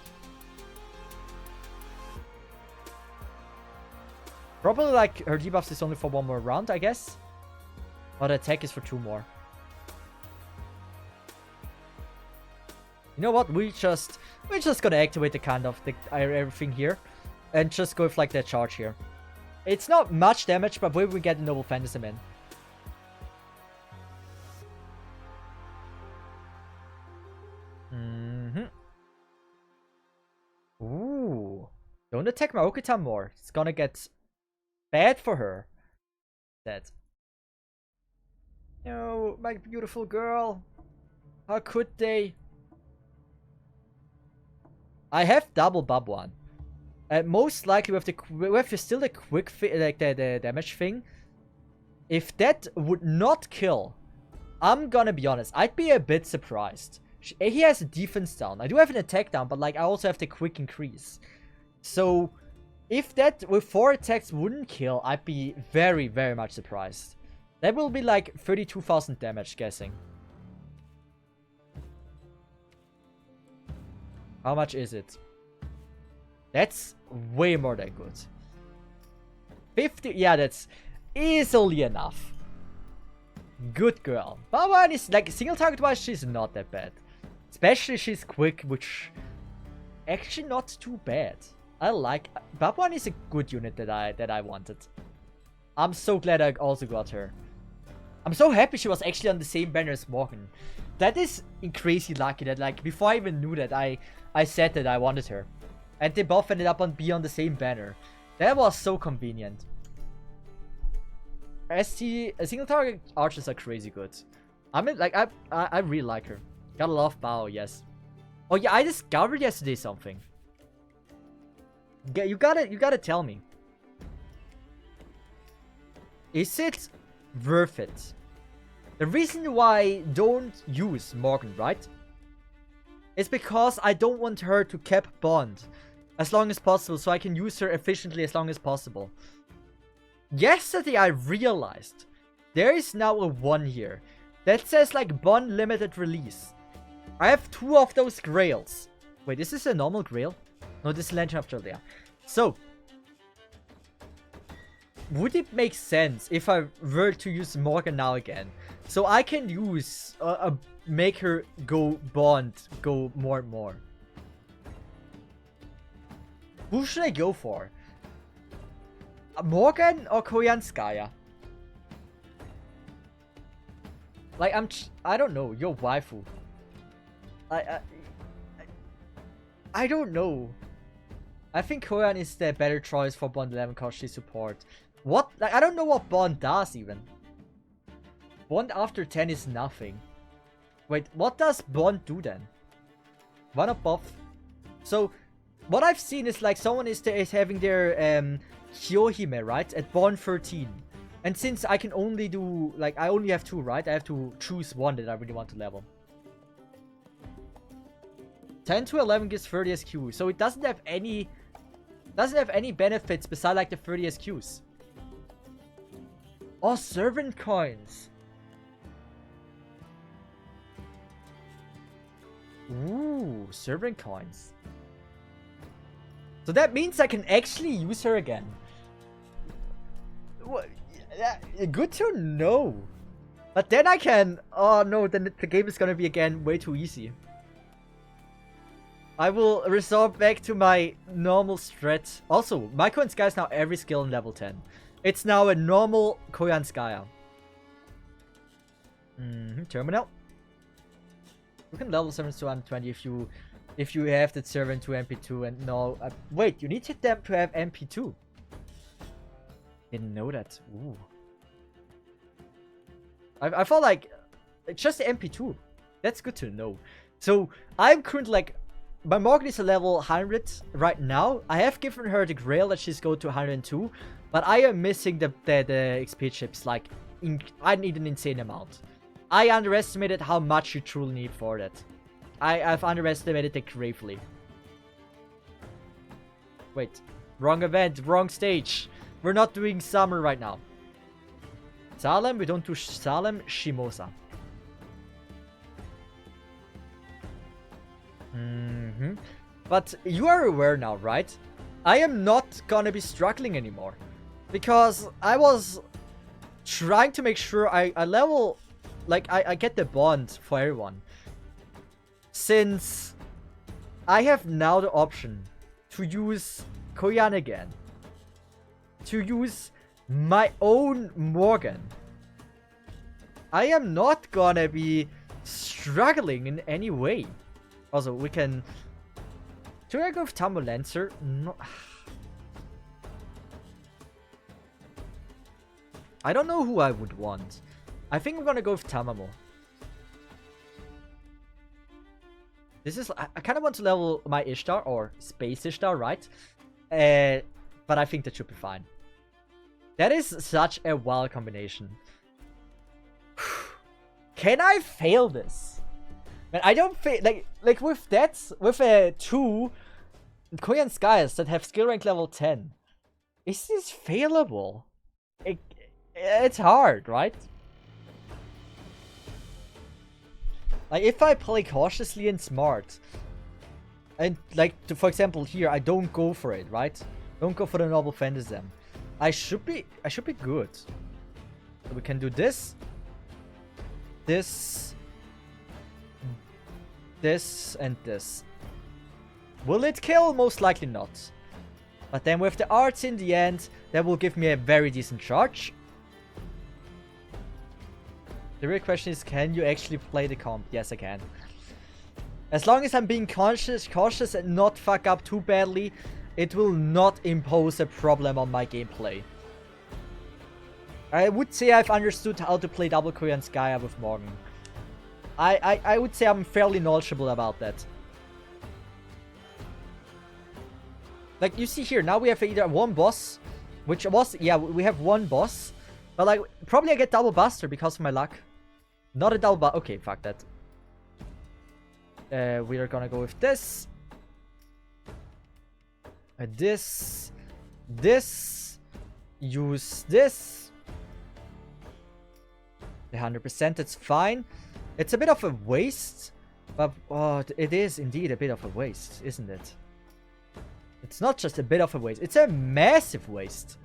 Speaker 2: Probably like her debuffs is only for one more round, I guess. But attack is for 2 more. You know what? We're just gonna activate the kind of everything here. And just go with like that charge here. It's not much damage, but we get the Noble Phantasm in. Ooh. Don't attack my Okutan more. It's gonna get bad for her. Dead. No, my beautiful girl. How could they? I have double Babuan. Most likely we have still the quick like the damage thing. If that would not kill, I'm gonna be honest, I'd be a bit surprised. He has a defense down. I do have an attack down, but like I also have the quick increase. So if that with 4 attacks wouldn't kill, I'd be very, very much surprised. That will be like 32,000 damage, guessing. How much is it? That's way more than good. 50, yeah, that's easily enough. Good girl. Babuan is like single target wise, she's not that bad. Especially she's quick, which actually not too bad. I like Babuan is a good unit that I wanted. I'm so glad I also got her. I'm so happy she was actually on the same banner as Morgan. That is crazy lucky that like before I even knew that I said that I wanted her. And they both ended up on the same banner. That was so convenient. Single target archers are crazy good. I mean, like I really like her. Gotta love Bao, yes. Oh yeah, I discovered yesterday something. You gotta tell me. Is it worth it? The reason why I don't use Morgan, right? Is because I don't want her to cap Bond as long as possible, so I can use her efficiently as long as possible. Yesterday I realized there is now a 1 here that says like Bond limited release. I have 2 of those grails. Wait, is this a normal grail? No, this is Legend of Chaldea. So, would it make sense if I were to use Morgan now again? So I can use, make her go Bond, go more and more. Who should I go for? Morgan or Koyanskaya? Like, I don't know, your waifu. I don't know. I think Koyan is the better choice for Bond 11 because she support. What? Like, I don't know what Bond does even. Bond after 10 is nothing. Wait, what does Bond do then? One above. So, what I've seen is like someone is having their Kyohime, right, at Born 13. And since I can only do, like, I only have 2, right? I have to choose one that I really want to level. 10 to 11 gives 30 SQ, so it doesn't have any benefits besides like the 30 SQs. Oh, servant coins. Ooh, servant coins. So that means I can actually use her again. What? Good to know. But then I can... Oh no, then the game is gonna be again way too easy. I will resort back to my normal strat. Also, my Koyan is now every skill in level 10. It's now a normal Koyan Skya. Terminal. You can level 7 to 120 if you have that servant to MP2 and no... wait, you need to hit them to have MP2. Didn't know that. Ooh. I felt like it's just the MP2. That's good to know. So I'm currently like, my Morgan is a level 100 right now. I have given her the Grail that she's go to 102, but I am missing the XP chips. Like, I need an insane amount. I underestimated how much you truly need for that. I've underestimated it gravely. Wait, wrong event, wrong stage. We're not doing summer right now. Salem, we don't do Salem, Shimousa. But you are aware now, right? I am not gonna be struggling anymore. Because I was trying to make sure I level... Like, I get the bond for everyone. Since I have now the option to use Koyan again. To use my own Morgan. I am not gonna be struggling in any way. Also, we can... Should I go with Tambo Lancer? No. I don't know who I would want. I think I'm gonna go with Tamamo. This is... I kind of want to level my Ishtar, or Space Ishtar, right? But I think that should be fine. That is such a wild combination. Can I fail this? Man, I don't fail... Like with that... With a 2 Koyan Skies that have skill rank level 10. Is this failable? It's hard, right? Like, if I play cautiously and smart, and like, for example, here, I don't go for it, right? Don't go for the Noble Phantasm. I should be good. So we can do this, this, and this. Will it kill? Most likely not. But then with the arts in the end, that will give me a very decent charge. The real question is, can you actually play the comp? Yes, I can. As long as I'm being cautious and not fuck up too badly, it will not impose a problem on my gameplay. I would say I've understood how to play double Koyan Skya with Morgan. I would say I'm fairly knowledgeable about that. Like, you see here, now we have either one boss, which was... Yeah, we have one boss. But, like, probably I get double Buster because of my luck. Not a double okay, fuck that. We are gonna go with this. This. Use this. The 100%, that's fine. It's a bit of a waste. But it is indeed a bit of a waste, isn't it? It's not just a bit of a waste. It's a massive waste.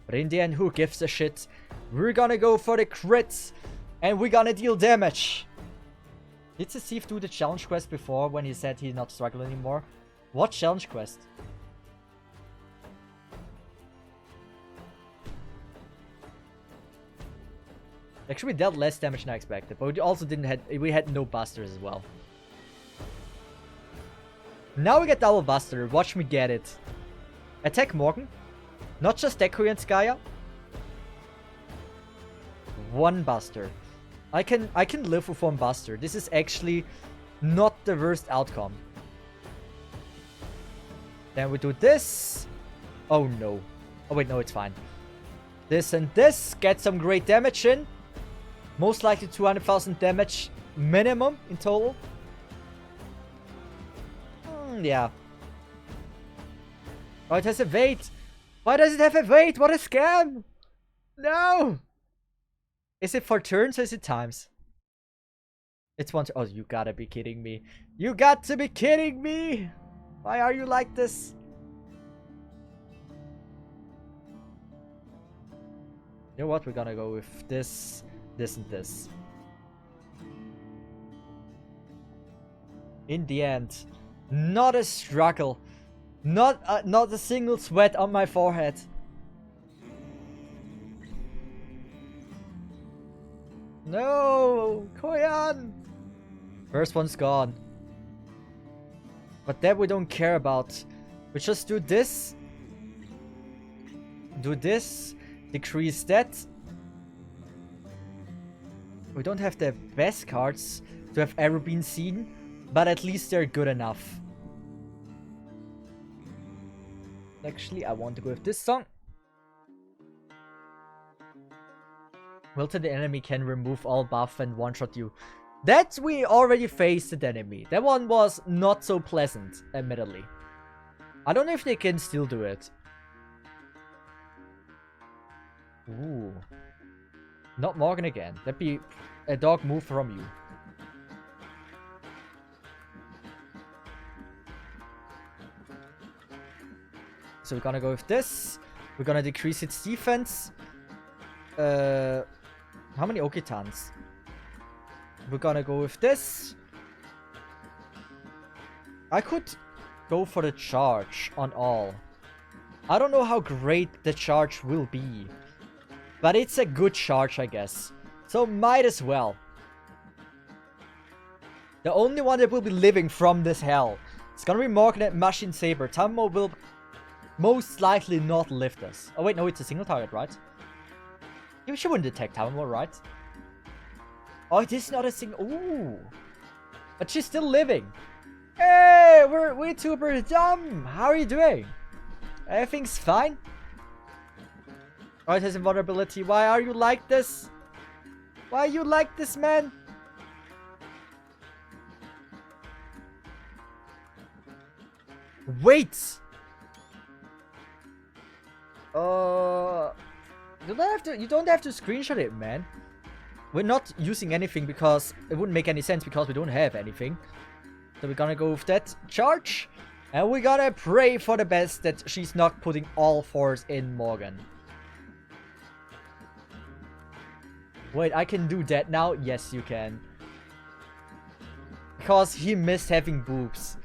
Speaker 2: But in the end, who gives a shit? We're gonna go for the crits. And we're gonna deal damage. Did Cesith do the challenge quest before when he said he's not struggling anymore? What challenge quest? Actually, we dealt less damage than I expected, but we also we had no busters as well. Now we get double buster. Watch me get it. Attack Morgan. Not just Deku and Skya. One buster. I can live with one buster. This is actually not the worst outcome. Then we do this. Oh no. Oh wait, no, it's fine. This and this. Get some great damage in. Most likely 200,000 damage minimum in total. Yeah. Oh, it has a wait. Why does it have a wait? What a scam! No! Is it for turns or is it times? It's one. Oh, you gotta be kidding me. You got to be kidding me! Why are you like this? You know what? We're gonna go with this, this, and this. In the end, not a struggle. Not a single sweat on my forehead. No! Koyan! First one's gone. But that we don't care about. We just do this. Do this. Decrease that. We don't have the best cards to have ever been seen. But at least they're good enough. Actually, I want to go with this song. Wilted enemy can remove all buff and one-shot you. That we already faced the enemy. That one was not so pleasant, admittedly. I don't know if they can still do it. Ooh. Not Morgan again. That'd be a dog move from you. So we're gonna go with this. We're gonna decrease its defense. How many Okitans? We're gonna go with this. I could go for the charge on all. I don't know how great the charge will be. But it's a good charge, I guess. So might as well. The only one that will be living from this hell. It's gonna be Morgan and Machine Saber. Tammo will most likely not live this. Oh wait, no, it's a single target, right? She wouldn't detect Tammo, right? Oh, it is not a single. Ooh. But she's still living. Hey, we're VTuber dumb. How are you doing? Everything's fine? Oh, it has invulnerability. Why are you like this? Why are you like this, man? Wait! You don't have to screenshot it, man. We're not using anything because it wouldn't make any sense because we don't have anything. So we're gonna go with that charge. And we gotta pray for the best that she's not putting all fours in Morgan. Wait, I can do that now? Yes, you can. Because he missed having boobs.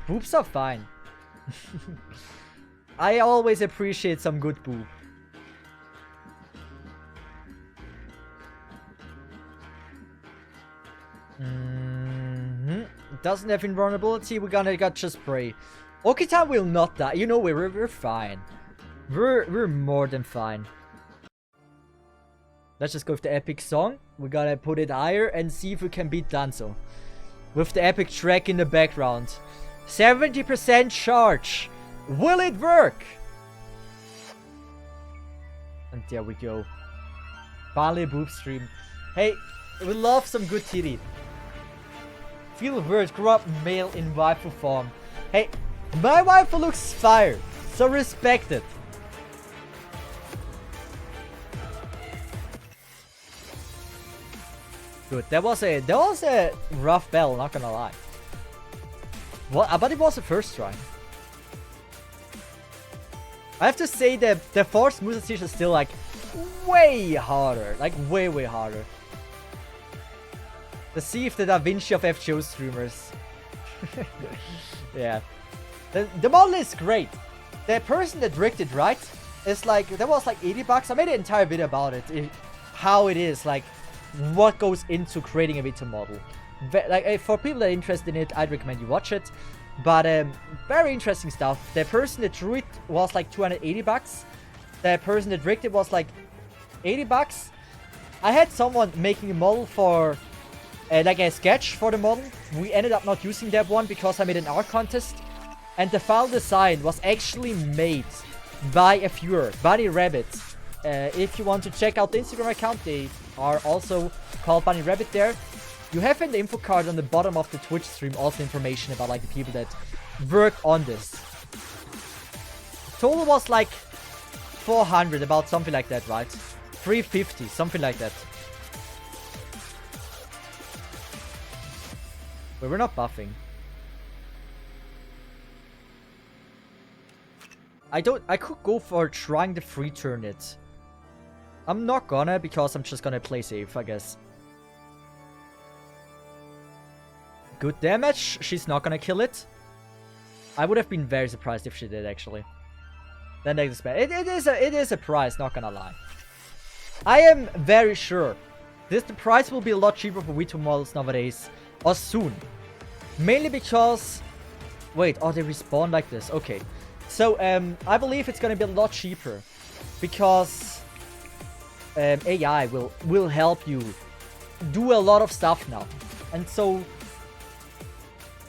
Speaker 2: Boobs are fine. I always appreciate some good boob. Doesn't have invulnerability. We're gonna just pray. Okita will not die. You know, we're fine. We're more than fine. Let's just go with the epic song. We gotta put it higher and see if we can beat Danzo. With the epic track in the background. 70% charge. Will it work? And there we go. Bali boob stream. Hey, we love some good titty. Feel weird, grow up male in waifu form. Hey, my waifu looks fire, so respect it. Good, that was a rough battle, not gonna lie. What? But it was the first try. I have to say that the forced Musa Siege is still like way harder, like way harder. The Cesith, the Da Vinci of FGO streamers. Yeah. The model is great. The person that rigged it right is like, that was like 80 bucks. I made an entire video about it. How it is, like what goes into creating a Vita model. Like for people that are interested in it, I'd recommend you watch it. But very interesting stuff. The person that drew it was like 280 bucks. The person that rigged it was like 80 bucks. I had someone making a model for like a sketch for the model. We ended up not using that one because I made an art contest. And the file design was actually made by a viewer, Bunny Rabbit. If you want to check out the Instagram account, they are also called Bunny Rabbit there. You have in the info card on the bottom of the Twitch stream also information about like the people that work on this. Total was like 400, about something like that, right? 350, something like that. But we're not buffing. I could go for trying to free turn it. I'm not gonna, because I'm just gonna play safe, I guess. Good damage. She's not gonna kill it. I would have been very surprised if she did, actually. Then it is a price, not gonna lie. I am very sure the price will be a lot cheaper for V2 models nowadays, or soon. Mainly because... Wait, oh, they respawn like this. Okay. So, I believe it's gonna be a lot cheaper. Because... AI will help you do a lot of stuff now. And so...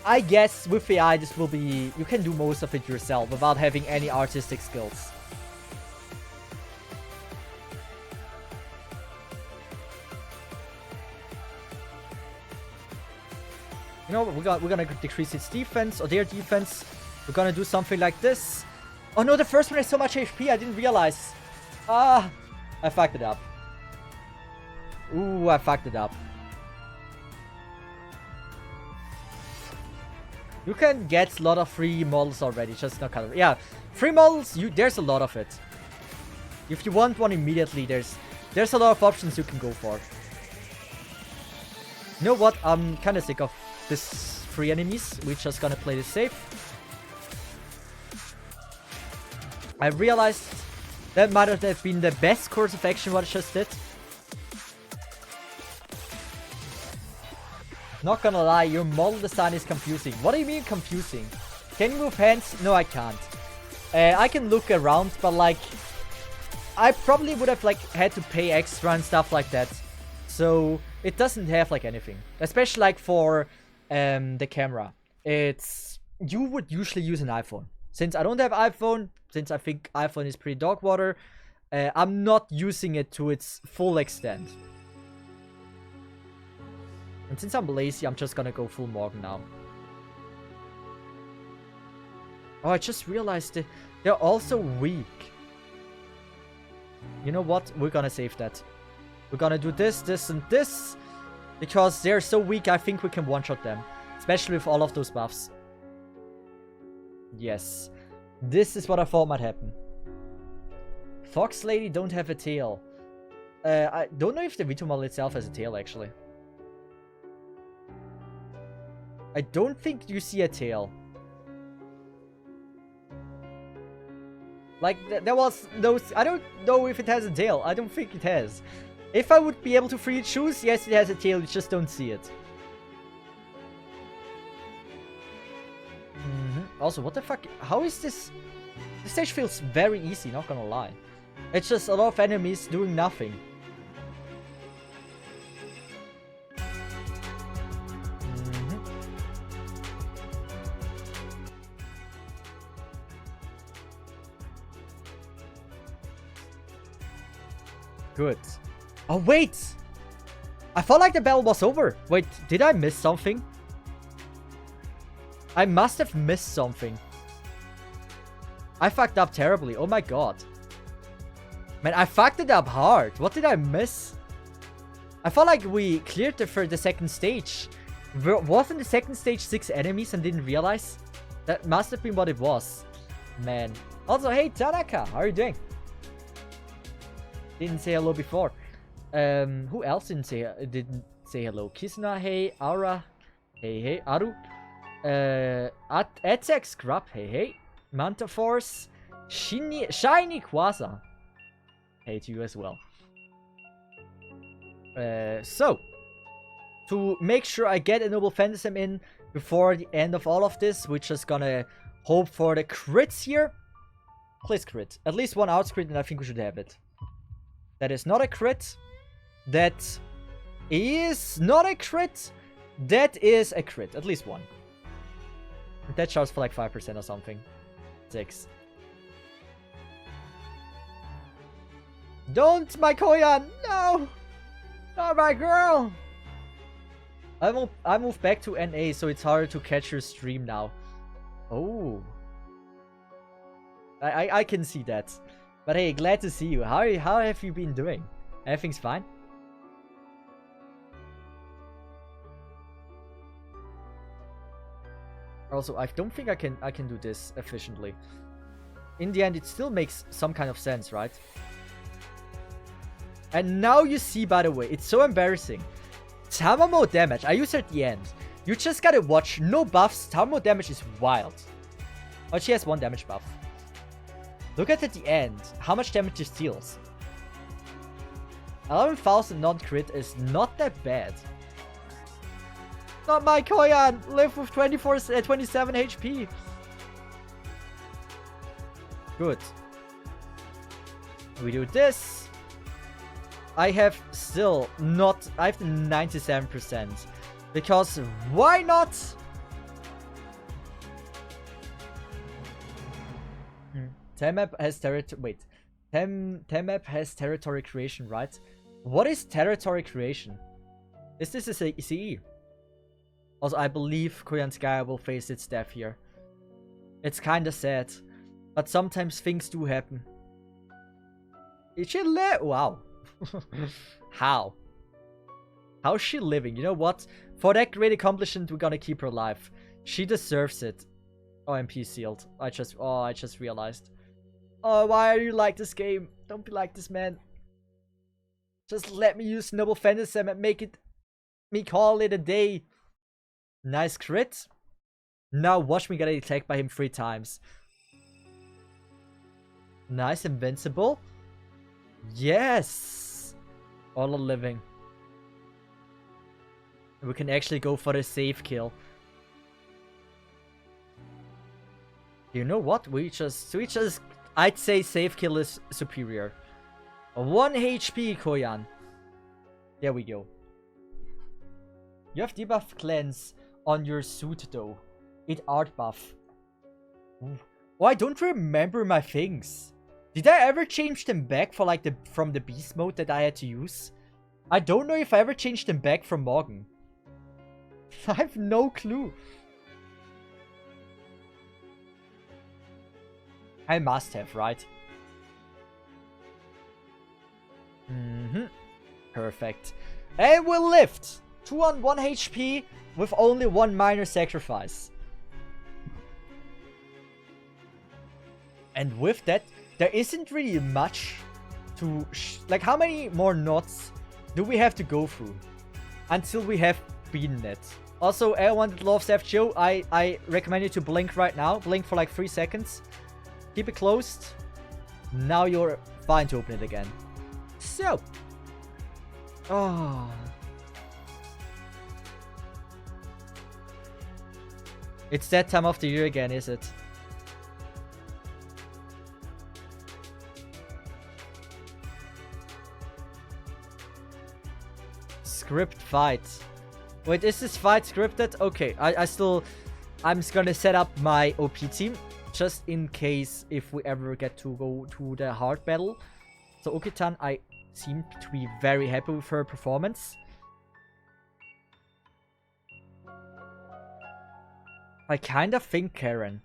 Speaker 2: I guess with AI this will be... You can do most of it yourself without having any artistic skills. You know, we're gonna decrease its defense, or their defense. We're gonna do something like this. Oh no, the first one has so much HP, I didn't realize. Ah, I fucked it up. Ooh, I fucked it up. You can get a lot of free models already, just not kind of... Yeah, free models, there's a lot of it. If you want one immediately, there's a lot of options you can go for. You know what? I'm kind of sick of this free enemies. We're just gonna play this safe. I realized that might have been the best course of action what I just did. Not gonna lie, your model design is confusing. What do you mean confusing? Can you move hands? No, I can't. I can look around, but like... I probably would have like had to pay extra and stuff like that. So it doesn't have like anything. Especially like for the camera. You would usually use an iPhone. Since I don't have iPhone, since I think iPhone is pretty dog water, I'm not using it to its full extent. And since I'm lazy, I'm just gonna go full Morgan now. Oh, I just realized they're also weak. You know what? We're gonna save that. We're gonna do this, this, and this. Because they're so weak, I think we can one-shot them. Especially with all of those buffs. Yes. This is what I thought might happen. Fox Lady don't have a tail. I don't know if the V2 model itself has a tail, actually. I don't think you see a tail. Like, there was no... I don't know if it has a tail. I don't think it has. If I would be able to free choose, yes, it has a tail. You just don't see it. Also, what the fuck? How is this? This stage feels very easy, not gonna lie. It's just a lot of enemies doing nothing. Good. Oh, wait! I felt like the battle was over. Wait, did I miss something? I must have missed something. I fucked up terribly. Oh my god. Man, I fucked it up hard. What did I miss? I felt like we cleared the second stage. Wasn't the second stage 6 enemies and didn't realize? That must have been what it was. Man. Also, hey, Tanaka. How are you doing? Didn't say hello before. Who else didn't say hello? Kisna, hey. Aura, hey, hey. Aru. Atek Scrub, hey, hey. Manta Force. Shiny Quasa. Hey to you as well. So. To make sure I get a Noble Phantasm in before the end of all of this, we're just gonna hope for the crits here. Please crit. At least one out crit and I think we should have it. That is not a crit. That is not a crit. That is a crit. At least one. That charge for like 5% or something. 6. Don't, my Koyan! No! Not my girl! I moved back to NA, so it's harder to catch your stream now. Oh. I can see that. But hey, glad to see you. How have you been doing? Everything's fine? Also, I don't think I can do this efficiently. In the end, it still makes some kind of sense, right? And now you see, by the way, it's so embarrassing. Tamamo damage, I use her at the end. You just gotta watch, no buffs, Tamamo damage is wild. But she has 1 damage buff. Look at the end, how much damage she deals. 11,000 non-crit is not that bad. Not my Koyan, live with 27 HP. Good. We do this. I have still not... I have 97%. Because why not? Temap has territory... Wait. Temap has territory creation, right? What is territory creation? Is this a CE? Also, I believe Korean Sky will face its death here. It's kinda sad. But sometimes things do happen. Is she wow. How? How's she living? You know what? For that great accomplishment, we're gonna keep her alive. She deserves it. Oh, MP sealed. I just realized. Oh, why are you like this game? Don't be like this, man. Just let me use Noble Phantasm and me call it a day. Nice crit. Now watch me get attacked by him 3 times. Nice invincible. Yes. All are living. We can actually go for the safe kill. You know what? We just I'd say safe kill is superior. 1 HP, Koyan. There we go. You have debuff cleanse on your suit though. It art buff. Ooh. Oh, I don't remember my things. Did I ever change them back for like from the beast mode that I had to use? I don't know if I ever changed them back from Morgan. I have no clue. I must have, right? Perfect. And we'll lift 2 on 1 HP with only 1 minor sacrifice. And with that, there isn't really much to... like, how many more knots do we have to go through until we have beaten it? Also, everyone that loves FGO, I recommend you to blink right now. Blink for like 3 seconds. Keep it closed. Now you're fine to open it again. So. Oh. It's that time of the year again, is it? Script fight. Wait, is this fight scripted? Okay, I'm just gonna set up my OP team just in case if we ever get to go to the hard battle. So Okitan, I seem to be very happy with her performance. I kind of think Karen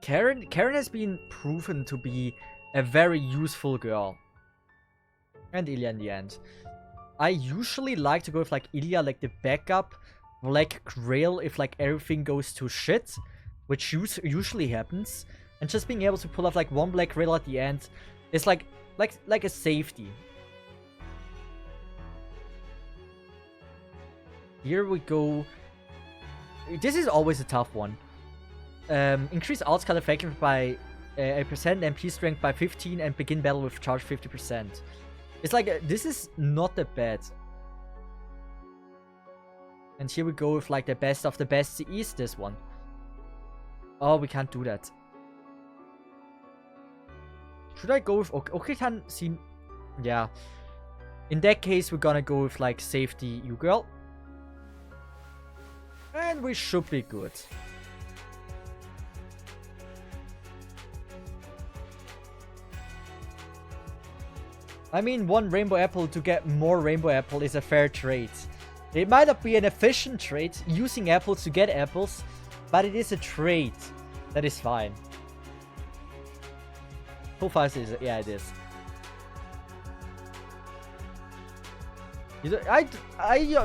Speaker 2: has been proven to be a very useful girl. And Ilya in the end. I usually like to go with like Ilya, like the backup, like Grail if like everything goes to shit, which usually happens, and just being able to pull off like 1 Black Grail at the end is like a safety. Here we go. This is always a tough one. Increase alt cut effective by a percent, MP strength by 15, and begin battle with charge 50%. It's like, this is not that bad. And here we go with like the best of the best CEs, this one. Oh, we can't do that. Should I go with Okitan? Seem... yeah. In that case, we're gonna go with like safety you girl. And we should be good. I mean, 1 rainbow apple to get more rainbow apple is a fair trade. It might not be an efficient trade, using apples to get apples, but it is a trade. That is fine. Full 5 is, yeah, it is. I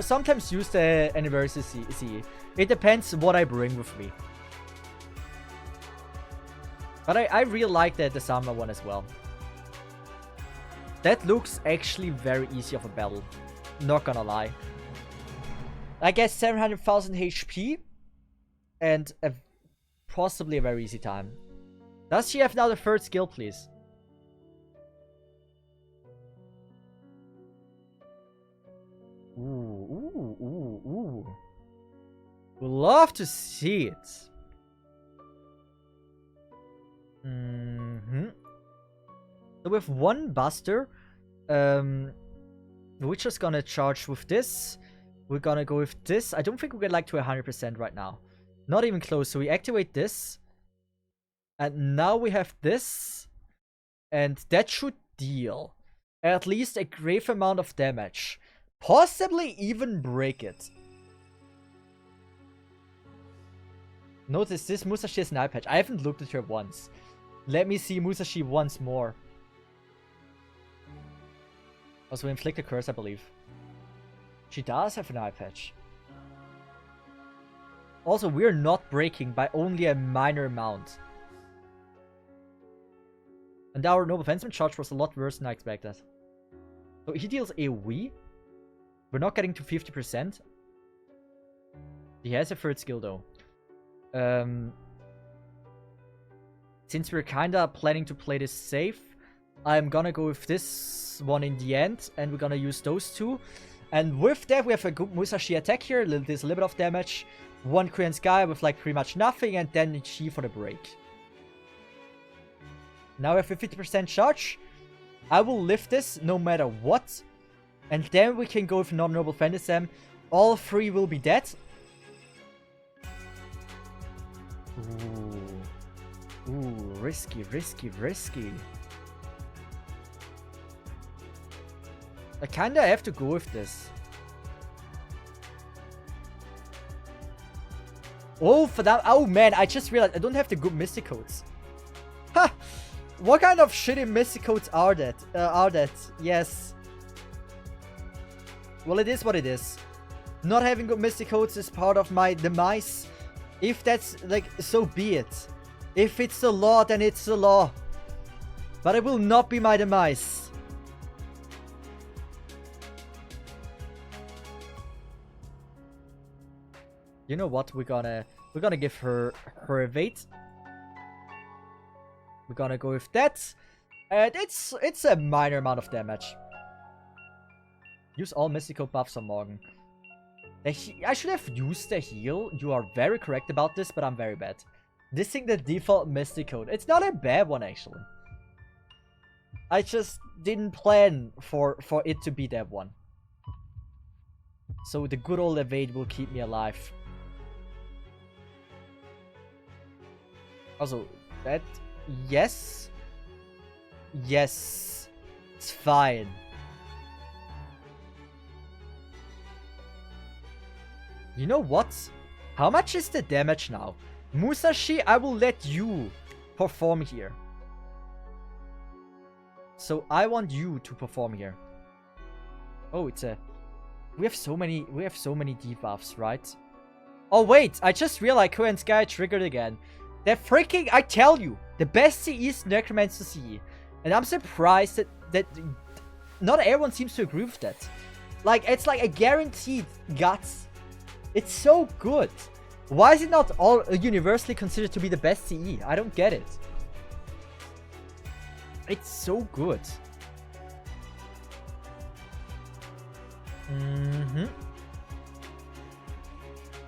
Speaker 2: sometimes use the anniversary CE. It depends what I bring with me. But I really like the summer one as well. That looks actually very easy of a battle. Not gonna lie. I guess 700,000 HP. And possibly a very easy time. Does she have now the 3rd skill, please? Ooh. Would love to see it. So with 1 Buster, we're just gonna charge with this. We're gonna go with this. I don't think we get like to 100% right now. Not even close. So we activate this. And now we have this. And that should deal at least a grave amount of damage. Possibly even break it. Notice this Musashi has an eye patch. I haven't looked at her once. Let me see Musashi once more. Also inflict a curse, I believe. She does have an eye patch. Also, we're not breaking by only a minor amount. And our Noble Fenceman charge was a lot worse than I expected. So he deals AoE. We're not getting to 50%. He has a 3rd skill though. Since we're kinda planning to play this safe, I'm gonna go with this one in the end, and we're gonna use those 2. And with that, we have a good Musashi attack here. There's a little bit of damage. 1 Korean Sky with like pretty much nothing, and then Chi for the break. Now we have a 50% charge. I will lift this no matter what. And then we can go with non-noble Fendisem. All 3 will be dead. Ooh, risky. I kinda have to go with this. Oh, for that. Oh man, I just realized I don't have the good Mystic Codes. Ha! What kind of shitty Mystic Codes are that? Yes. Well, it is what it is. Not having good Mystic Codes is part of my demise. If that's, like, so be it. If it's the law, then it's the law. But it will not be my demise. You know what? We're gonna give her evade. We're gonna go with that. And it's a minor amount of damage. Use all mystical buffs on Morgan. I should have used the heal. You are very correct about this, but I'm very bad. Dissing the default Mystic Code. It's not a bad one, actually. I just didn't plan for it to be that one. So the good old evade will keep me alive. Also, that... Yes. Yes. It's fine. You know what? How much is the damage now? Musashi, I will let you perform here. So I want you to perform here. Oh, it's a... We have so many debuffs, right? Oh wait, I just realized Korean Sky triggered again. They're freaking... I tell you, the best CE is Necromancer CE. And I'm surprised that not everyone seems to agree with that. Like, it's like a guaranteed guts. It's so good. Why is it not all universally considered to be the best CE? I don't get it. It's so good.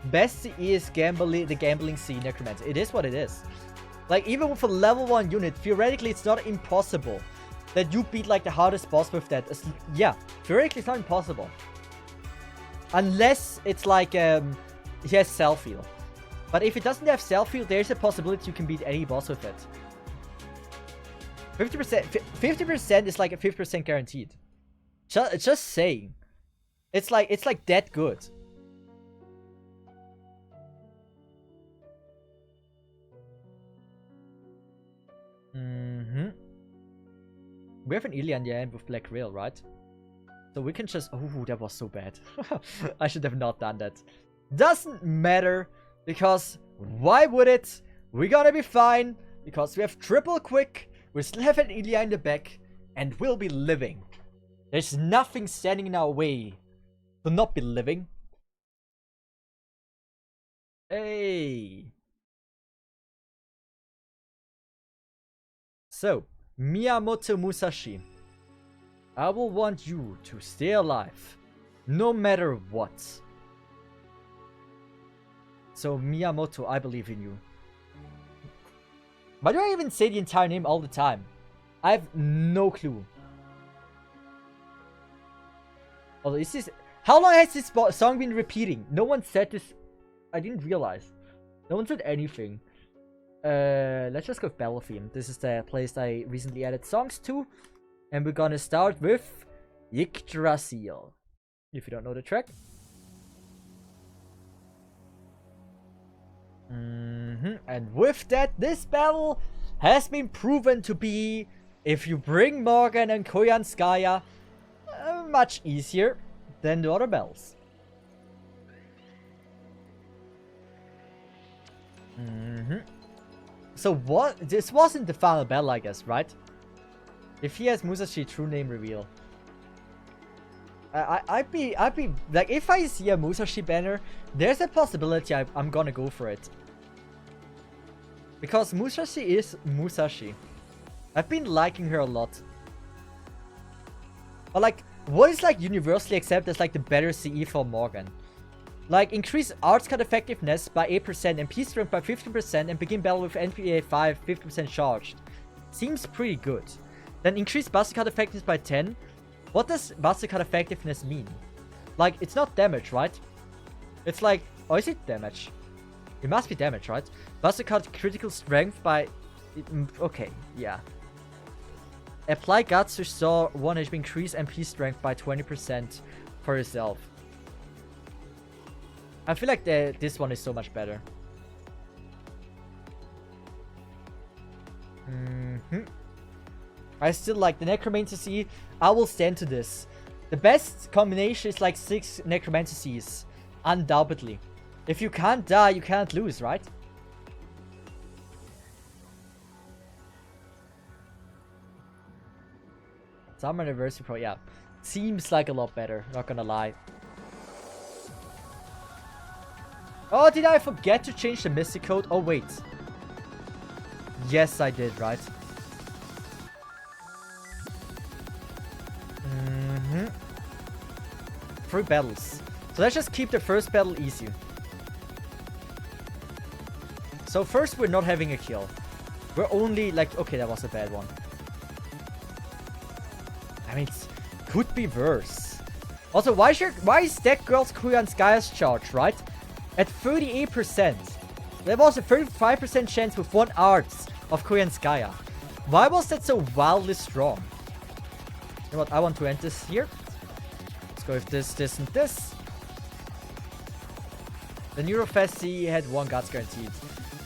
Speaker 2: Best CE is the gambling CE Necromancer. It is what it is. Like, even with a level 1 unit, theoretically it's not impossible that you beat like the hardest boss with that. Yeah, theoretically it's not impossible. Unless it's like, he has self-heal. But if it doesn't have self-heal, there's a possibility you can beat any boss with it. 50%, 50% is like a 50% guaranteed. Just saying. It's like that good. We have an Ilya in the end with Black Rail, right? So we can just... Oh, that was so bad. I should have not done that. Doesn't matter, because why would it? We're gonna be fine, because we have triple quick, we still have an Ilya in the back, and we'll be living. There's nothing standing in our way to not be living. Hey. So, Miyamoto Musashi. I will want you to stay alive, no matter what. So, Miyamoto, I believe in you. Why do I even say the entire name all the time? I have no clue. Although, is this... How long has this song been repeating? No one said this. I didn't realize. No one said anything. Let's just go with Battle Theme. This is the place I recently added songs to. And we're gonna start with Yggdrasil. If you don't know the track. And with that, this battle has been proven to be, if you bring Morgan and Koyanskaya, much easier than the other battles. So what? This wasn't the final battle, I guess, right? If he has Musashi true name reveal, I'd be like, if I see a Musashi banner, there's a possibility I'm gonna go for it. Because Musashi is Musashi. I've been liking her a lot. But like, what is like universally accepted as like the better CE for Morgan? Like, increase arts card effectiveness by 8%, and peace strength by 15%, and begin battle with NPA 5 50% charged. Seems pretty good. Then increase buster card effectiveness by 10. What does buster card effectiveness mean? Like, it's not damage, right? It's like, oh, is it damage? It must be damage, right? Buster card critical strength by... Okay, yeah. Apply guts to restore 1 HP, increase MP strength by 20% for yourself. I feel like this one is so much better. I still like the Necromancer C. I will stand to this. The best combination is like 6 Necromancer Cs. Undoubtedly. If you can't die, you can't lose, right? Summer Anniversary Pro, yeah. Seems like a lot better, not gonna lie. Oh, did I forget to change the Mystic Code? Oh, wait. Yes, I did, right? 3 battles. So let's just keep the first battle easy. So first, we're not having a kill. We're only like... Okay, that was a bad one. I mean, it could be worse. Also, why is that girl's Koyanskaya's charge, right? At 38%. There was a 35% chance with 1 arts of Koyanskaya. Why was that so wildly strong? You know what? I want to end this here. Let's go with this, this, and this. The Neurofest C had 1 guts guaranteed.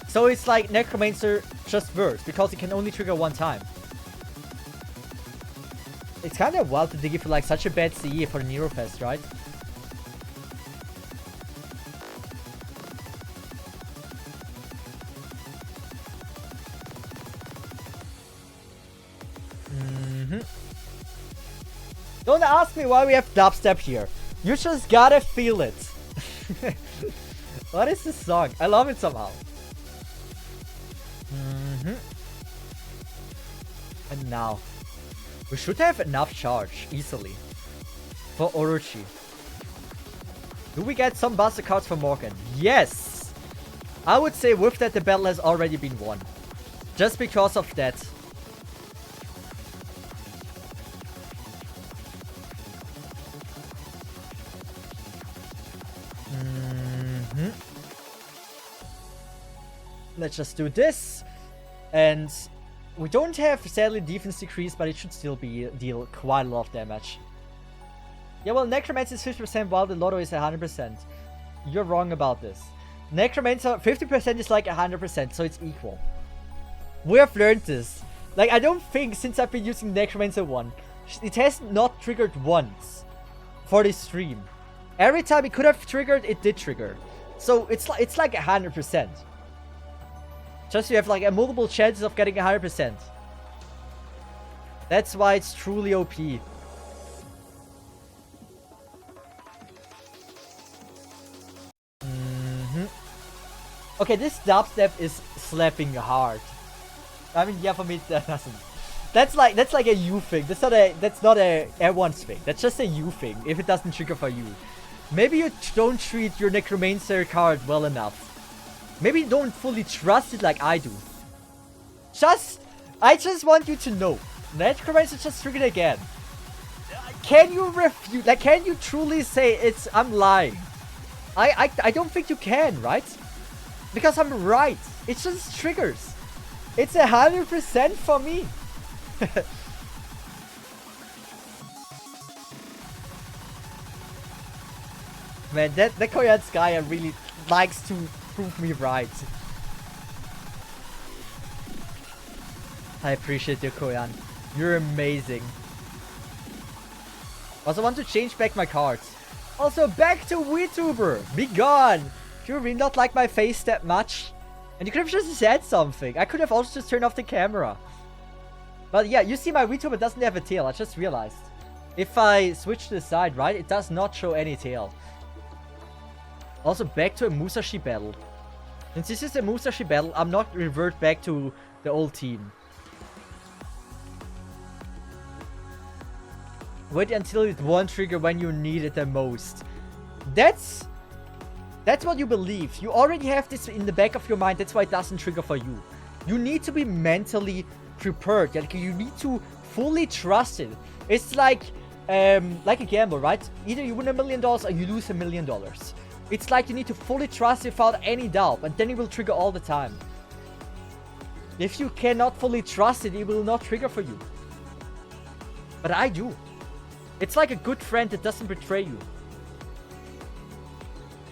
Speaker 2: So it's like Necromancer just worse, because it can only trigger 1 time. It's kind of wild that they give like such a bad CE for the Neurofest, right? Don't ask me why we have dubstep here. You just gotta feel it. What is this song? I love it somehow. And now, we should have enough charge easily for Orochi. Do we get some buster cards for Morgan? Yes! I would say with that the battle has already been won. Just because of that. Let's just do this. And We don't have, sadly, defense decrease, but it should still deal quite a lot of damage. Yeah, well, Necromancer is 50% while the Lotto is 100%. You're wrong about this. Necromancer, 50% is like 100%, so it's equal. We have learned this. Like, I don't think since I've been using Necromancer 1, it has not triggered once for this stream. Every time it could have triggered, it did trigger. So it's like 100%. Just you have like a multiple chances of getting 100%. That's why it's truly OP. Okay, this dubstep is slapping hard. I mean, yeah, for me that doesn't. That's like a you thing. That's not a everyone's thing. That's just a you thing. If it doesn't trigger for you, maybe you don't treat your Necromancer card well enough. Maybe you don't fully trust it like I do. I just want you to know, Necromancer just triggered again. Can you refute? Like, can you truly say I'm lying? I don't think you can, right? Because I'm right. It just triggers. It's 100% for me. Man, that Korean Sky really likes to prove me right. I appreciate you, Koyan. You're amazing. Also want to change back my cards. Also back to VTuber. Be gone. Do you really not like my face that much? And you could have just said something. I could have also just turned off the camera. But yeah, you see my VTuber doesn't have a tail. I just realized. If I switch to the side, right, it does not show any tail. Also back to a Musashi battle. Since this is a Musashi battle, I'm not revert back to the old team. Wait until it won't trigger when you need it the most. That's what you believe. You already have this in the back of your mind. That's why it doesn't trigger for you. You need to be mentally prepared. Like, you need to fully trust it. It's like a gamble, right? Either you win $1 million or you lose $1 million. It's like you need to fully trust it without any doubt, and then it will trigger all the time. If you cannot fully trust it, it will not trigger for you. But I do. It's like a good friend that doesn't betray you.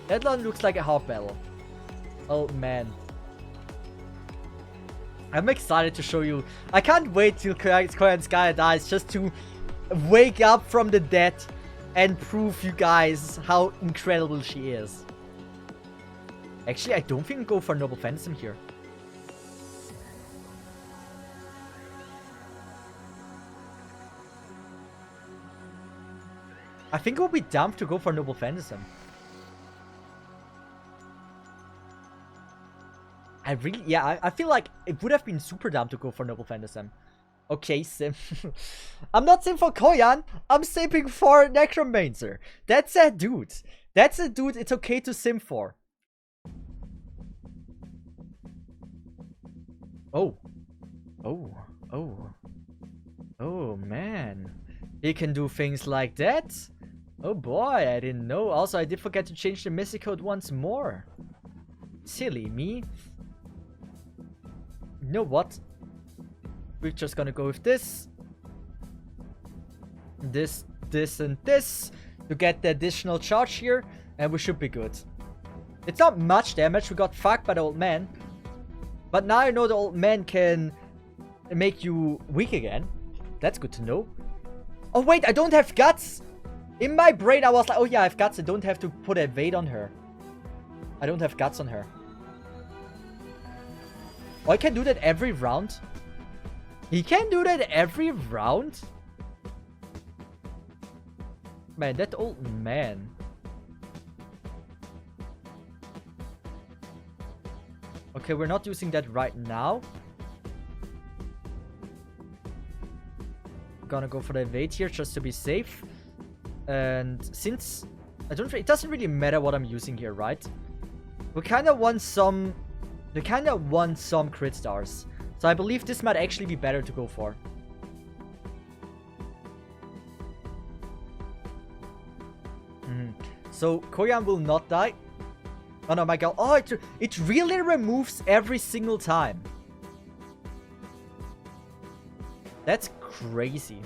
Speaker 2: That one looks like a half battle. Oh man. I'm excited to show you. I can't wait till Korean Sky dies just to wake up from the dead and prove you guys how incredible she is. Actually, I don't think I go for Noble Phantasm here. I think it would be dumb to go for Noble Phantasm. I feel like it would have been super dumb to go for Noble Phantasm. Okay, sim. I'm not sim for Koyan. I'm simping for Necromancer. That's a dude. That's a dude it's okay to sim for. Oh. Oh, man. He can do things like that? Oh boy, I didn't know. Also, I did forget to change the Mystic code once more. Silly me. You know what? We're just gonna go with this. This, and this. To get the additional charge here. And we should be good. It's not much damage. We got fucked by the old man. But now I know the old man can make you weak again. That's good to know. Oh wait, I don't have guts. In my brain I was like, oh yeah, I have guts. I don't have to put a weight on her. I don't have guts on her. Oh, I can do that every round? He can do that every round? Man, that old man. Okay, we're not using that right now. Gonna go for the evade here just to be safe. And since it doesn't really matter what I'm using here, right? We kind of want some crit stars. So I believe this might actually be better to go for. So Koyan will not die. Oh no, my god. Oh, it really removes every single time. That's crazy.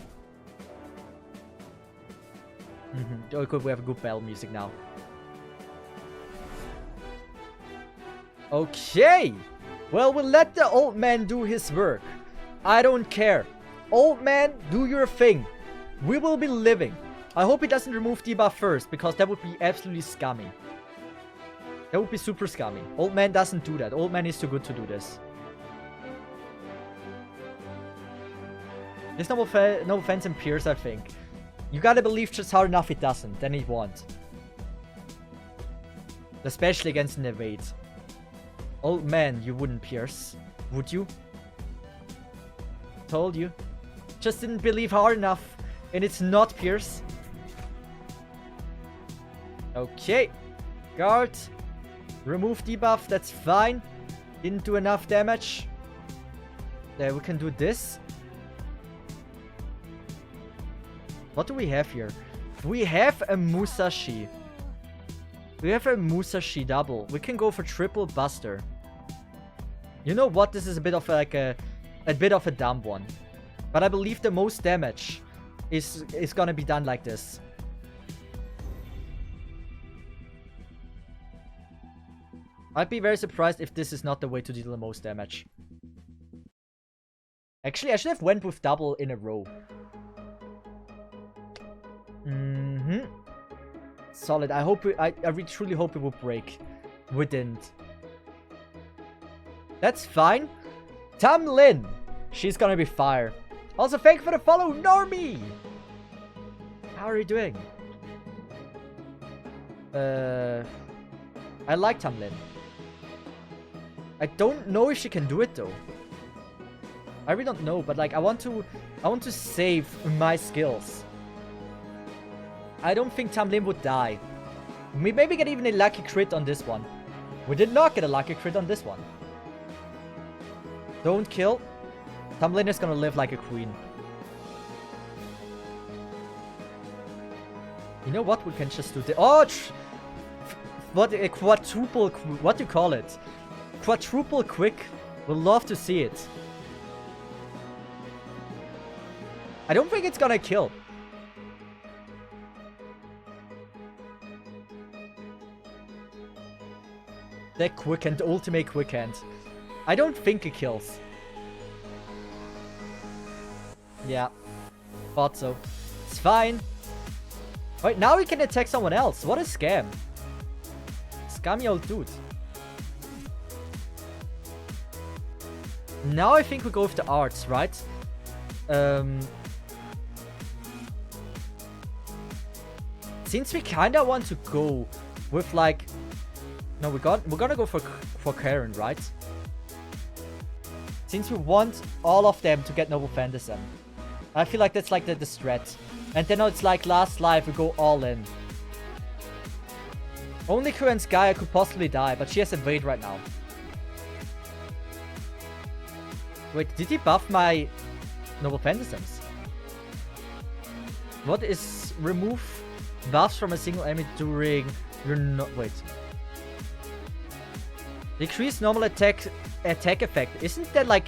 Speaker 2: Oh, good. We have a good battle music now. Okay. Well, we'll let the old man do his work. I don't care. Old man, do your thing. We will be living. I hope he doesn't remove debuff first, because that would be absolutely scummy. That would be super scummy. Old man doesn't do that. Old man is too good to do this. There's no offense in Pierce, I think. You gotta believe just hard enough it doesn't. Then it won't. Especially against an evade. Old man, you wouldn't Pierce. Would you? Told you. Just didn't believe hard enough. And it's not Pierce. Okay. Guard. Remove debuff. That's fine. Didn't do enough damage. There, we can do this. What do we have here? We have a Musashi. We have a Musashi double. We can go for triple buster. You know what? This is a bit of like a bit of a dumb one. But I believe the most damage is gonna be done like this. I'd be very surprised if this is not the way to deal the most damage. Actually, I should have went with double in a row. Solid. I hope I truly hope it will break. We didn't. That's fine. Tamlin. She's gonna be fire. Also, thank you for the follow, Normie. How are you doing? I like Tamlin. I don't know if she can do it though. I really don't know, but like I want to save my skills. I don't think Tamlin would die. We maybe get even a lucky crit on this one. We did not get a lucky crit on this one. Don't kill. Tamlin is gonna live like a queen. You know what? We can just do the... Oh! What a quadruple... What do you call it? Quadruple quick. We'll love to see it. I don't think it's gonna kill. That quick hand, ultimate quick hand. I don't think it kills. Yeah. Thought so. It's fine. Right, now we can attack someone else. What a scam. Scummy old dude. Now I think we go with the arts, right? Since we kinda want to go with like... No, we're gonna go for Karen, right? Since we want all of them to get Noble Phantasm. I feel like that's like the strat. And then it's like last life we go all in. Only Kuren's Gaia could possibly die, but she has evade right now. Wait, did he buff my Noble Phantasms? What is remove buffs from a single enemy during your wait. Decrease normal attack effect. Isn't that like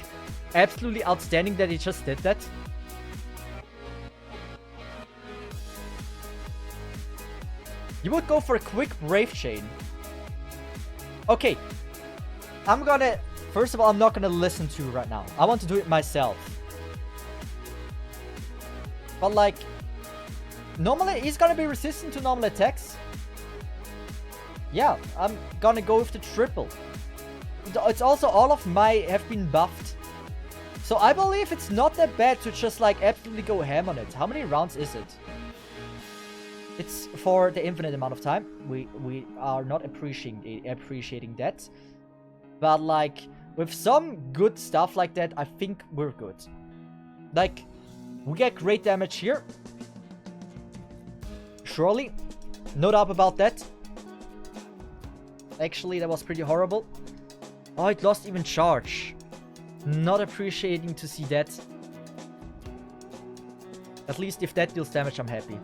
Speaker 2: absolutely outstanding that he just did that? You would go for a quick Brave Chain. Okay. First of all, I'm not gonna listen to you right now. I want to do it myself. But like... Normally, he's gonna be resistant to normal attacks. Yeah, I'm gonna go with the triple. It's also all of my have been buffed. So I believe it's not that bad to just like absolutely go ham on it. How many rounds is it? It's for the infinite amount of time. We are not appreciating that. But like with some good stuff like that, I think we're good. Like we get great damage here. Surely. No doubt about that. Actually, that was pretty horrible. Oh, it lost even charge. Not appreciating to see that. At least if that deals damage, I'm happy.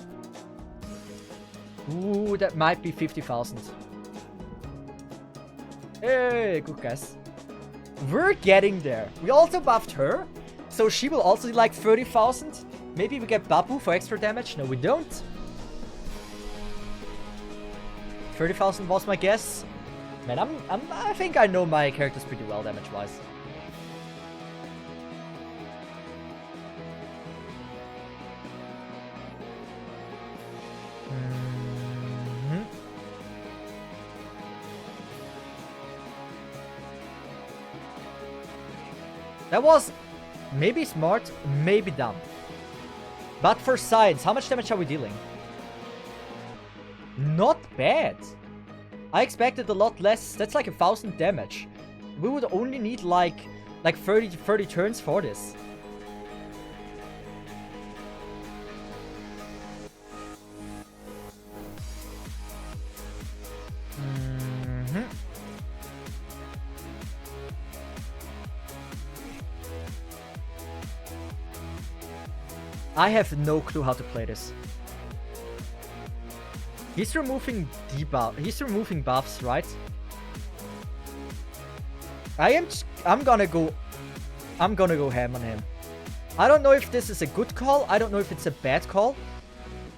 Speaker 2: Ooh, that might be 50,000. Hey, good guess. We're getting there. We also buffed her. So she will also do like 30,000. Maybe we get Babu for extra damage. No, we don't. 30,000 was my guess. Man, I think I know my characters pretty well damage-wise. That was maybe smart, maybe dumb. But for sides, how much damage are we dealing? Not bad. I expected a lot less. That's like 1,000 damage. We would only need like 30 turns for this. I have no clue how to play this. He's removing debuff. He's removing buffs, right? I'm gonna go ham on him. I don't know if this is a good call. I don't know if it's a bad call.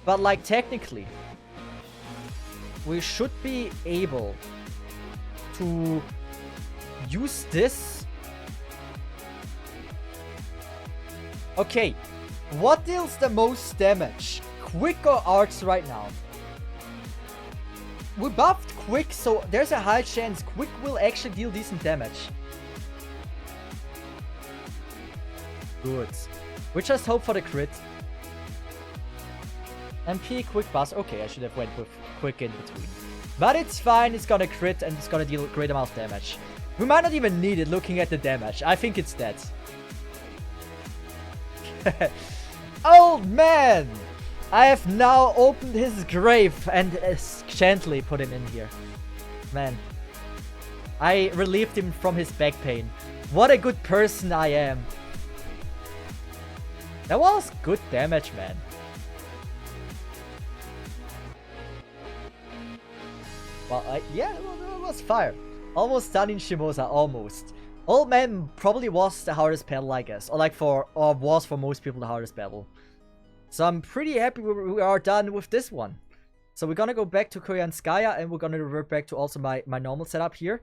Speaker 2: But like technically, we should be able to use this. Okay. What deals the most damage? Quick or arts right now? We buffed Quick, so there's a high chance Quick will actually deal decent damage. Good. We just hope for the crit. MP, Quick Buzz. Okay, I should have went with Quick in between. But it's fine, it's gonna crit and it's gonna deal a great amount of damage. We might not even need it looking at the damage. I think it's dead. Old man! I have now opened his grave and gently put him in here. Man. I relieved him from his back pain. What a good person I am. That was good damage, man. Well, yeah, it was fire. Almost done in Shimousa, almost. Old man probably was the hardest battle, I guess. Or was for most people the hardest battle. So I'm pretty happy we are done with this one. So we're gonna go back to Koreanskaya and we're gonna revert back to also my normal setup here.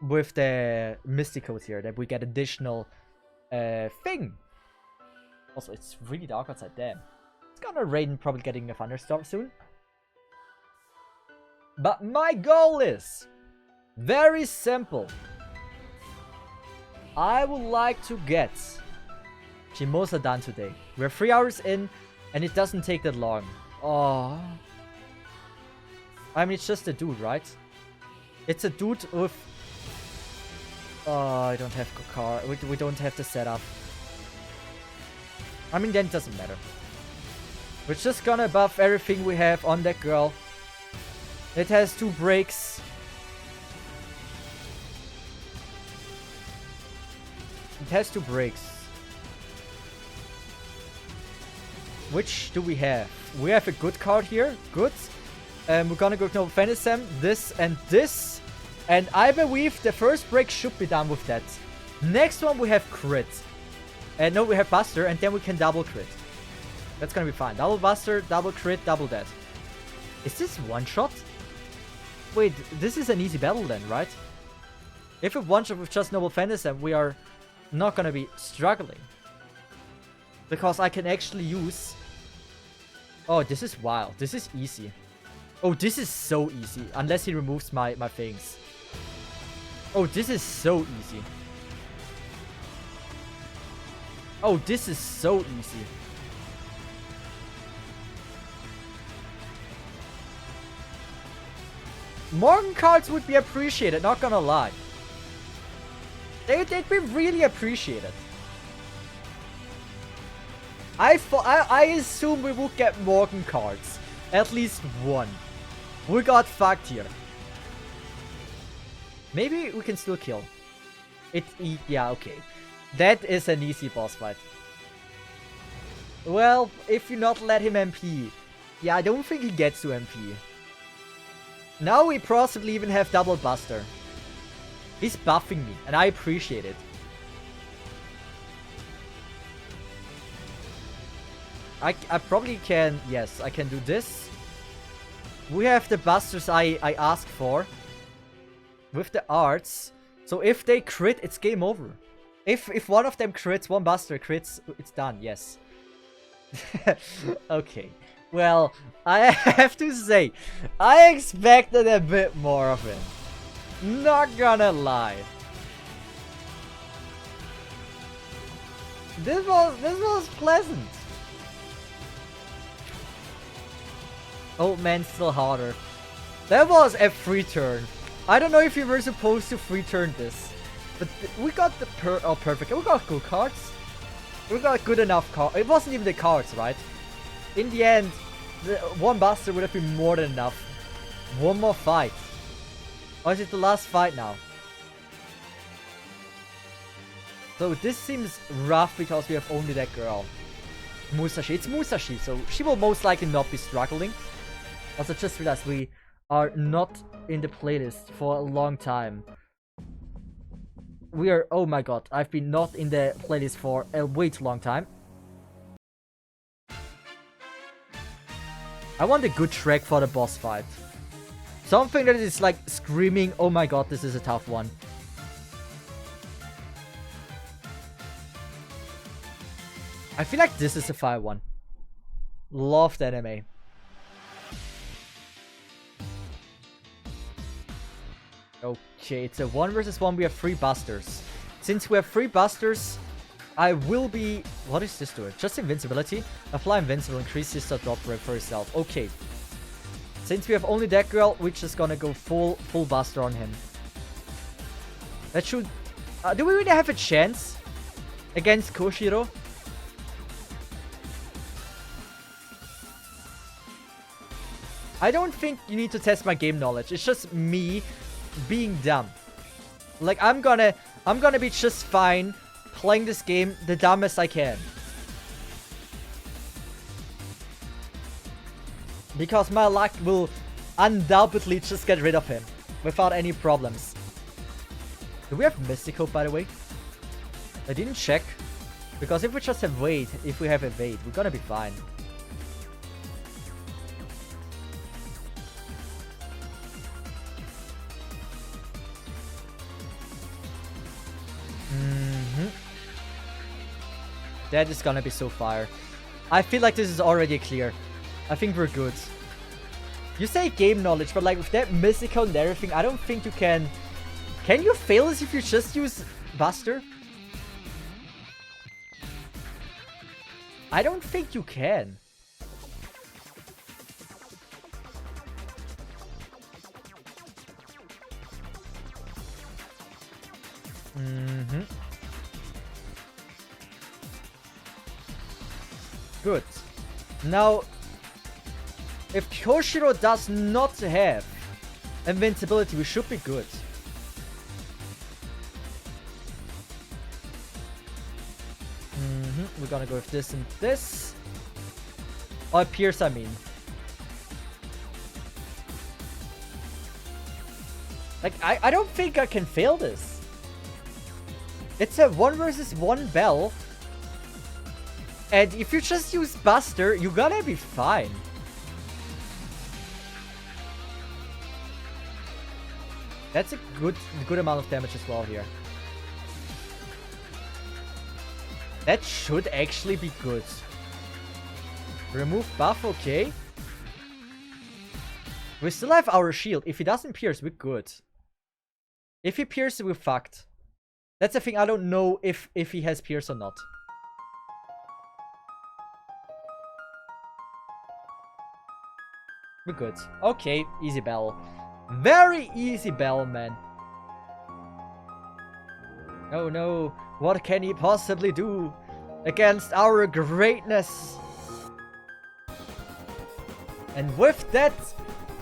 Speaker 2: With the Mysticos here, that we get additional thing. Also, it's really dark outside, damn. It's gonna rain, probably getting a thunderstorm soon. But my goal is very simple. I would like to get Shimousa done today. We're 3 hours in, and it doesn't take that long. Oh. I mean, it's just a dude, right? It's a dude with... Oh, I don't have a car. We don't have the setup. I mean, then it doesn't matter. We're just gonna buff everything we have on that girl. It has 2 breaks. It has 2 breaks. Which do we have? We have a good card here. Good. We're gonna go to Phantasm, this and this. And I believe the first break should be done with that. Next one we have crit. And no, we have Buster, and then we can double crit. That's gonna be fine. Double Buster, double crit, double that. Is this one shot? Wait, this is an easy battle then, right? If we one shot with just Noble Phantasm, we are not gonna be struggling. Because I can actually use... Oh, this is wild. This is easy. Oh, this is so easy. Unless he removes my things. Oh, this is so easy. Oh, this is so easy. Morgan cards would be appreciated, not gonna lie. They'd be really appreciated. I assume we would get Morgan cards. At least one. We got fucked here. Maybe we can still kill. Yeah, okay. That is an easy boss fight. Well, if you not let him MP. Yeah, I don't think he gets to MP. Now we possibly even have double Buster. He's buffing me, and I appreciate it. I probably can... Yes, I can do this. We have the busters I asked for. With the arts. So if they crit, it's game over. If one of them crits, one buster crits, it's done, yes. Okay. Well, I have to say, I expected a bit more of it. Not gonna lie. This was pleasant. Old man still harder. That was a free turn. I don't know if you were supposed to free turn this, but we got the perfect. We got good cards. We got good enough cards. It wasn't even the cards, right? In the end, the one buster would have been more than enough. One more fight. Or is it the last fight now? So this seems rough because we have only that girl. Musashi. It's Musashi, so she will most likely not be struggling. Also, just realized we are not in the playlist for a long time. We are... Oh my god, I've been not in the playlist for a way too long time. I want a good track for the boss fight. Something that is like screaming, oh my god, this is a tough one. I feel like this is a fire one. Love the anime. Okay, it's a 1 versus 1. We have 3 busters. Since we have 3 busters, I will be... What is this doing? Just invincibility? Apply invincible, increase his drop rate for yourself. Okay. Since we have only that girl, we're just gonna go full buster on him. That should... do we really have a chance against Koshiro? I don't think you need to test my game knowledge. It's just me being dumb. Like, I'm gonna be just fine playing this game the dumbest I can. Because my luck will undoubtedly just get rid of him without any problems. Do we have Mystical, by the way? I didn't check. Because if we just have Evade, if we have Evade, we're gonna be fine. That is gonna be so fire. I feel like this is already clear. I think we're good. You say game knowledge, but like with that mystical and everything, I don't think you can... Can you fail this if you just use Buster? I don't think you can. Good. Now, if Koshiro does not have invincibility, we should be good. We're gonna go with this and this. Or Pierce, I mean. Like, I don't think I can fail this. It's a 1 versus 1 bell. And if you just use Buster, you're gonna be fine. That's a good amount of damage as well here. That should actually be good. Remove buff, okay. We still have our shield. If he doesn't pierce, we're good. If he pierces, we're fucked. That's the thing, I don't know if he has pierce or not. We're good. Okay, easy bell. Very easy bell, man. Oh no, what can he possibly do against our greatness? And with that,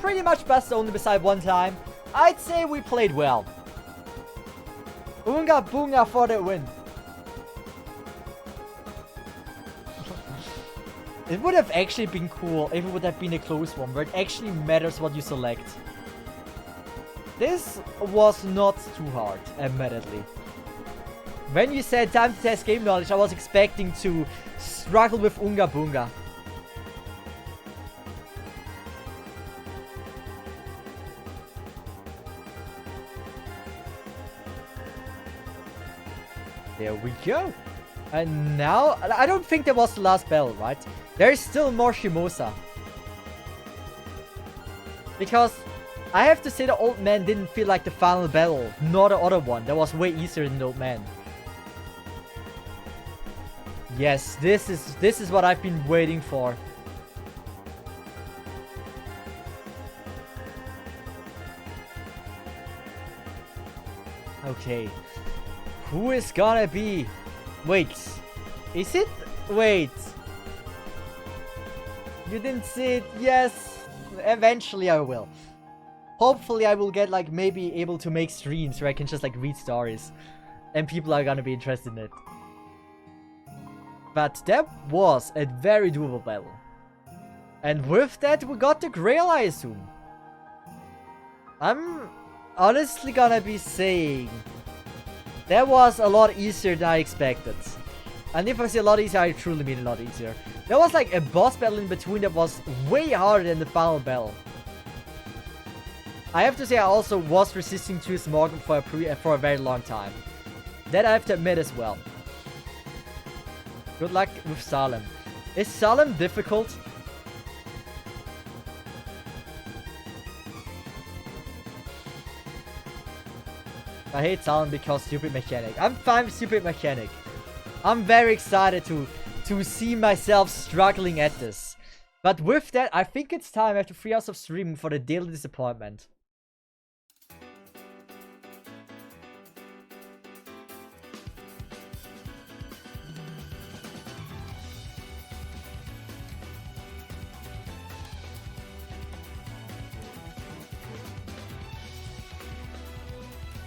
Speaker 2: pretty much best only beside one time, I'd say we played well. Unga Bunga for the win. It would have actually been cool if it would have been a close one, where it actually matters what you select. This was not too hard, admittedly. When you said time to test game knowledge, I was expecting to struggle with Unga Bunga. There we go. And now, I don't think that was the last battle, right? There is still more Shimousa. Because I have to say the old man didn't feel like the final battle, nor the other one. That was way easier than the old man. Yes, this is what I've been waiting for. Okay. Who is gonna be? Wait. Is it? Wait. You didn't see it? Yes. Eventually I will. Hopefully I will get like maybe able to make streams where I can just like read stories. And people are gonna be interested in it. But that was a very doable battle. And with that we got the Grail, I assume. I'm honestly gonna be saying that was a lot easier than I expected. And if I say a lot easier, I truly mean a lot easier. There was like a boss battle in between that was way harder than the final battle. I have to say I also was resisting to his Morgan for a very long time. That I have to admit as well. Good luck with Salem. Is Salem difficult? I hate Salem because stupid mechanic. I'm fine with stupid mechanic. I'm very excited to see myself struggling at this. But with that, I think it's time after 3 hours of streaming for the daily disappointment.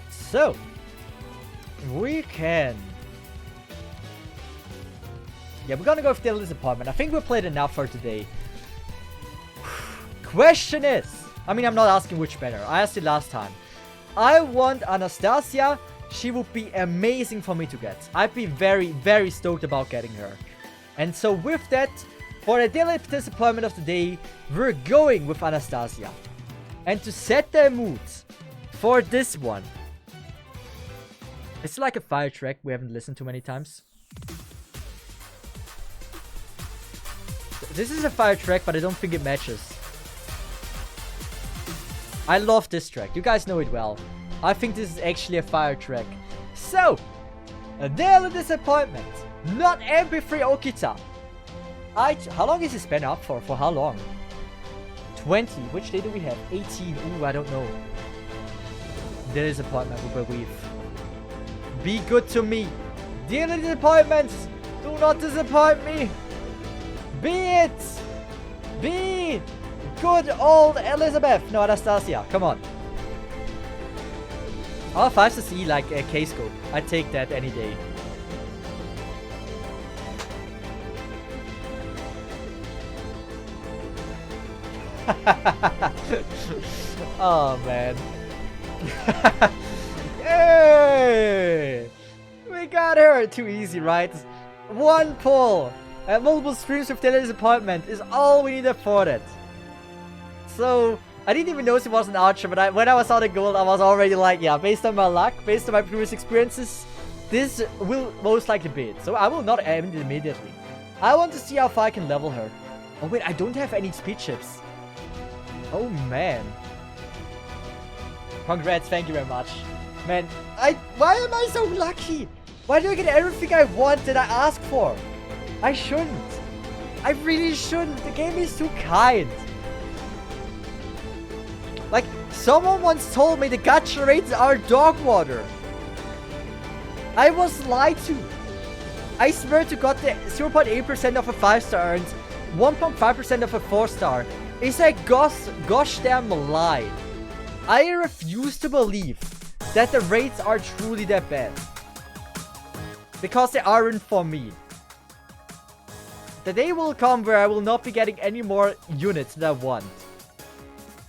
Speaker 2: So, we can... Yeah, we're gonna go with Daily Disappointment. I think we played enough for today. Question is... I mean, I'm not asking which banner. I asked it last time. I want Anastasia. She would be amazing for me to get. I'd be very, very stoked about getting her. And so with that, for the Daily Disappointment of the day, we're going with Anastasia. And to set the mood for this one... It's like a fire track we haven't listened to many times. This is a fire track, but I don't think it matches. I love this track. You guys know it well. I think this is actually a fire track. So, a Daily Disappointment. Not MP3 Okita. How long is this been up for? For how long? 20. Which day do we have? 18. Ooh, I don't know. Daily Disappointment will be weave. Be good to me. Daily disappointments. Do not disappoint me. Be it. Be good old Elizabeth. No, Anastasia. Come on. Oh, 5 to see like a K-scope. I'd take that any day. Oh, man. Yay! We got her! Too easy, right? One pull and multiple streams with Daily Disappointment is all we needed for that. So, I didn't even notice it was an archer, but when I was on the gold, I was already like, yeah, based on my luck, based on my previous experiences, this will most likely be it. So I will not end it immediately. I want to see how far I can level her. Oh wait, I don't have any speed chips. Oh man. Congrats, thank you very much. Man, why am I so lucky? Why do I get everything I want that I ask for? I shouldn't. I really shouldn't. The game is too kind. Like, someone once told me the gacha rates are dog water. I was lied to. I swear to God, the 0.8% of a 5-star earns 1.5% of a 4-star is a gosh damn lie. I refuse to believe that the rates are truly that bad. Because they aren't for me. The day will come where I will not be getting any more units that I want.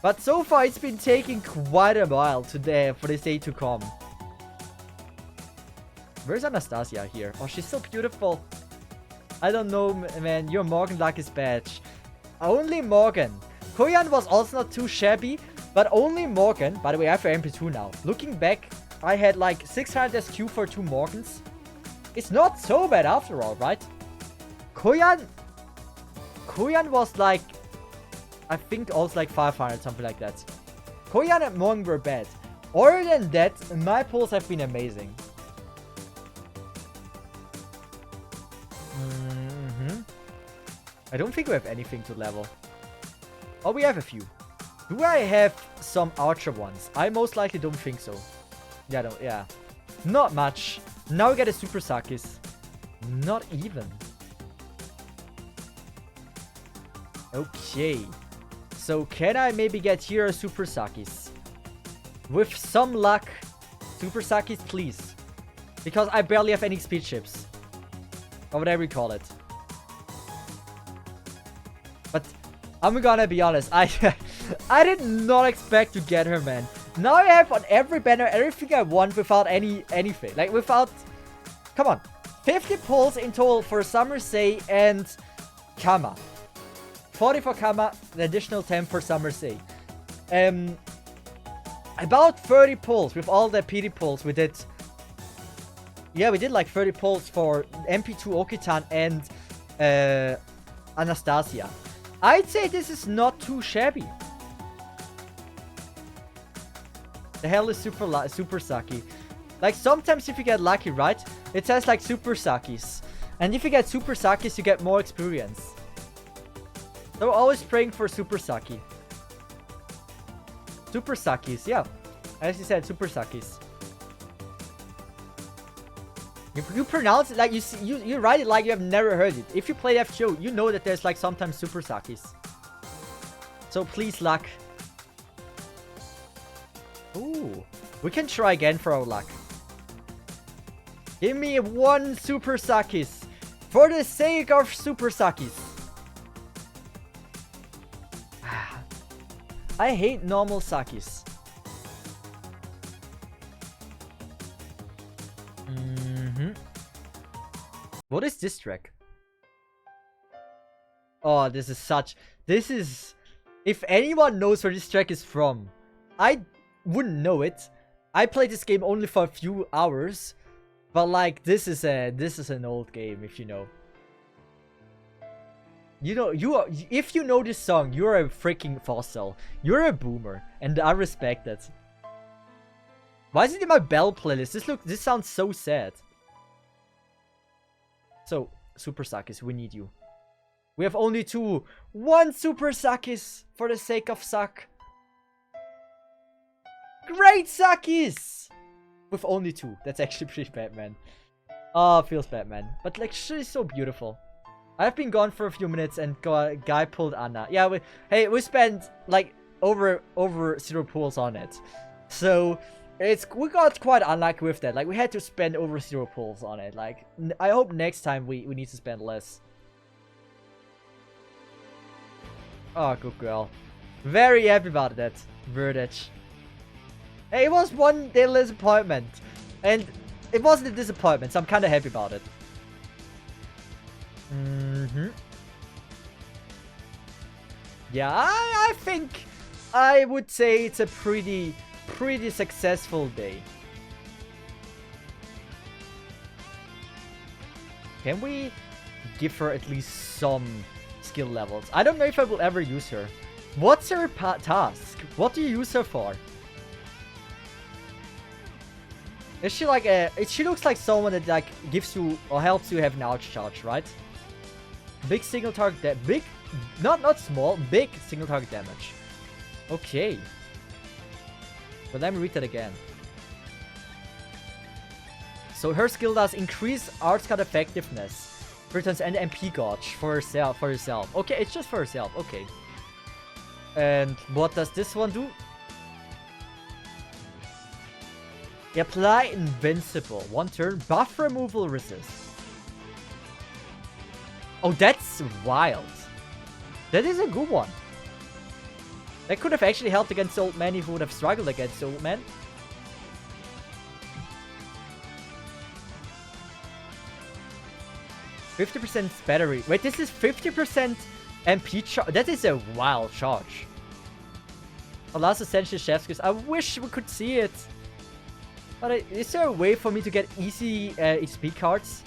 Speaker 2: But so far it's been taking quite a while for this day to come. Where's Anastasia here? Oh, she's so beautiful. I don't know, man. Your Morgan luck is bad. Only Morgan. Koyan was also not too shabby. But only Morgan. By the way, I have MP2 now. Looking back, I had like 600 SQ for 2 Morgans. It's not so bad after all, right? Koyan was like, I think also like 500, something like that. Koyan and Mong were bad. Other than that, my pulls have been amazing. I don't think we have anything to level. Oh, we have a few. Do I have some Archer ones? I most likely don't think so. Yeah, no, yeah. Not much. Now we get a Super Sakis. Not even. Okay. So can I maybe get here a Super Sakis? With some luck. Super Sakis, please. Because I barely have any speed chips. Or whatever you call it. But I'm gonna be honest. I did not expect to get her, man. Now I have on every banner everything I want without anything. Like without... Come on. 50 pulls in total for Summer Say and Kama. 40 for Kama, the additional 10 for Summer Say. About 30 pulls with all the PD pulls we did. Yeah, we did like 30 pulls for MP2 Okitan and Anastasia. I'd say this is not too shabby. The hell is Super Saki? Like sometimes if you get lucky, right? It says like Super Sakis. And if you get Super Sakis, you get more experience. So always praying for Super Saki. Super Sakis, yeah. As you said, Super Sakis. You pronounce it like you write it like you have never heard it. If you play FGO, you know that there's like sometimes Super Sakis. So please luck. Ooh, we can try again for our luck. Give me one Super Sakis for the sake of Super Sakis. I hate normal Sakis. What is this track? Oh, this is... If anyone knows where this track is from, I wouldn't know it. I played this game only for a few hours. But like, this is an old game, if you know. You know, if you know this song, you're a freaking fossil. You're a boomer, and I respect that. Why is it in my Bell playlist? This sounds so sad. So, Super Sakis, we need you. We have only two. One Super Sakis for the sake of Sak. Great Sakis! With only two. That's actually pretty bad, man. Oh, feels bad, man. But like, she's so beautiful. I've been gone for a few minutes and guy pulled Anna. Yeah, we spent like over 0 pulls on it. So we got quite unlucky with that. Like we had to spend over 0 pulls on it. Like I hope next time we need to spend less. Oh, good girl. Very happy about that. Verdict. Hey, it was one little disappointment. And it wasn't a disappointment, so I'm kind of happy about it. Yeah, I think I would say it's a pretty successful day. Can we give her at least some skill levels? I don't know if I will ever use her. What's her task? What do you use her for? Is she like a... She looks like someone that like gives you or helps you have an ouch charge, right? Big single target big, not small, big single target damage. Okay. But let me read that again. So her skill does increase arts card effectiveness. Returns an MP gauge for herself. Okay, it's just for herself. Okay. And what does this one do? Apply invincible. 1 turn. Buff removal resist. Oh, that's wild. That is a good one. That could have actually helped against Old Man if he would have struggled against Old Man. %50 battery. Wait, this is 50% MP charge. That is a wild charge. Last essential chef's kiss. I wish we could see it. But is there a way for me to get easy XP cards?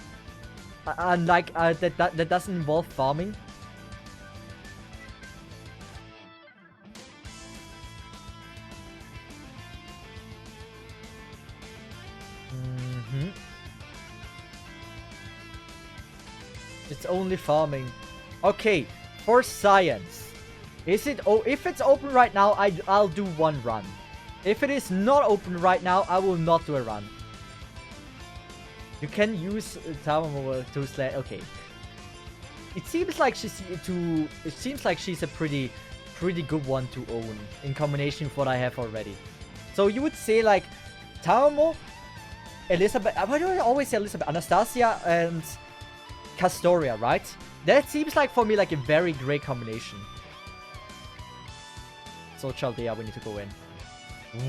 Speaker 2: Like that doesn't involve farming? It's only farming. Okay, for science. Is it... Oh, if it's open right now, I'll do one run. If it is not open right now, I will not do a run. You can use Tower to slay. Okay. It seems like she's a pretty good one to own in combination with what I have already. So you would say like Taomo, Elizabeth. Why do I always say Elizabeth? Anastasia and Castoria, right? That seems like for me like a very great combination. So Chaldea, we need to go in.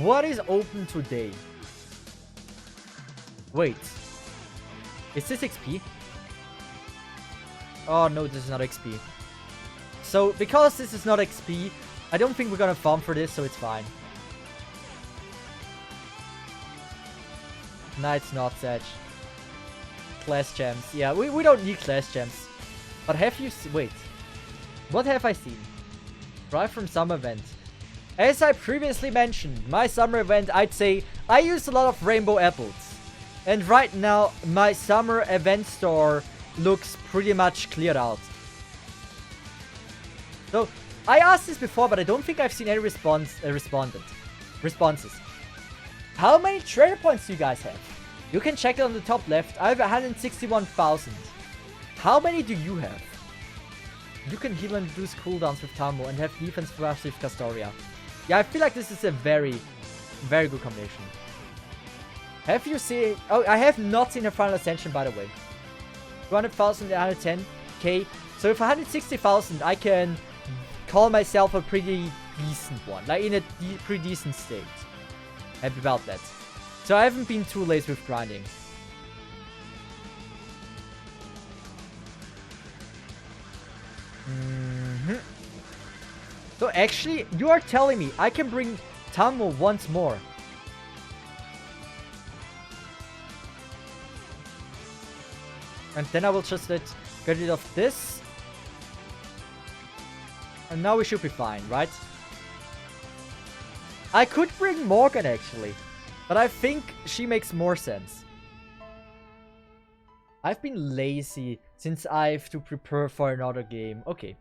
Speaker 2: What is open today? Wait. Is this XP? Oh no, this is not XP. So, because this is not XP, I don't think we're gonna farm for this, so it's fine. Nah, it's not, Sedge. Class gems. Yeah, we don't need class gems. But have you... Wait. What have I seen? Drive from summer event. As I previously mentioned, my summer event, I'd say I used a lot of rainbow apples. And right now, my summer event store looks pretty much cleared out. So, I asked this before, but I don't think I've seen any responses. How many treasure points do you guys have? You can check it on the top left. I have 161,000. How many do you have? You can heal and reduce cooldowns with Tammo and have defense buffs with Castoria. Yeah, I feel like this is a very good combination. Have you seen... Oh, I have not seen a Final Ascension, by the way. 200,000, 110k. So with 160,000, I can call myself a pretty decent one. Like, in a pretty decent state. Happy about that. So I haven't been too lazy with grinding. So actually, you are telling me I can bring Tammo once more. And then I will just get rid of this. And now we should be fine, right? I could bring Morgan actually. But I think she makes more sense. I've been lazy since I have to prepare for another game. Okay.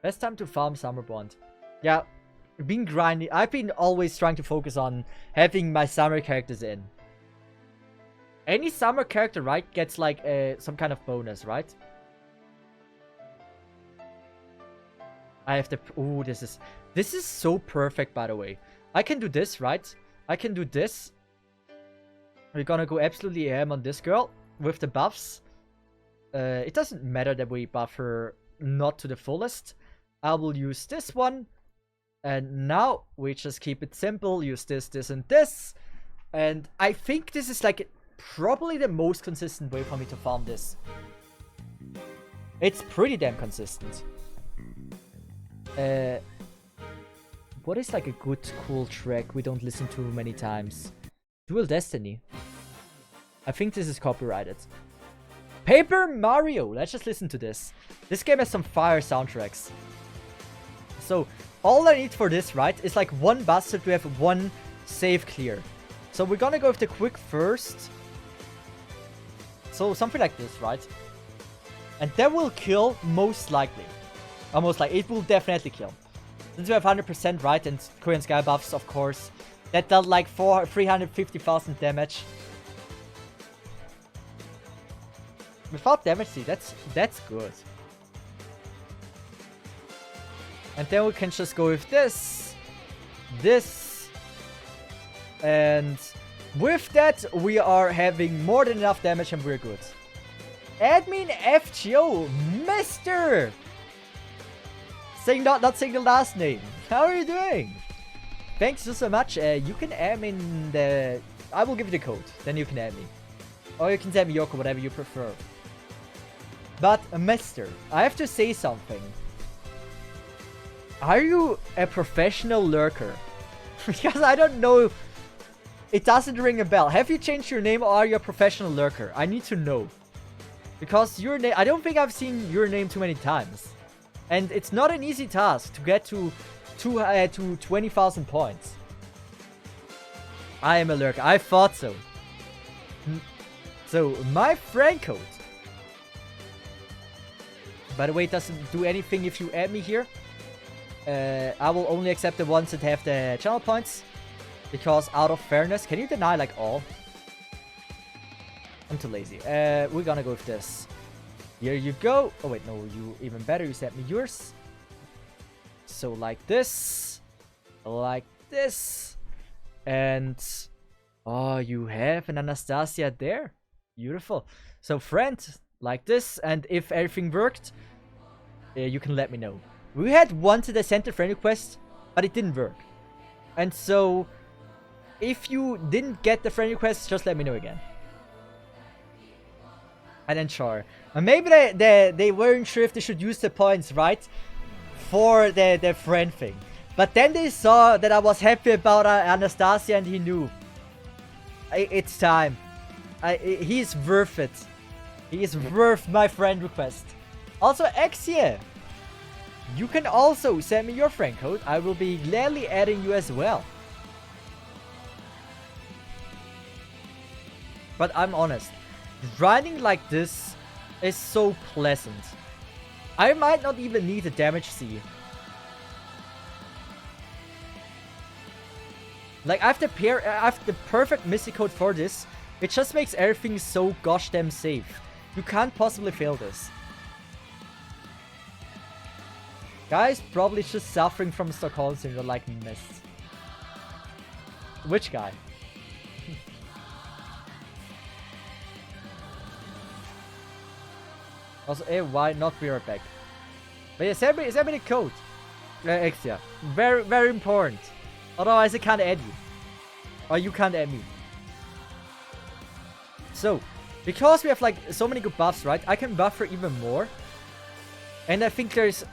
Speaker 2: Best time to farm Summer Bond. Yeah. Been grinding. I've been always trying to focus on having my summer characters in. Any summer character, right, gets like some kind of bonus, right? I have the... Ooh, this is so perfect, by the way. I can do this, right? I can do this. We're gonna go absolutely ham on this girl with the buffs. It doesn't matter that we buff her not to the fullest. I will use this one. And now we just keep it simple. Use this, this, and this. And I think this is like probably the most consistent way for me to farm this. It's pretty damn consistent. What is like a good, cool track we don't listen to many times? Dual Destiny. I think this is copyrighted. Paper Mario! Let's just listen to this. This game has some fire soundtracks. So, all I need for this, right, is like one bastard to have one save clear. So we're gonna go with the quick first. So something like this, right? And that will kill most likely. Almost like it will definitely kill. Since we have 100%, right, and Korean Sky buffs, of course. That dealt like 350,000 damage. Without damage, see, that's good. And then we can just go with this. This. And with that, we are having more than enough damage and we're good. Admin FGO, Mr. Not saying the last name. How are you doing? Thanks so much. You can add me in the... I will give you the code. Then you can add me. Or you can tell me Yoko, whatever you prefer. But, Mr., I have to say something. Are you a professional lurker? Because I don't know It doesn't ring a bell. Have you changed your name or are you a professional lurker? I need to know. Because your name... I don't think I've seen your name too many times. And it's not an easy task to get to 20,000 points. I am a lurker. I thought so. So, my friend code. By the way, it doesn't do anything if you add me here. I will only accept the ones that have the channel points. Because out of fairness, can you deny like all? I'm too lazy. We're gonna go with this. Here you go. Oh wait, no, you even better. You sent me yours. So like this. Like this. And... oh, you have an Anastasia there. Beautiful. So friend, like this. And if everything worked, you can let me know. We had one to the center friend request, but it didn't work. And so... if you didn't get the friend request, just let me know again. And then sure. And maybe they weren't sure if they should use the points, right? For the friend thing. But then they saw that I was happy about Anastasia and he knew. It's time. He's worth it. He is worth my friend request. Also, Exia. You can also send me your friend code. I will be gladly adding you as well. But I'm honest, grinding like this is so pleasant. I might not even need a damage C. Like, I have the perfect Mystic code for this. It just makes everything so gosh damn safe. You can't possibly fail this. Guys probably just suffering from Stockholm syndrome like missed. Which guy? Also, why not be right back? But yeah, send me the code. Exia. Very, very important. Otherwise, I can't add you. Or you can't add me. So, because we have like so many good buffs, right? I can buffer even more. And I think there's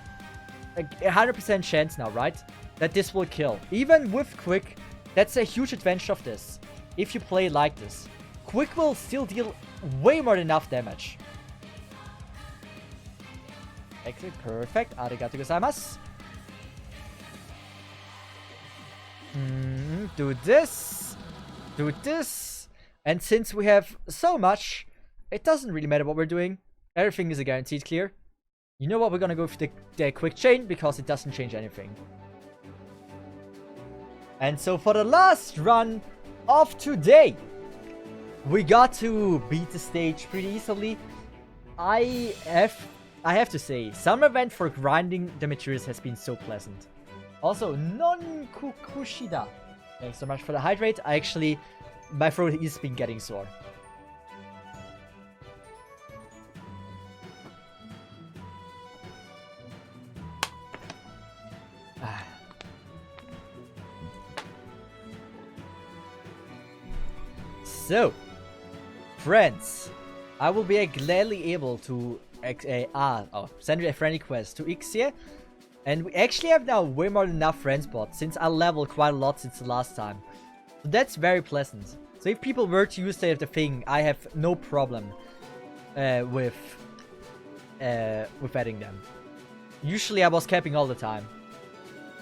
Speaker 2: a 100% chance now, right? That this will kill. Even with Quick, that's a huge advantage of this. If you play like this. Quick will still deal way more than enough damage. Excellent, perfect. Arigato gozaimasu. Do this. Do this. And since we have so much, it doesn't really matter what we're doing. Everything is a guaranteed clear. You know what? We're gonna go for the quick chain because it doesn't change anything. And so for the last run of today, we got to beat the stage pretty easily. I have to say, summer event for grinding the materials has been so pleasant. Also, non-kukushida. Thanks so much for the hydrate. My throat has been getting sore. So, friends, I will be gladly able to send a friend request to Ixie. And we actually have now way more than enough friend spots since I leveled quite a lot since the last time. So that's very pleasant. So if people were to use the thing, I have no problem with adding them. Usually I was capping all the time.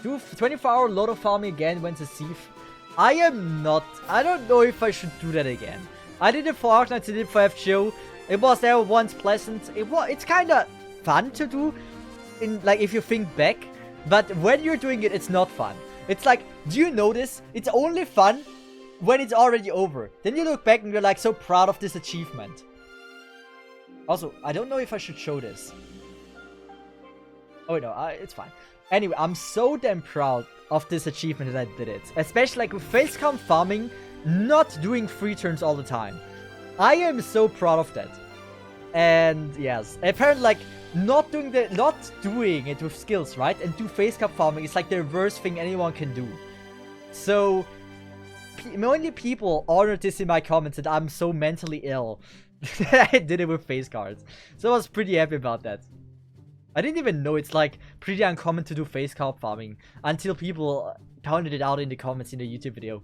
Speaker 2: Do 24-hour Lotto farming again when Cesith. I don't know if I should do that again. I did it for Arknights, I did it for FGO. It was there once pleasant. It's kind of fun to do, if you think back. But when you're doing it, it's not fun. It's like, do you notice? It's only fun when it's already over. Then you look back and you're like so proud of this achievement. Also, I don't know if I should show this. Oh no, it's fine. Anyway, I'm so damn proud of this achievement that I did it. Especially like with facecam farming, not doing free turns all the time. I am so proud of that. And yes, apparently like not doing it with skills, right? And do facecam farming is like the worst thing anyone can do. So many people honored this in my comments that I'm so mentally ill that I did it with face cards. So I was pretty happy about that. I didn't even know it's like pretty uncommon to do face card farming until people pointed it out in the comments in the YouTube video.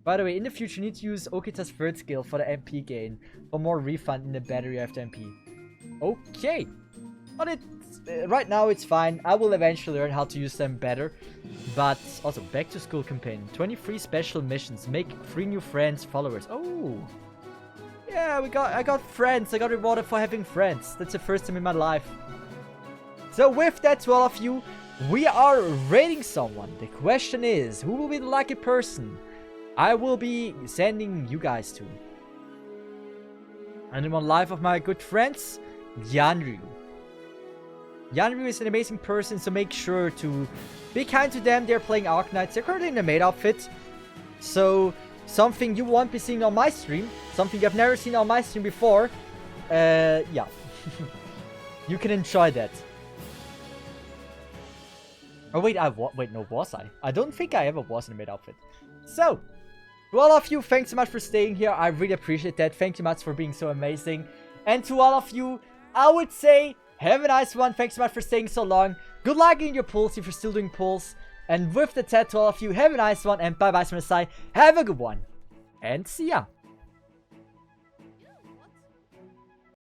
Speaker 2: By the way, in the future, you need to use Okita's third skill for the MP gain for more refund in the battery after MP. Okay. But right now it's fine. I will eventually learn how to use them better. But also, back to school campaign. 23 special missions. Make 3 new friends, followers. Oh. Yeah, I got friends. I got rewarded for having friends. That's the first time in my life. So with that, to all of you, we are rating someone. The question is, who will be the lucky person I will be sending you guys to? And in one life of my good friends, Yanryu. Yanryu is an amazing person, so make sure to be kind to them. They're playing Arknights. They're currently in the maid outfit. So, something you won't be seeing on my stream. Something you've never seen on my stream before. Yeah. You can enjoy that. Oh, wait, wait, no, was I? I don't think I ever was in a maid outfit. So, to all of you, thanks so much for staying here. I really appreciate that. Thank you much for being so amazing. And to all of you, I would say, have a nice one. Thanks so much for staying so long. Good luck in your pulls if you're still doing pulls. And with that said, to all of you, have a nice one. And bye-bye from the side. Have a good one. And see ya.